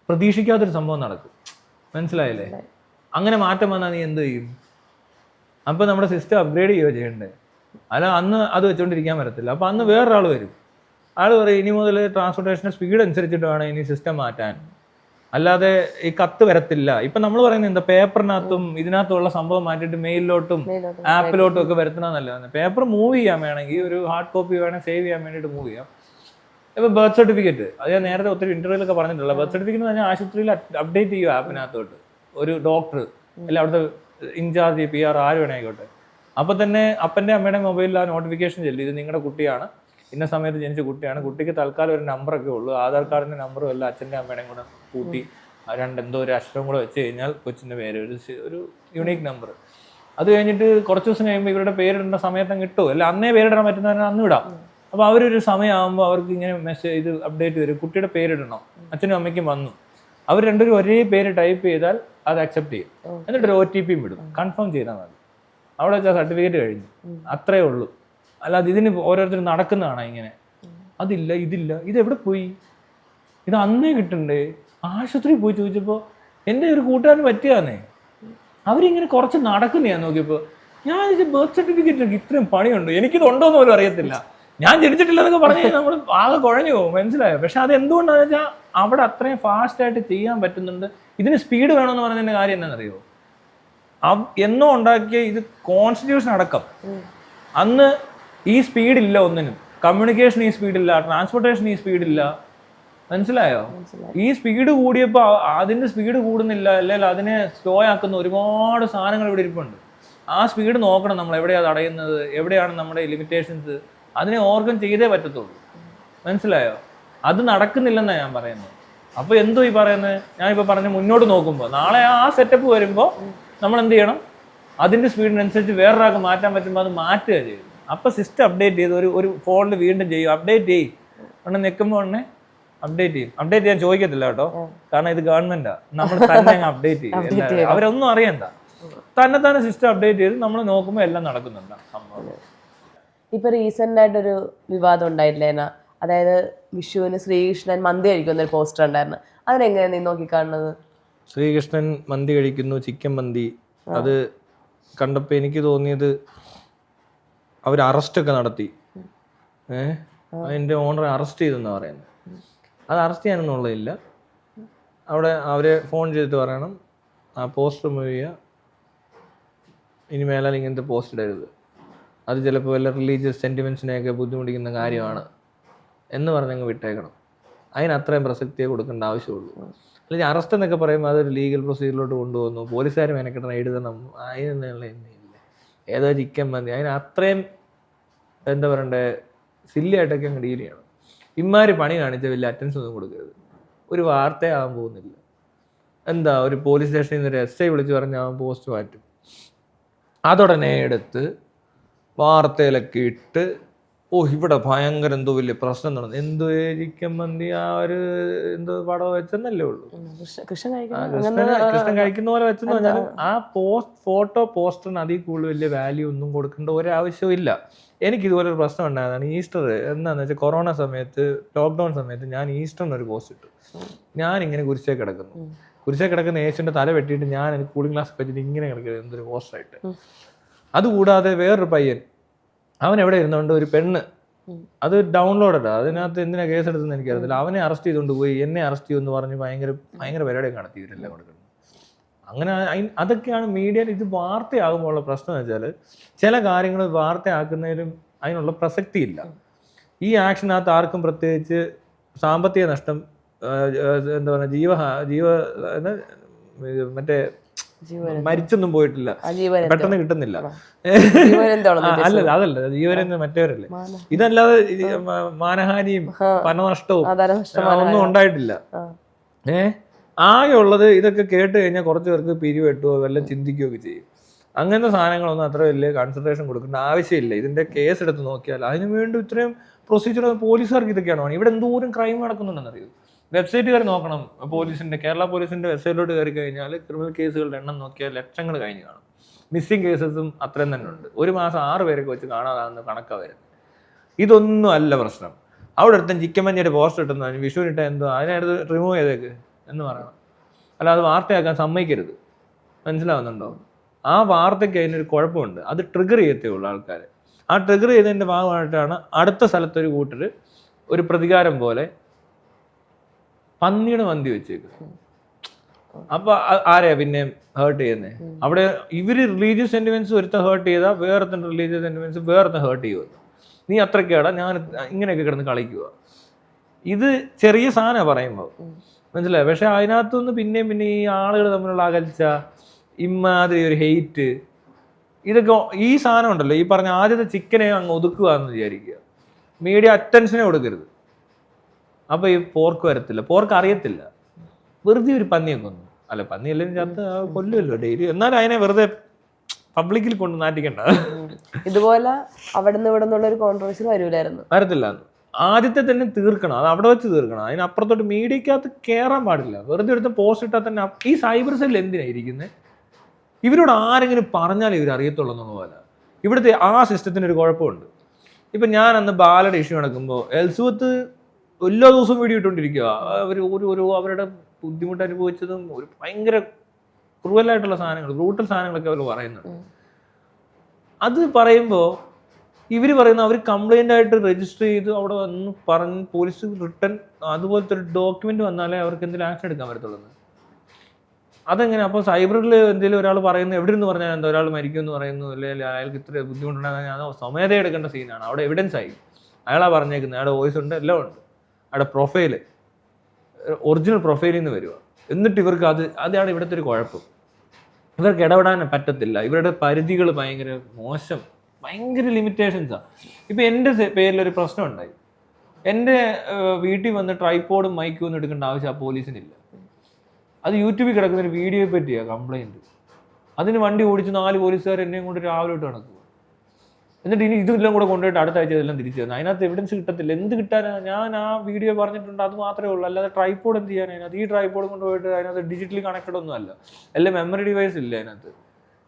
Speaker 1: പ്രതീക്ഷിക്കാത്തൊരു സംഭവം നടക്കും. മനസ്സിലായില്ലേ? അങ്ങനെ മാറ്റം വന്നാൽ നീ എന്ത് ചെയ്യും? അപ്പോൾ നമ്മുടെ സിസ്റ്റം അപ്ഗ്രേഡ് ചെയ്യുകയോ ചെയ്യണ്ടേ? അല്ല അന്ന് അത് വെച്ചുകൊണ്ടിരിക്കാൻ പറ്റത്തില്ല. അപ്പോൾ അന്ന് വേറൊരാൾ വരും, ആൾ പറയും ഇനി മുതൽ ട്രാൻസ്പോർട്ടേഷൻ്റെ സ്പീഡ് അനുസരിച്ചിട്ട് വേണം ഇനി സിസ്റ്റം മാറ്റാൻ, അല്ലാതെ ഈ കത്ത് വരത്തില്ല. ഇപ്പം നമ്മൾ പറയുന്നത് എന്താ, പേപ്പറിനകത്തും ഇതിനകത്തുള്ള സംഭവം മാറ്റിയിട്ട് മെയിലിലോട്ടും ആപ്പിലോട്ടും ഒക്കെ വരുത്തണമെന്നല്ല. പേപ്പർ മൂവ് ചെയ്യാൻ വേണമെങ്കിൽ ഒരു ഹാർഡ് കോപ്പി വേണം സേവ് ചെയ്യാൻ വേണ്ടിയിട്ട് മൂവ് ചെയ്യാം. ഇപ്പോൾ ബർത്ത് സർട്ടിഫിക്കറ്റ്, അത് ഞാൻ നേരത്തെ ഒത്തിരി ഇൻ്റർവ്യൂലൊക്കെ പറഞ്ഞിട്ടുള്ള ബർത്ത് സർട്ടിഫിക്കറ്റ് തന്നെ ആശുപത്രിയിൽ അപ്ഡേറ്റ് ചെയ്യുക ആപ്പിനകത്തോട്ട്. ഒരു ഡോക്ടർ അല്ല അവിടുത്തെ ഇൻചാർജ് PR ആര് വേണേ ആയിക്കോട്ടെ, അപ്പോൾ തന്നെ അപ്പൻ്റെ അമ്മയുടെ മൊബൈലിൽ ആ നോട്ടിഫിക്കേഷൻ ചെല്ലും, ഇത് നിങ്ങളുടെ കുട്ടിയാണ്, ഇന്ന സമയത്ത് ജനിച്ച കുട്ടിയാണ്, കുട്ടിക്ക് തൽക്കാലം ഒരു നമ്പറൊക്കെ ഉള്ളൂ, ആധാർ കാർഡിൻ്റെ നമ്പറും അല്ല അച്ഛൻ്റെ അമ്മയുടെയും കൂടെ കൂട്ടി എന്തോ ഒരു അക്ഷരം കൂടെ വെച്ച് കഴിഞ്ഞാൽ കൊച്ചിൻ്റെ പേര് ഒരു യുണീക്ക് നമ്പർ. അത് കഴിഞ്ഞിട്ട് കുറച്ച് ദിവസം കഴിയുമ്പോൾ ഇവരുടെ പേരിടേണ്ട സമയത്തും കിട്ടുമോ, അല്ല അന്നേ പേരിടാൻ പറ്റുന്നവരെ അന്ന് ഇടാം. അപ്പോൾ അവരൊരു സമയമാകുമ്പോൾ അവർക്ക് ഇങ്ങനെ മെസ്സേജ് ഇത് അപ്ഡേറ്റ് വരും, കുട്ടിയുടെ പേരിടണം, അച്ഛനും അമ്മയ്ക്കും വന്നു. അവർ രണ്ടുപേരും ഒരേ പേര് ടൈപ്പ് ചെയ്താൽ അത് അക്സെപ്റ്റ് ചെയ്യും. എന്നിട്ടൊരു OTP വിടും, കൺഫേം ചെയ്താൽ മതി. അവിടെ വെച്ചാൽ സർട്ടിഫിക്കറ്റ് കഴിഞ്ഞു, അത്രയേ ഉള്ളൂ. അല്ലാതെ ഇതിന് ഓരോരുത്തരും നടക്കുന്നതാണ് ഇങ്ങനെ. അതില്ല, ഇതില്ല, ഇതെവിടെ പോയി, ഇത് അന്നേ കിട്ടണ്ടേ. ആശുപത്രിയിൽ പോയി ചോദിച്ചപ്പോൾ എൻ്റെ ഒരു കൂട്ടുകാരന് പറ്റിയാന്നേ. അവരിങ്ങനെ കുറച്ച് നടക്കുന്ന ഞാൻ നോക്കിയപ്പോൾ ഞാൻ ബർത്ത് സർട്ടിഫിക്കറ്റ് ഇത്രയും പണിയുണ്ട്, എനിക്കിത് ഉണ്ടോയെന്ന് പോലും അറിയത്തില്ല. ഞാൻ ജനിച്ചിട്ടില്ലെന്നൊക്കെ പറഞ്ഞ് നമ്മൾ ആകെ കുഴഞ്ഞു പോകും. മനസ്സിലായോ? പക്ഷെ അത് എന്തുകൊണ്ടാണെന്ന് വെച്ചാൽ അവിടെ അത്രയും ഫാസ്റ്റായിട്ട് ചെയ്യാൻ പറ്റുന്നുണ്ട്. ഇതിന് സ്പീഡ് വേണമെന്ന് പറഞ്ഞതിൻ്റെ കാര്യം എന്താണെന്നറിയോ? എന്നോ ഉണ്ടാക്കിയ ഇത് കോൺസ്റ്റിറ്റ്യൂഷൻ അടക്കം അന്ന് ഈ സ്പീഡില്ല, ഒന്നിനും കമ്മ്യൂണിക്കേഷൻ ഈ സ്പീഡില്ല, ട്രാൻസ്പോർട്ടേഷൻ ഈ സ്പീഡില്ല. മനസ്സിലായോ? ഈ സ്പീഡ് കൂടിയപ്പോൾ അതിൻ്റെ സ്പീഡ് കൂടുന്നില്ല, അല്ലെങ്കിൽ അതിനെ സ്ലോ ആക്കുന്ന ഒരുപാട് സാധനങ്ങൾ ഇവിടെ ഇരിപ്പുണ്ട്. ആ സ്പീഡ് നോക്കണം നമ്മൾ, എവിടെയാണ് തടയുന്നത്, എവിടെയാണ് നമ്മുടെ ലിമിറ്റേഷൻസ്, അതിനെ ഓവർകം ചെയ്തേ പറ്റത്തുള്ളൂ. മനസ്സിലായോ? അത് നടക്കുന്നില്ലെന്നാണ് ഞാൻ പറയുന്നത്. അപ്പോൾ എന്തോ ഈ പറയുന്നത്, ഞാനിപ്പോൾ പറഞ്ഞ് മുന്നോട്ട് നോക്കുമ്പോൾ നാളെ ആ സെറ്റപ്പ് വരുമ്പോൾ നമ്മൾ എന്ത് ചെയ്യണം, അതിൻ്റെ സ്പീഡിനനുസരിച്ച് വേറൊരാൾക്ക് മാറ്റാൻ പറ്റുമ്പോൾ അത് മാറ്റുക ചെയ്യും. അപ്പോൾ സിസ്റ്റം അപ്ഡേറ്റ് ചെയ്ത് ഒരു ഫോണിൽ വീണ്ടും ചെയ്യും, അപ്ഡേറ്റ് ചെയ്യും. ഉടനെ നിൽക്കുമ്പോൾ ഉടനെ അപ്ഡേറ്റ് ചെയ്യും. അപ്ഡേറ്റ് ചെയ്യാൻ ചോദിക്കത്തില്ല കേട്ടോ, കാരണം ഇത് ഗവൺമെൻറ്റാണ്. നമ്മൾ തന്നെ അങ്ങ് അപ്ഡേറ്റ് ചെയ്യും. അവരൊന്നും അറിയണ്ട, തന്നെ സിസ്റ്റം അപ്ഡേറ്റ് ചെയ്ത് നമ്മൾ നോക്കുമ്പോൾ എല്ലാം നടക്കുന്നുണ്ട് സംഭവം.
Speaker 2: ഇപ്പൊ റീസെന്റ് ആയിട്ടൊരു വിവാദം ഉണ്ടായില്ലേന, അതായത് വിഷുവിന് ശ്രീകൃഷ്ണൻ മന്തി കഴിക്കുന്ന ഒരു പോസ്റ്റർ ഉണ്ടായിരുന്നു. അതിനെങ്ങനെയാണ് നീ നോക്കിക്കാണുന്നത്?
Speaker 1: ശ്രീകൃഷ്ണൻ മന്തി കഴിക്കുന്നു, ചിക്കൻ മന്തി. അത് കണ്ടപ്പോൾ എനിക്ക് തോന്നിയത് അവർ അറസ്റ്റൊക്കെ നടത്തി. അതിൻ്റെ ഓണറെ അറസ്റ്റ് ചെയ്തെന്നാണ് പറയുന്നത്. അത് അറസ്റ്റ് ചെയ്യാനൊന്നുള്ളതില്ല. അവിടെ അവരെ ഫോൺ ചെയ്തിട്ട് പറയണം ആ പോസ്റ്റർ മൂവ് ചെയ്യുക, ഇനി മേലാൽ ഇങ്ങനത്തെ പോസ്റ്റ് ഇടരുത്, അത് ചിലപ്പോൾ വല്ല റിലീജിയസ് സെൻറ്റിമെൻറ്റ്സിനെയൊക്കെ ബുദ്ധിമുട്ടിക്കുന്ന കാര്യമാണ് എന്ന് പറഞ്ഞങ്ങ് വിട്ടേക്കണം. അതിന് അത്രയും പ്രസക്തിയെ കൊടുക്കേണ്ട ആവശ്യമുള്ളൂ. അല്ലെങ്കിൽ അറസ്റ്റ് എന്നൊക്കെ പറയുമ്പോൾ അതൊരു ലീഗൽ പ്രൊസീജിയറിലോട്ട് കൊണ്ടുപോകുന്നു, പോലീസുകാർ മെനക്കെട്ടണം എഴുതണം, അതിനുള്ള ഇല്ല. ഏതോ ചിക്കൻ മന്തി, അതിന് അത്രയും എന്താ പറയണ്ടേ, സില്ലിയായിട്ടൊക്കെ അങ്ങ് ഡീൽ ചെയ്യണം. ഇമ്മാര് പണി കാണിച്ച വലിയ അറ്റൻഷൻ ഒന്നും കൊടുക്കരുത്. ഒരു വാർത്തയാകാൻ പോകുന്നില്ല. എന്താ, ഒരു പോലീസ് സ്റ്റേഷനിൽ നിന്ന് ഒരു SI വിളിച്ച് പറഞ്ഞാൽ അവൻ പോസ്റ്റ് മാറ്റും, അതുടനെ എടുത്ത് വാർത്തയിലൊക്കെ ഇട്ട്, ഓ ഇവിടെ ഭയങ്കര എന്തോ വലിയ പ്രശ്നം നടന്നു, എന്തോ ചിക്കൻ മന്തി ആ ഒരു എന്തോ പടം വെച്ചെന്നല്ലേ ഉള്ളൂ. കൃഷ്ണൻ കഴിക്കുന്ന പോലെ വെച്ചെന്ന് പറഞ്ഞാൽ ആ ഫോട്ടോ പോസ്റ്ററിന് അതിൽ കൂടുതൽ വലിയ വാല്യൂ ഒന്നും കൊടുക്കേണ്ട ഒരാവശ്യവും ഇല്ല. എനിക്കിതുപോലെ ഒരു പ്രശ്നം ഉണ്ടായതാണ് ഈസ്റ്റർ. എന്താണെന്ന് വെച്ചാൽ കൊറോണ സമയത്ത്, ലോക്ക്ഡൗൺ സമയത്ത് ഞാൻ ഈസ്റ്ററിന് ഒരു പോസ്റ്റ് ഇട്ടു. ഞാനിങ്ങനെ കുരിശേ കിടക്കുന്ന യേശുവിൻ്റെ തല വെട്ടിയിട്ട് ഞാൻ എനിക്ക് കൂളിംഗ് ഗ്ലാസ് വെച്ചിട്ട് ഇങ്ങനെ കിടക്കുന്നത് എന്തൊരു പോസ്റ്ററായിട്ട്. അതുകൂടാതെ വേറൊരു പയ്യൻ, അവൻ എവിടെ ഇരുന്നുകൊണ്ട് ഒരു പെണ്ണ്, അത് ഡൗൺലോഡാണ്, അതിനകത്ത് എന്തിനാ കേസ് എടുത്തെന്ന് എനിക്കറിയത്തില്ല, അവനെ അറസ്റ്റ് ചെയ്തുകൊണ്ട് പോയി, എന്നെ അറസ്റ്റ് ചെയ്യുമെന്ന് പറഞ്ഞ് ഭയങ്കര പരിപാടിയൊക്കെ നടത്തി ഇവരെല്ലാം കൊടുക്കുന്നത്. അങ്ങനെ അതൊക്കെയാണ് മീഡിയയിൽ ഇത് വാർത്തയാകുമ്പോൾ ഉള്ള പ്രശ്നം എന്ന് വെച്ചാൽ, ചില കാര്യങ്ങൾ വാർത്തയാക്കുന്നതിലും അതിനുള്ള പ്രസക്തിയില്ല. ഈ ആക്ഷനകത്ത് ആർക്കും പ്രത്യേകിച്ച് സാമ്പത്തിക നഷ്ടം, എന്താ പറയുക, മറ്റേ മരിച്ചൊന്നും പോയിട്ടില്ല, പെട്ടെന്ന് കിട്ടുന്നില്ല. അതല്ല ജീവനെന്ന് മറ്റവരല്ലേ. ഇതല്ലാതെ മാനഹാനിയും പണനഷ്ടവും ഒന്നും ഉണ്ടായിട്ടില്ല. ആകെ ഉള്ളത് ഇതൊക്കെ കേട്ട് കഴിഞ്ഞാൽ കുറച്ച് പേർക്ക് പിരിവെട്ടുകയോ വല്ല ചിന്തിക്കുകയൊക്കെ ചെയ്യും. അങ്ങനത്തെ സാധനങ്ങളൊന്നും അത്ര വലിയ കൺസിഡറേഷൻ കൊടുക്കേണ്ട ആവശ്യമില്ല. ഇതിന്റെ കേസ് എടുത്ത് നോക്കിയാൽ അതിനു വേണ്ടി ഇത്രയും പ്രൊസീജിയർ പോലീസുകാർക്ക് ഇതൊക്കെയാണോ? ഇവിടെ എന്തോരം ക്രൈം നടക്കുന്നുണ്ടെന്നറിയോ? വെബ്സൈറ്റ് കയറി നോക്കണം. കേരള പോലീസിന്റെ വെബ്സൈറ്റിലോട്ട് കയറി കഴിഞ്ഞാൽ ക്രിമിനൽ കേസുകളുടെ എണ്ണം നോക്കിയാൽ ലക്ഷങ്ങൾ കഴിഞ്ഞ് കാണും. മിസ്സിംഗ് കേസസും അത്രയും തന്നെ ഉണ്ട്. ഒരു മാസം 6 പേരൊക്കെ വെച്ച് കാണാതാകുന്ന കണക്കാണ് വരുന്നത്. ഇതൊന്നും അല്ല പ്രശ്നം. അവിടെ അടുത്തും ചിക്കൻ മഞ്ഞയുടെ പോസ്റ്റർ ഇട്ടുന്ന വിഷുവിനിട്ട എന്തോ അതിനടുത്ത് റിമൂവ് ചെയ്തേക്ക് എന്ന് പറയണം. അല്ല, അത് വാർത്തയാക്കാൻ സമ്മതിക്കരുത്. മനസ്സിലാവുന്നുണ്ടോ? ആ വാർത്തയ്ക്ക് അതിനൊരു കുഴപ്പമുണ്ട്. അത് ട്രിഗർ ചെയ്യത്തേ ഉള്ളൂ ആൾക്കാർ. ആ ട്രിഗർ ചെയ്തതിൻ്റെ ഭാഗമായിട്ടാണ് അടുത്ത സ്ഥലത്തൊരു കൂട്ടർ ഒരു പ്രതികാരം പോലെ പന്നിയുടെ മന്തി വെച്ചേക്കുന്നത്. അപ്പൊ ആരെയാ പിന്നെ ഹേർട്ട് ചെയ്യുന്നത്? അവിടെ ഇവര് റിലീജിയസ് സെന്റിമെന്റ്സ് ഒരുത്ത ഹേർട്ട് ചെയ്താൽ വേറത്തെ റിലീജിയസ് സെന്റിമെന്റ്സ് വേറത്തെ ഹേർട്ട് ചെയ്യുമല്ലോ. നീ അത്രയ്ക്കാടാ ഞാൻ ഇങ്ങനെയൊക്കെ കിടന്ന് കളിക്കുക. ഇത് ചെറിയ സാധനമാണ് പറയുമ്പോൾ, മനസ്സിലായി. പക്ഷെ അതിനകത്തുനിന്ന് പിന്നെയും ഈ ആളുകൾ തമ്മിലുള്ള അകൽച്ച, ഇമാതിരി ഒരു ഹെയ്റ്റ്, ഇതൊക്കെ ഈ സാധനം ഉണ്ടല്ലോ, ഈ പറഞ്ഞ ആദ്യത്തെ ചിക്കനെ അങ്ങ് ഒതുക്കുക എന്ന് വിചാരിക്കുക. മീഡിയ അറ്റൻഷനെ കൊടുക്കരുത്. അപ്പോൾ ഈ പോർക്ക് വരത്തില്ല, പോർക്ക് അറിയത്തില്ല. വെറുതെ ഒരു പന്നിയെ കൊന്നു, അല്ല പന്നിയല്ലേ ചത്ത് കൊല്ലുമല്ലോ ഡെയിലി, എന്നാലും അതിനെ വെറുതെ പബ്ലിക്കിൽ കൊണ്ട് നാട്ടിക്കണ്ട.
Speaker 2: ഇതുപോലെ അവിടെ നിന്ന് ഇവിടെ നിന്നുള്ള ഒരു കോൺട്രവേഴ്സി വരത്തില്ല.
Speaker 1: ആദ്യത്തെ തന്നെ തീർക്കണം, അത് അവിടെ വെച്ച് തീർക്കണം. അതിനപ്പുറത്തോട്ട് മീഡിയക്കകത്ത് കയറാൻ പാടില്ല. വെറുതെ എടുത്ത് പോസ്റ്റ് ഇട്ടാൽ തന്നെ ഈ സൈബർ സെൽ എന്തിനായിരിക്കുന്നത്? ഇവരോട് ആരെങ്കിലും പറഞ്ഞാൽ ഇവർ അറിയത്തുള്ളൂ എന്നുള്ള പോലെ. ഇവിടുത്തെ ആ സിസ്റ്റത്തിന് ഒരു കുഴപ്പമുണ്ട്. ഇപ്പം ഞാൻ അന്ന് ബാലയുടെ ഇഷ്യൂ നടക്കുമ്പോൾ എൽസുവത്ത് എല്ലാ ദിവസവും വീഡിയോ ഇട്ടുകൊണ്ടിരിക്കുക. അവർ ഒരു അവരുടെ ബുദ്ധിമുട്ട് അനുഭവിച്ചതും ഒരു ഭയങ്കര ക്രൂവലായിട്ടുള്ള സാധനങ്ങൾ, ബ്രൂട്ടൽ സാധനങ്ങളൊക്കെ അവർ പറയുന്നുണ്ട്. അത് പറയുമ്പോൾ ഇവർ പറയുന്ന അവർ കംപ്ലൈൻ്റ് ആയിട്ട് രജിസ്റ്റർ ചെയ്ത് അവിടെ വന്ന് പറഞ്ഞ് പോലീസ് റിട്ടേൺ അതുപോലത്തെ ഒരു ഡോക്യുമെൻ്റ് വന്നാലേ അവർക്ക് എന്തെങ്കിലും ആക്ഷൻ എടുക്കാൻ പറ്റത്തുള്ളൂ. അതെങ്ങനെ? അപ്പോൾ സൈബറിൽ എന്തെങ്കിലും ഒരാൾ പറയുന്നു, എവിടെ നിന്ന് പറഞ്ഞാൽ എന്താ ഒരാൾ മരിക്കുമെന്ന് പറയുന്നു, അല്ലെങ്കിൽ അയാൾക്ക് ഇത്ര ബുദ്ധിമുട്ടുണ്ടാകാൻ അത് സ്വമേധ എടുക്കേണ്ട സീനാണ്. അവിടെ എവിഡൻസ് ആയി, അയാളാണ് പറഞ്ഞേക്കുന്നത്, അയാളുടെ വോയിസ് ഉണ്ട്, എല്ലാം ഉണ്ട്, അയാളുടെ പ്രൊഫൈല് ഒറിജിനൽ പ്രൊഫൈലിൽ നിന്ന് വരിക. എന്നിട്ട് ഇവർക്ക് അതാണ് ഇവിടുത്തെ ഒരു കുഴപ്പം. ഇവർക്ക് ഇടപെടാൻ പറ്റത്തില്ല. ഇവരുടെ പരിധികൾ ഭയങ്കര മോശം, ഭയങ്കര ലിമിറ്റേഷൻസാണ്. ഇപ്പം എൻ്റെ പേരിലൊരു പ്രശ്നം ഉണ്ടായി. എൻ്റെ വീട്ടിൽ വന്ന് ട്രൈപോഡും മൈക്കും ഒന്നും എടുക്കേണ്ട ആവശ്യം ആ പോലീസിനില്ല. അത് യൂട്യൂബിൽ കിടക്കുന്ന ഒരു വീഡിയോയെ പറ്റിയാണ് കംപ്ലൈൻറ്റ്. അതിന് വണ്ടി ഓടിച്ച് 4 പോലീസുകാർ എന്നെയും കൊണ്ട് രാവിലെ തൊട്ട് നടക്കുക. എന്നിട്ട് ഇനി ഇതെല്ലാം കൂടെ കൊണ്ടുപോയിട്ട് അടുത്ത ആഴ്ച ഇതെല്ലാം തിരിച്ചു തന്നു. അതിനകത്ത് എവിഡൻസ് കിട്ടത്തില്ല. എന്ത് കിട്ടാനാണ്? ഞാൻ ആ വീഡിയോ പറഞ്ഞിട്ടുണ്ട്, അത് മാത്രമേ ഉള്ളൂ. അല്ലാതെ ട്രൈപോഡ് എന്ത് ചെയ്യാൻ അതിനകത്ത്? ഈ ട്രൈപോഡ് കൊണ്ടുപോയിട്ട് അതിനകത്ത് ഡിജിറ്റലി കണക്റ്റഡ് ഒന്നും അല്ല, എല്ലാം മെമ്മറി ഡിവൈസ് ഇല്ല അതിനകത്ത്.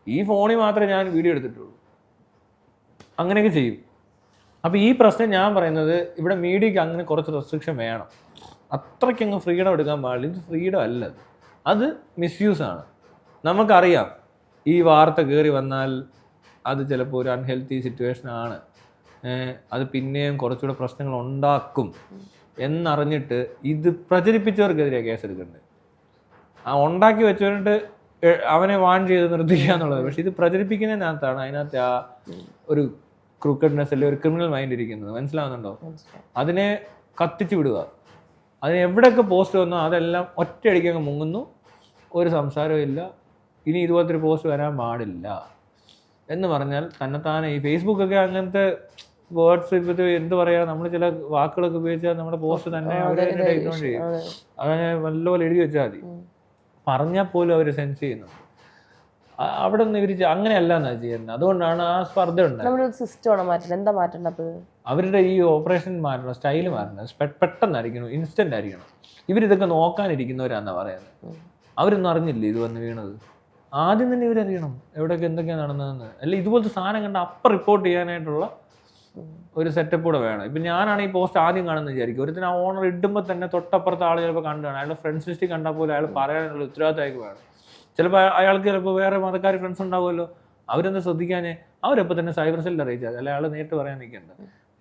Speaker 1: ഈ ഫോണിൽ മാത്രമേ ഞാൻ വീഡിയോ എടുത്തിട്ടുള്ളൂ. അങ്ങനെയൊക്കെ ചെയ്യും. അപ്പോൾ ഈ പ്രശ്നം ഞാൻ പറയുന്നത്, ഇവിടെ മീഡിയക്ക് അങ്ങനെ കുറച്ച് റെസ്ട്രിക്ഷൻ വേണം. അത്രയ്ക്ക് അങ്ങ് ഫ്രീഡം എടുക്കാൻ പാടില്ല. ഇത് ഫ്രീഡം അല്ല, അത് മിസ്യൂസാണ്. നമുക്കറിയാം ഈ വാർത്ത കയറി വന്നാൽ അത് ചിലപ്പോൾ ഒരു അൺഹെൽത്തി സിറ്റുവേഷനാണ്, അത് പിന്നെയും കുറച്ചുകൂടെ പ്രശ്നങ്ങൾ ഉണ്ടാക്കും എന്നറിഞ്ഞിട്ട് ഇത് പ്രചരിപ്പിച്ചവർക്കെതിരെ കേസെടുക്കുന്നുണ്ട്. ആ ഉണ്ടാക്കി വെച്ചുകൊണ്ട് അവനെ വാൺ ചെയ്ത് നിർത്തിക്കുക എന്നുള്ളത്. പക്ഷെ ഇത് പ്രചരിപ്പിക്കുന്നതിനകത്താണ് അതിനകത്ത് ആ ഒരു ക്രൂക്കഡ്നെസ് അല്ലെ ഒരു ക്രിമിനൽ മൈൻഡ് ഇരിക്കുന്നത്. മനസ്സിലാവുന്നുണ്ടോ? അതിനെ കത്തിച്ചു വിടുക. അതിന് എവിടെയൊക്കെ പോസ്റ്റ് വന്നോ അതെല്ലാം ഒറ്റയടിക്ക് അങ്ങ് മുങ്ങുന്നു, ഒരു സംസാരവും ഇല്ല, ഇനി ഇതുപോലത്തെ ഒരു പോസ്റ്റ് വരാൻ പാടില്ല എന്ന് പറഞ്ഞാൽ തന്നെത്താനെ. ഈ ഫേസ്ബുക്കൊക്കെ അങ്ങനത്തെ വേർഡ്സ് ഇപ്പോഴത്തെ എന്ത് പറയുക, നമ്മൾ ചില വാക്കുകളൊക്കെ ഉപയോഗിച്ചാൽ നമ്മുടെ പോസ്റ്റ് തന്നെ അവർ ഇഗ്നോർ ചെയ്യും. അങ്ങനെ നല്ലപോലെ എഴുതി വെച്ചാൽ മതി. പറഞ്ഞാൽ പോലും അവർ സെൻസ് ചെയ്യുന്നു. അവിടെ നിന്ന് ഇവർ അങ്ങനെയല്ല എന്നാ ചെയ്യുന്നത്. അതുകൊണ്ടാണ് ആ സ്പർദ്ധ ഉണ്ടായത്. അവരുടെ ഈ ഓപ്പറേഷൻ മാറ്റണം, സ്റ്റൈല് മാറ്റണം, പെട്ടെന്നായിരിക്കണം, ഇൻസ്റ്റന്റ് ആയിരിക്കണം. ഇവരിതൊക്കെ നോക്കാനിരിക്കുന്നവരാന്നാ പറയുന്നത്. അവരൊന്നും അറിഞ്ഞില്ലേ ഇത് വന്ന് വീണത്? ആദ്യം തന്നെ ഇവരറിയണം എവിടെയൊക്കെ എന്തൊക്കെയാണ് നടന്നതെന്ന്. അല്ല ഇതുപോലത്തെ സാധനം കണ്ട അപ്പം റിപ്പോർട്ട് ചെയ്യാനായിട്ടുള്ള ഒരു സെറ്റപ്പ് കൂടെ വേണം. ഇപ്പം ഞാനാണ് ഈ പോസ്റ്റ് ആദ്യം കാണുന്നത് വിചാരിക്കും. ഒരുത്തിന് ആ ഓണർ ഇടുമ്പോൾ തന്നെ തൊട്ടപ്പുറത്ത് ആൾ ചിലപ്പോൾ കണ്ടാണ്, അയാളുടെ ഫ്രണ്ട്സ് ലിസ്റ്റിൽ കണ്ടാൽ പോലും അയാൾ പറയാനുള്ള ഉത്തരവാദിത്തമായിട്ട് വേണം. ചിലപ്പോൾ അയാൾക്ക് ചിലപ്പോൾ വേറെ മതക്കാർ ഫ്രണ്ട്സ് ഉണ്ടാവുമല്ലോ, അവരെന്താ ശ്രദ്ധിക്കാനേ? അവരപ്പോൾ തന്നെ സൈബർ സെല്ലിൽ അറിയിച്ചാൽ, അല്ല അയാൾ നേരിട്ട് പറയാൻ നിൽക്കണ്ട.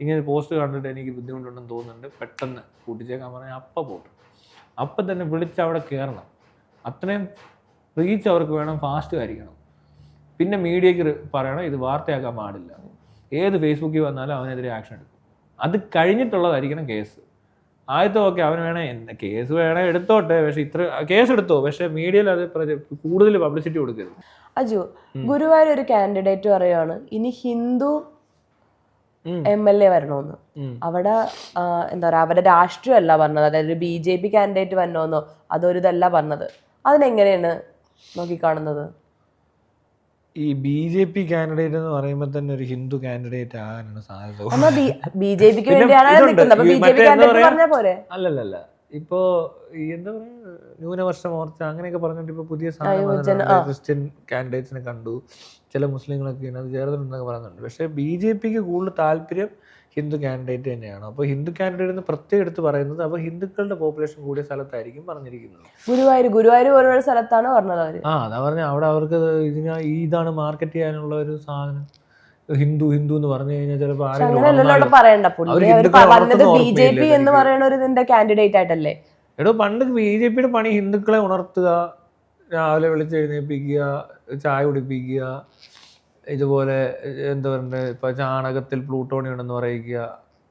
Speaker 1: ഇങ്ങനെ പോസ്റ്റ് കണ്ടിട്ട് എനിക്ക് ബുദ്ധിമുട്ടുണ്ടെന്ന് തോന്നുന്നുണ്ട്, പെട്ടെന്ന് കൂട്ടിച്ചേക്കാൻ പറഞ്ഞാൽ അപ്പം പോട്ട്, അപ്പം തന്നെ വിളിച്ച് അവിടെ കയറണം. അത്രയും റീച്ച് അവർക്ക് വേണം, ഫാസ്റ്റ് ആയിരിക്കണം. പിന്നെ മീഡിയക്ക് പറയണം ഇത് വാർത്തയാക്കാൻ പാടില്ല. ഏത് ഫേസ്ബുക്കിൽ വന്നാലും അവനെതിരെ ആക്ഷൻ എടുക്കും. അത് കഴിഞ്ഞിട്ടുള്ളതായിരിക്കണം കേസ്. ആദ്യത്തെ ഓക്കെ അവൻ വേണേ കേസ് വേണേ എടുത്തോട്ടെ, പക്ഷെ ഇത്ര കേസ് എടുത്തോ, പക്ഷെ മീഡിയയിൽ അത് കൂടുതൽ പബ്ലിസിറ്റി കൊടുക്കരുത്.
Speaker 2: അജു, ഗുരുവായൂർ ഒരു കാൻഡിഡേറ്റ് പറയുകയാണ് ഇനി ഹിന്ദു MLA വരണമെന്ന്. അവിടെ എന്താ പറയാ, അവരുടെ രാഷ്ട്രീയമല്ല പറഞ്ഞത്, അതായത് BJP കാൻഡിഡേറ്റ് വരണമെന്നോ അതൊരു ഇതല്ല പറഞ്ഞത്. അതിനെങ്ങനെയാണ് നോക്കിക്കാണുന്നത്?
Speaker 1: ഈ BJP കാൻഡിഡേറ്റ് എന്ന് പറയുമ്പോൾ തന്നെ ഒരു ഹിന്ദു കാൻഡിഡേറ്റ് ആകാനാണ് സാധ്യത. അല്ലല്ല, ഇപ്പോ എന്താ പറയാ, ന്യൂനപക്ഷ മോർച്ച അങ്ങനെയൊക്കെ പറഞ്ഞിട്ട് ഇപ്പൊ പുതിയ സാധനം ക്രിസ്ത്യൻ കാൻഡിഡേറ്റ്സിനെ കണ്ടു, ചില മുസ്ലിങ്ങളൊക്കെ അത് ചേർന്നിട്ടുണ്ടെന്നൊക്കെ പറയുന്നുണ്ട്. പക്ഷെ BJPക്ക് കൂടുതൽ താല്പര്യം ഹിന്ദു കാൻഡിഡേറ്റ് തന്നെയാണ്. അപ്പോൾ ഹിന്ദു കാൻഡിഡേറ്റ് എന്ന് പ്രത്യേകം എടുത്ത് പറയുന്നത് അപ്പോൾ ഹിന്ദുക്കളുടെ പോപ്പുലേഷൻ കൂടിയ സ്ഥലത്തായിരിക്കും പറഞ്ഞിരിക്കുന്നത്.
Speaker 2: ഗുരുവായൂർ ഓരോ സ്ഥലത്താണ് പറഞ്ഞത് അവര്.
Speaker 1: അതാ പറഞ്ഞ അവിടെ അവർക്ക് ഇതാണ് മാർക്കറ്റ് ചെയ്യാനുള്ള ഒരു സാധനം. ഹിന്ദു എന്ന് പറഞ്ഞു കഴിഞ്ഞാൽ ചിലപ്പോൾ എടോ പണ്ട് BJPയുടെ പണി ഹിന്ദുക്കളെ ഉണർത്തുക, രാവിലെ വിളിച്ചെഴുന്നേൽപ്പിക്കുക, ചായ കുടിപ്പിക്കുക, ഇതുപോലെ എന്താ പറയുക ഇപ്പൊ ചാണകത്തിൽ പ്ലൂട്ടോണിയം ഉണ്ടെന്ന് പറയിക്കുക,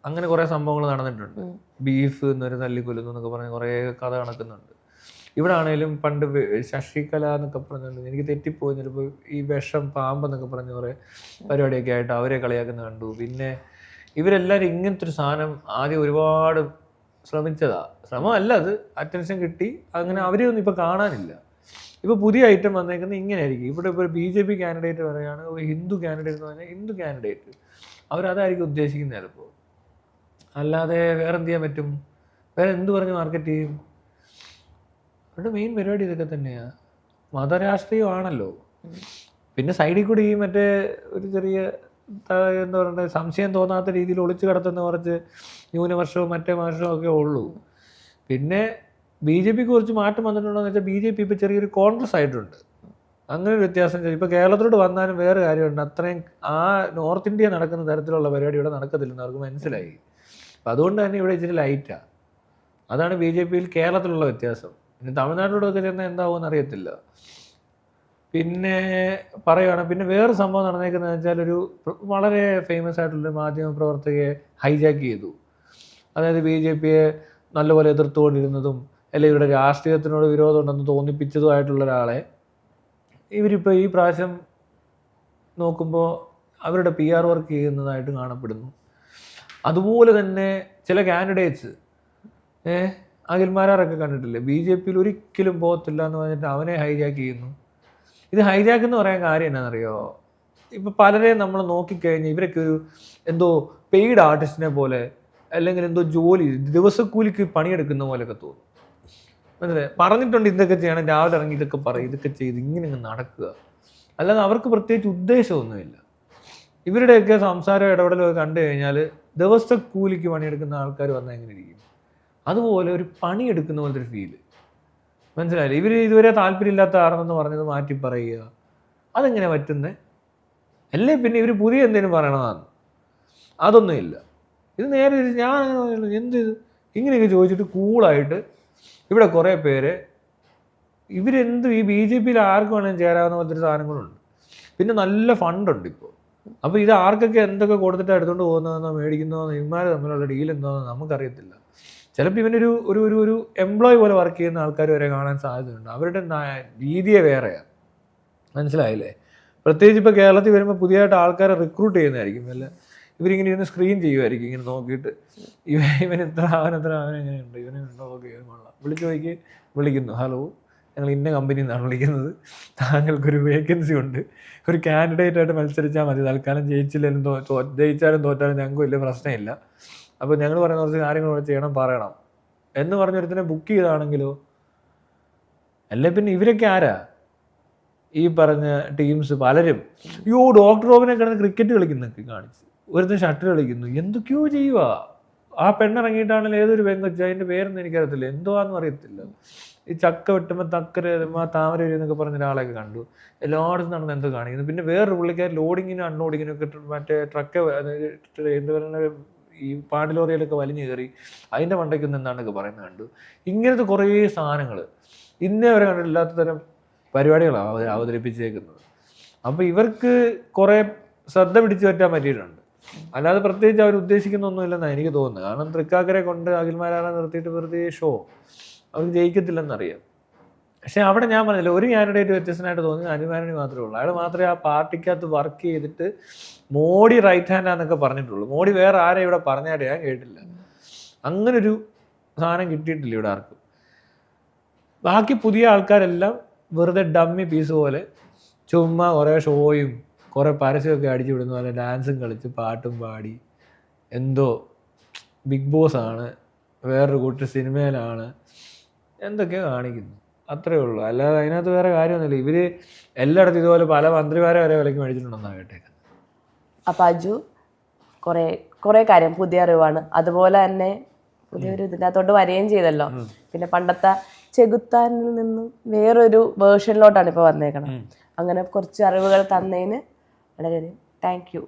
Speaker 1: അങ്ങനെ കുറെ സംഭവങ്ങൾ നടന്നിട്ടുണ്ട്. ബീഫ് എന്നൊരു തല്ലിക്കൊല്ലുന്നു എന്നൊക്കെ പറഞ്ഞ് കുറെ കഥ നടക്കുന്നുണ്ട്. ഇവിടെ ആണെങ്കിലും പണ്ട് ശശികല എന്നൊക്കെ പറഞ്ഞിട്ടുണ്ട്, എനിക്ക് തെറ്റിപ്പോയി ചിലപ്പോൾ ഈ വിഷം പാമ്പെന്നൊക്കെ പറഞ്ഞ കുറെ പരിപാടിയൊക്കെ ആയിട്ട് അവരെ കളിയാക്കുന്ന കണ്ടു. പിന്നെ ഇവരെല്ലാവരും ഇങ്ങനത്തെ ഒരു സാധനം ആദ്യം ഒരുപാട് ശ്രമിച്ചതാ, ശ്രമമല്ല അത്, അറ്റൻഷൻ കിട്ടി, അങ്ങനെ അവരെയൊന്നും ഇപ്പൊ കാണാനില്ല. ഇപ്പോൾ പുതിയ ഐറ്റം വന്നേക്കുന്നത് ഇങ്ങനെയായിരിക്കും. ഇവിടെ ഇപ്പോൾ ഒരു BJP കാൻഡിഡേറ്റ് പറയുകയാണ്, ഒരു ഹിന്ദു കാൻഡിഡേറ്റ് എന്ന് പറഞ്ഞാൽ ഹിന്ദു കാൻഡിഡേറ്റ് അവരതായിരിക്കും ഉദ്ദേശിക്കുന്നത് ചിലപ്പോൾ. അല്ലാതെ വേറെ എന്ത് ചെയ്യാൻ പറ്റും? വേറെ എന്ത് പറഞ്ഞ് മാർക്കറ്റ് ചെയ്യും? അവരുടെ മെയിൻ പരിപാടി ഇതൊക്കെ തന്നെയാണ്, മതരാഷ്ട്രീയമാണല്ലോ. പിന്നെ സൈഡിൽ കൂടി ഈ മറ്റേ ഒരു ചെറിയ എന്താ പറയുക സംശയം തോന്നാത്ത രീതിയിൽ ഒളിച്ചു കിടത്തുന്ന കുറച്ച് ന്യൂനപക്ഷവും മറ്റേ വർഷവും ഒക്കെ ഉള്ളൂ. പിന്നെ BJPക്ക് കുറച്ച് മാറ്റം വന്നിട്ടുണ്ടോ എന്ന് വെച്ചാൽ BJP ഇപ്പോൾ ചെറിയൊരു കോൺഗ്രസ് ആയിട്ടുണ്ട്. അങ്ങനെ ഒരു വ്യത്യാസം ഇപ്പോൾ കേരളത്തിലോട്ട് വന്നാലും വേറെ കാര്യമുണ്ട്, അത്രയും ആ നോർത്ത് ഇന്ത്യ നടക്കുന്ന തരത്തിലുള്ള പരിപാടി ഇവിടെ നടക്കത്തില്ലെന്ന് അവർക്ക് മനസ്സിലായി. അപ്പം അതുകൊണ്ട് തന്നെ ഇവിടെ ഇച്ചിരി ലൈറ്റാണ്. അതാണ് BJPയിൽ കേരളത്തിലുള്ള വ്യത്യാസം. ഇനി തമിഴ്നാട്ടിലോടൊക്കെ ചെന്നാൽ എന്താവുമെന്ന് അറിയത്തില്ല. പിന്നെ പറയുകയാണ്, പിന്നെ വേറെ സംഭവം നടന്നേക്കുന്നത് വെച്ചാൽ ഒരു വളരെ ഫേമസ് ആയിട്ടുള്ളൊരു മാധ്യമ പ്രവർത്തകയെ ഹൈജാക്ക് ചെയ്തു. അതായത് BJPയെ നല്ലപോലെ എതിർത്തുകൊണ്ടിരുന്നതും അല്ലെങ്കിൽ ഇവരുടെ രാഷ്ട്രീയത്തിനോട് വിരോധമുണ്ടെന്ന് തോന്നിപ്പിച്ചതുമായിട്ടുള്ള ഒരാളെ
Speaker 3: ഇവരിപ്പോൾ ഈ പ്രാവശ്യം നോക്കുമ്പോൾ അവരുടെ PR വർക്ക് ചെയ്യുന്നതായിട്ട് കാണപ്പെടുന്നു. അതുപോലെ തന്നെ ചില കാൻഡിഡേറ്റ്സ് അഖിൽമാരാറൊക്കെ കണ്ടിട്ടില്ലേ, BJP ഒരിക്കലും പോകത്തില്ല എന്ന് പറഞ്ഞിട്ട് അവനെ ഹൈജാക്ക് ചെയ്യുന്നു. ഇത് ഹൈജാക്ക് എന്ന് പറയാൻ കാര്യം എന്നാണെന്നറിയോ, ഇപ്പം പലരെയും നമ്മൾ നോക്കിക്കഴിഞ്ഞാൽ ഇവരൊക്കെ ഒരു എന്തോ പെയ്ഡ് ആർട്ടിസ്റ്റിനെ പോലെ അല്ലെങ്കിൽ എന്തോ ജോലി ദിവസക്കൂലിക്ക് പണിയെടുക്കുന്ന പോലെയൊക്കെ തോന്നും. മനസ്സിലായി, പറഞ്ഞിട്ടുണ്ട് ഇതൊക്കെ ചെയ്യണം, രാവിലെ ഇറങ്ങി ഇതൊക്കെ പറയും, ഇതൊക്കെ ചെയ്ത് ഇങ്ങനെ നടക്കുക, അല്ലാതെ അവർക്ക് പ്രത്യേകിച്ച് ഉദ്ദേശമൊന്നുമില്ല. ഇവരുടെയൊക്കെ സംസാരം ഇടപെടലൊക്കെ കണ്ടു കഴിഞ്ഞാൽ ദിവസക്കൂലിക്ക് പണിയെടുക്കുന്ന ആൾക്കാർ വന്നാൽ എങ്ങനെ ഇരിക്കും? അതുപോലെ ഒരു പണിയെടുക്കുന്ന പോലത്തെ ഒരു ഫീല്. മനസ്സിലായില്ലേ? ഇവർ ഇതുവരെ താല്പര്യമില്ലാത്ത ആണെന്ന് പറഞ്ഞത് മാറ്റി പറയുക, അതെങ്ങനെ പറ്റുന്നത്? അല്ലേ പിന്നെ ഇവർ പുതിയ എന്തെങ്കിലും പറയണതാണ്, അതൊന്നുമില്ല. ഇത് നേരെ ഞാൻ അങ്ങനെ പറയുള്ളൂ, എന്ത് ഇങ്ങനെയൊക്കെ ചോദിച്ചിട്ട് കൂളായിട്ട് ഇവിടെ കുറേ പേര് ഇവരെന്ത് ഈ BJP ആർക്ക് വേണമെങ്കിലും ചേരാവുന്ന പോലത്തെ ഒരു സാധനങ്ങളുണ്ട്. പിന്നെ നല്ല ഫണ്ടുണ്ട് ഇപ്പോൾ. അപ്പോൾ ഇത് ആർക്കൊക്കെ എന്തൊക്കെ കൊടുത്തിട്ട് എടുത്തുകൊണ്ട് പോകുന്നതെന്നോ മേടിക്കുന്നതെന്നോ ഇവന്മാർ തമ്മിലുള്ള ഡീൽ എന്താണെന്നോ നമുക്കറിയത്തില്ല. ചിലപ്പോൾ ഇവനൊരു ഒരു ഒരു ഒരു എംപ്ലോയി പോലെ വർക്ക് ചെയ്യുന്ന ആൾക്കാർ വരെ കാണാൻ സാധ്യതയുണ്ട്. അവരുടെ രീതിയെ വേറെയാണ്. മനസ്സിലായില്ലേ? പ്രത്യേകിച്ച് ഇപ്പോൾ കേരളത്തിൽ വരുമ്പോൾ പുതിയതായിട്ട് ആൾക്കാരെ റിക്രൂട്ട് ചെയ്യുന്നതായിരിക്കും. അല്ല ഇവരിങ്ങനെ ഇരുന്ന് സ്ക്രീൻ ചെയ്യുമായിരിക്കും, ഇങ്ങനെ നോക്കിയിട്ട് ഇവൻ എത്ര അവനെങ്ങനെയുണ്ട്, ഇവനുണ്ടോ, ഓക്കെ കൊള്ളാം, വിളിച്ചു നോക്കി വിളിക്കുന്നു, ഹലോ ഞങ്ങൾ ഇന്ന കമ്പനിയിൽ നിന്നാണ് വിളിക്കുന്നത്, താങ്കൾക്കൊരു വേക്കൻസി ഉണ്ട്, ഒരു കാൻഡിഡേറ്റ് ആയിട്ട് മത്സരിച്ചാൽ മതി, തൽക്കാലം ജയിച്ചില്ലെങ്കിലും ജയിച്ചാലും തോറ്റാലും ഞങ്ങൾക്ക് വലിയ പ്രശ്നമില്ല, അപ്പോൾ ഞങ്ങൾ പറയുന്ന കുറച്ച് കാര്യങ്ങൾ ഇവിടെ ചെയ്യണം, പറയണം എന്ന് പറഞ്ഞൊരുത്തിനെ ബുക്ക് ചെയ്താണെങ്കിലോ? അല്ലേ പിന്നെ ഇവരൊക്കെ ആരാ? ഈ പറഞ്ഞ ടീംസ് പലരും ഡോക്ടർ റോബിനെ കിടന്ന് ക്രിക്കറ്റ് കളിക്കുന്നൊക്കെ കാണിച്ച്, ഒരുത്തൻ ഷട്ടിൽ കളിക്കുന്നു, എന്തൊക്കെയോ ചെയ്യുക. ആ പെണ്ണിറങ്ങിയിട്ടാണെങ്കിൽ ഏതൊരു പെങ്കൊച്ച, അതിൻ്റെ പേരൊന്നും എനിക്കറിയത്തില്ല, എന്തുവാന്ന് അറിയത്തില്ല. ഈ ചക്ക വെട്ടുമ്പോൾ തക്കര താമര എന്നൊക്കെ പറഞ്ഞ ഒരാളെയൊക്കെ കണ്ടു, എല്ലായിടത്തും നടന്ന് എന്തോ കാണിക്കുന്നു. പിന്നെ വേറൊരു പുള്ളിക്കാർ ലോഡിങ്ങിനും അൺലോഡിങ്ങിനും ഒക്കെ മറ്റേ ട്രക്ക് എന്ത് പറയുന്ന ഈ പാണ്ടിലോറിയിലൊക്കെ വലിഞ്ഞു കയറി അതിൻ്റെ മണ്ടയ്ക്കൊന്നും എന്താണ്ടൊക്കെ പറയുന്നത് കണ്ടു. ഇങ്ങനത്തെ കുറേ സാധനങ്ങൾ ഇന്നേ വരെ കണ്ടിട്ടില്ലാത്ത തരം പരിപാടികളാണ് അവതരിപ്പിച്ചേക്കുന്നത്. അപ്പോൾ ഇവർക്ക് കുറേ ശ്രദ്ധ പിടിച്ചു പറ്റാൻ പറ്റിയിട്ടുണ്ട്. അല്ലാതെ പ്രത്യേകിച്ച് അവർ ഉദ്ദേശിക്കുന്നൊന്നുമില്ലെന്നാണ് എനിക്ക് തോന്നുന്നത്. കാരണം തൃക്കാക്കരെ കൊണ്ട് അഖിൽമാരാറെ നിർത്തിയിട്ട് വെറുതെ ഷോ, അവർക്ക് ജയിക്കത്തില്ലെന്നറിയാം. പക്ഷെ അവിടെ ഞാൻ പറഞ്ഞില്ല, ഒരു കാൻഡിഡേറ്റ് വ്യത്യസ്തനായിട്ട് തോന്നി അനുമാനി മാത്രമേ ഉള്ളൂ. അയാൾ മാത്രമേ ആ പാർട്ടിക്കകത്ത് വർക്ക് ചെയ്തിട്ട് മോഡി റൈറ്റ് ഹാൻഡാന്നൊക്കെ പറഞ്ഞിട്ടുള്ളൂ. മോഡി വേറെ ആരെയും ഇവിടെ പറഞ്ഞായിട്ട് ഞാൻ കേട്ടില്ല. അങ്ങനൊരു സാധനം കിട്ടിയിട്ടില്ല ഇവിടെ ആർക്കും. ബാക്കി പുതിയ ആൾക്കാരെല്ലാം വെറുതെ ഡമ്മി പീസ് പോലെ ചുമ്മാ കുറേ ഷോയും കുറേ പരസ്യമൊക്കെ അടിച്ചു വിടുന്ന പോലെ ഡാൻസും കളിച്ച് പാട്ടും പാടി എന്തോ ബിഗ് ബോസ് ആണ്, വേറൊരു കൂട്ടർ സിനിമയിലാണ്, എന്തൊക്കെയോ കാണിക്കുന്നു, അത്രേ ഉള്ളൂ. അല്ലാതെ അതിനകത്ത് വേറെ കാര്യമൊന്നുമില്ല. ഇവർ എല്ലായിടത്തും ഇതുപോലെ പല മന്ത്രിമാരെ വരെ വിലക്ക് മേടിച്ചിട്ടുണ്ടെന്നാണ് കേട്ടേക്കുന്നത്.
Speaker 2: അപ്പം അജു കുറേ കാര്യം പുതിയ അറിവാണ്. അതുപോലെ തന്നെ പുതിയൊരു ഇതിനകത്തോട്ട് വരികയും ചെയ്തല്ലോ. പിന്നെ പണ്ടത്തെ ചെകുത്താനിൽ നിന്നും വേറൊരു വേർഷനിലോട്ടാണ് ഇപ്പോൾ വന്നേക്കണം. അങ്ങനെ കുറച്ച് അറിവുകൾ തന്നതിന് വളരെ താങ്ക് യു.